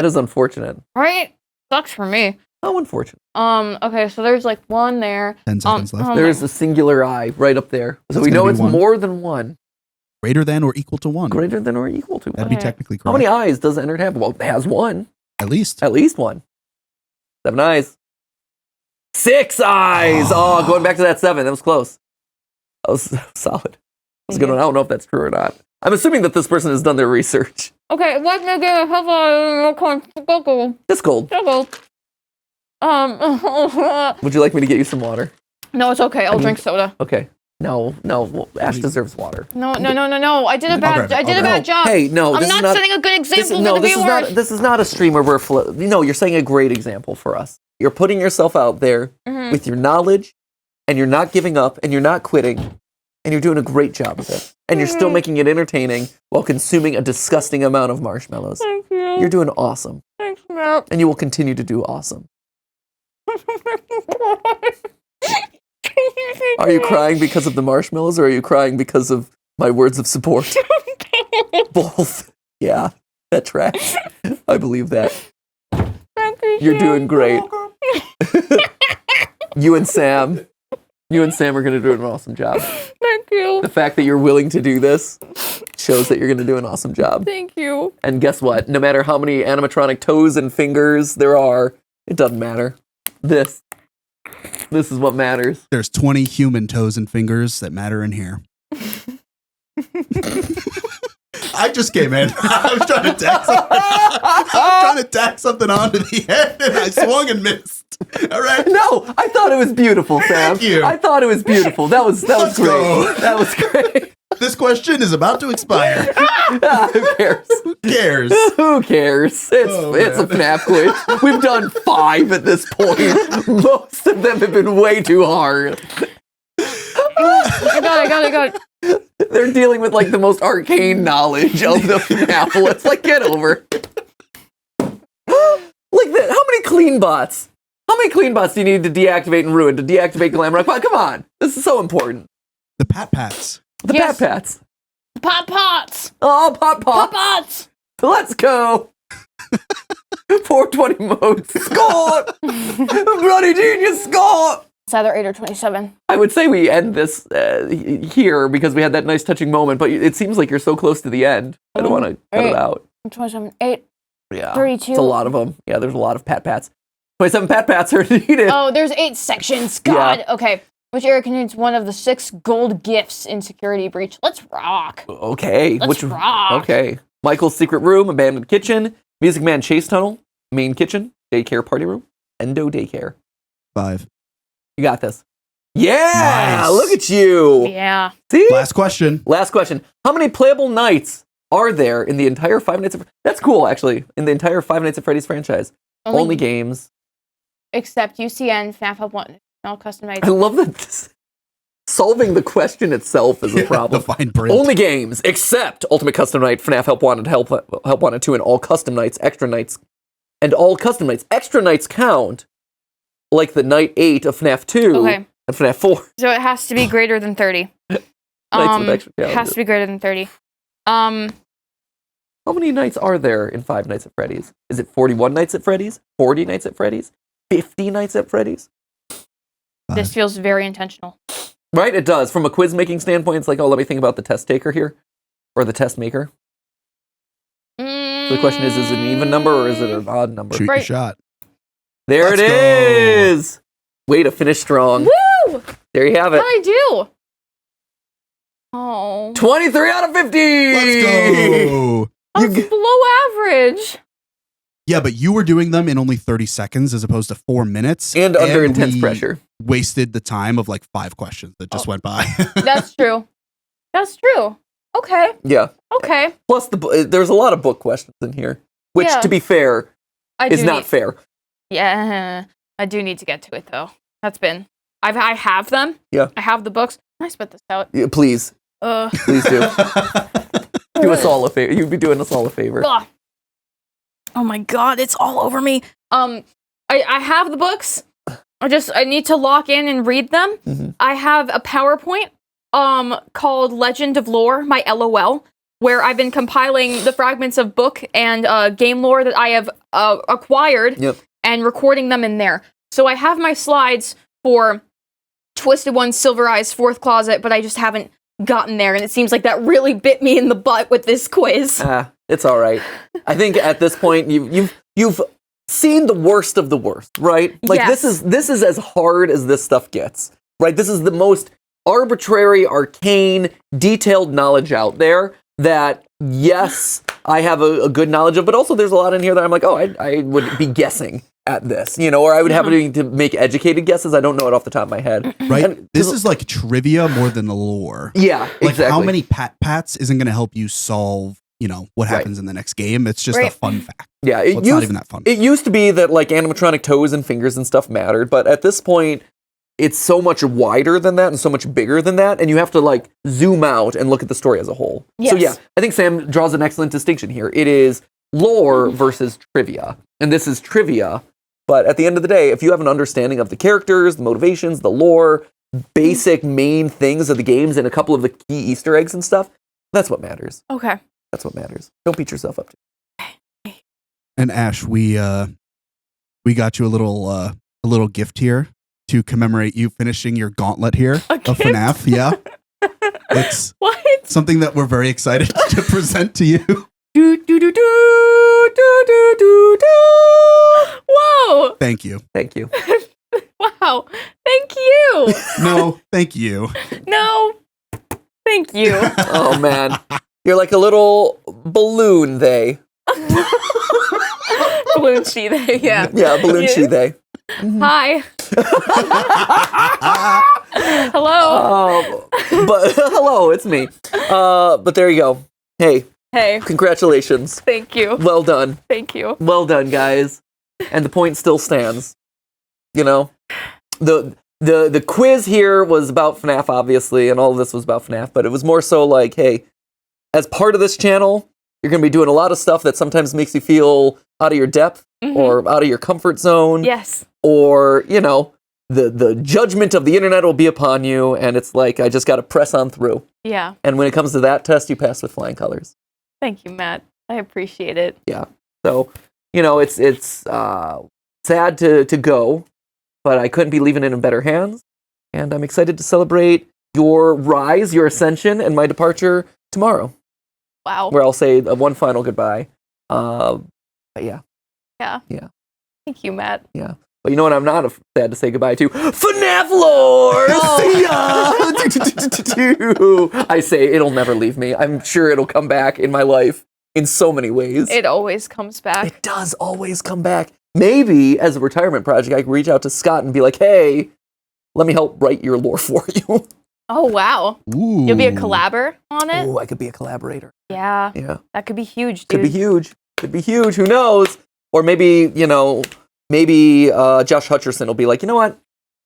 is unfortunate. Right? Sucks for me. How unfortunate. Okay, so there's like one there. 10 seconds left. There is a singular eye right up there. So we know it's more than one. Greater than or equal to 1. Greater than or equal to. That'd be technically correct. How many eyes does Ennard have? Well, it has one. At least. At least one. 7 eyes. 6 eyes! Oh, going back to that 7. That was close. That was solid. I don't know if that's true or not. I'm assuming that this person has done their research. Okay, what negative have I It's cold. Would you like me to get you some water? No, it's okay. I'll drink soda. Okay. No. Well, Ash deserves water. No. I did a bad job. Hey, no. I'm not setting a good example for the viewers. This is not a streamer where you're setting a great example for us. You're putting yourself out there with your knowledge, and you're not giving up, and you're not quitting, and you're doing a great job of it. And you're still making it entertaining while consuming a disgusting amount of marshmallows. Thank you. You're doing awesome. Thanks, Matt. And you will continue to do awesome. Are you crying because of the marshmallows, or are you crying because of my words of support? Both. Yeah, that tracks. I believe that. You're doing great. You and Sam are going to do an awesome job. Thank you. The fact that you're willing to do this shows that you're going to do an awesome job. Thank you. And guess what? No matter how many animatronic toes and fingers there are, it doesn't matter. This is what matters. There's 20 human toes and fingers that matter in here. I just came in. I was trying to tack something onto the end, and I swung and missed. All right. No, I thought it was beautiful, Sam. Thank you. I thought it was beautiful. That was great. Go. That was great. This question is about to expire. Who cares? Who cares? Who cares? It's a FNAF quiz. We've done 5 at this point. Most of them have been way too hard. I got it. They're dealing with like the most arcane knowledge of the FNAF. Let's like get over. Like that. How many clean bots? How many clean bots do you need to deactivate and ruin to deactivate Glamrock? Come on. This is so important. The MatPats. The MatPats. Pot pots. Oh, pot Pots. Let's go. 420 mode. Score. Bloody genius score. It's either 8 or 27. I would say we end this here because we had that nice touching moment, but it seems like you're so close to the end. I don't want to cut it out. 27, 8, Yeah. 32. It's a lot of them. Yeah, there's a lot of pat-pats. 27 pat-pats are needed. Oh, there's 8 sections. God. Yeah. Okay. Which area contains one of the 6 gold gifts in Security Breach? Let's rock. Okay. Let's rock. Okay. Michael's secret room, abandoned kitchen, Music Man chase tunnel, main kitchen, daycare party room, endo daycare. 5. You got this. Yeah, Nice. look at you. Yeah. See? Last question. Last question. How many playable nights are there in the entire Five Nights at Freddy's? That's cool, actually. In the entire Five Nights at Freddy's franchise. Only games. Except UCN, FNAF Hub 1, all custom nights. I love that solving the question itself is a problem. The fine print. Only games, except Ultimate Custom Night, FNAF Help Wanted, Help Wanted 2, and all custom nights, extra nights, and all custom nights. Extra nights count like the night 8 of FNAF 2 and FNAF 4. So it has to be greater than 30. Nights with extra It has to be greater than 30. How many nights are there in Five Nights at Freddy's? Is it 41 nights at Freddy's? 40 nights at Freddy's? 50 nights at Freddy's? This feels very intentional. Right, it does. From a quiz making standpoint, it's like, oh, let me think about the test taker here. Or the test maker. So the question is it an even number or is it an odd number? Shoot your shot. There Let's it is! Way to finish strong. Woo! There you have it. How'd I do? Oh. 23 out of 50! Let's go. That's below average. Yeah, but you were doing them in only 30 seconds as opposed to 4 minutes. And under intense we pressure. Wasted the time of like 5 questions that just went by. That's true. That's true. Okay. Yeah. Okay. Plus, there's a lot of book questions in here, which, Yeah. to be fair, is not fair. Yeah, I do need to get to it though. I have them. Yeah. I have the books. Can I spit this out? Yeah, please. Please do. Do us all a favor. You'd be doing us all a favor. Ugh. Oh my god, it's all over me. I have the books. I need to lock in and read them. Mm-hmm. I have a PowerPoint called Legend of Lore, my LOL, where I've been compiling the fragments of book and game lore that I have acquired and recording them in there. So I have my slides for Twisted One's Silver Eye's Fourth Closet, but I just haven't gotten there, and it seems like that really bit me in the butt with this quiz. It's all right. I think at this point you've seen the worst of the worst, right? Like Yes. this is as hard as this stuff gets, right? This is the most arbitrary, arcane, detailed knowledge out there that, yes, I have a good knowledge of, but also there's a lot in here that I'm like, oh, I would be guessing at this, you know, or I would have to make educated guesses. I don't know it off the top of my head. Right? And This is like trivia more than the lore. yeah, Like exactly. how many pats isn't going to help you solve, you know, what happens in the next game. It's just a fun fact. Yeah, Well, it's not even that fun. It used to be that like animatronic toes and fingers and stuff mattered, but at this point, it's so much wider than that and so much bigger than that, and you have to like zoom out and look at the story as a whole. Yes. So yeah, I think Sam draws an excellent distinction here. It is lore versus trivia, and this is trivia. But at the end of the day, if you have an understanding of the characters, the motivations, the lore, basic main things of the games, and a couple of the key Easter eggs and stuff, that's what matters. Okay. That's what matters. Don't beat yourself up. And Ash, we got you a little gift here to commemorate you finishing your gauntlet here of FNAF. Yeah. It's What? something that we're very excited to present to you. Do, do, do, do, do, do, do, do. Whoa! Thank you. Thank you. Wow. Thank you. No, thank you. No. Thank you. Oh man, you're like a little balloon. They. Balloon she they, yeah. Yeah, balloon she they. Hi. Hello. But hello, it's me. But there you go. Hey, Hey. congratulations. Thank you. Well done. Thank you. Well done, guys. And the point still stands. You know, the quiz here was about FNAF, obviously, and all of this was about FNAF. But it was more so like, hey, as part of this channel, you're going to be doing a lot of stuff that sometimes makes you feel out of your depth or out of your comfort zone. Yes. Or, you know, the judgment of the internet will be upon you, and it's like, I just got to press on through. Yeah. And when it comes to that test, you pass with flying colors. Thank you, Matt. I appreciate it. Yeah. So, you know, it's sad to go, but I couldn't be leaving it in better hands. And I'm excited to celebrate your rise, your ascension, and my departure tomorrow, Wow. where I'll say one final goodbye. But yeah. Yeah. Yeah. Thank you, Matt. Yeah. But you know what I'm not sad to say goodbye to? FNAF Lore! See ya! I say it'll never leave me. I'm sure it'll come back in my life in so many ways. It always comes back. It does always come back. Maybe as a retirement project, I can reach out to Scott and be like, hey, let me help write your lore for you. Oh, wow. Ooh. You'll be a collabor on it? Oh, I could be a collaborator. Yeah. Yeah. That could be huge, dude. Could be huge. Could be huge. Who knows? Or maybe, you know, Josh Hutcherson will be like, you know what?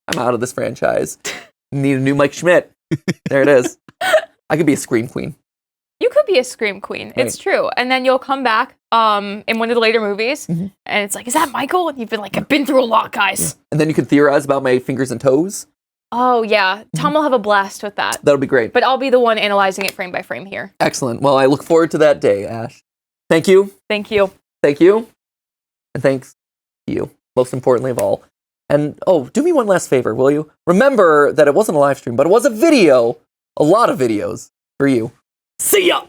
I'm out of this franchise. Need a new Mike Schmidt. There it is. I could be a Scream Queen. You could be a Scream Queen. Right. It's true. And then you'll come back in one of the later movies, and it's like, is that Michael? And you've been like, I've been through a lot, guys. And then you can theorize about my fingers and toes. Oh, yeah. Tom will have a blast with that. That'll be great. But I'll be the one analyzing it frame by frame here. Excellent. Well, I look forward to that day, Ash. Thank you. Thank you. Thank you. And thanks to you, most importantly of all. And, oh, do me one last favor, will you? Remember that it wasn't a live stream, but it was a video. A lot of videos for you. See ya!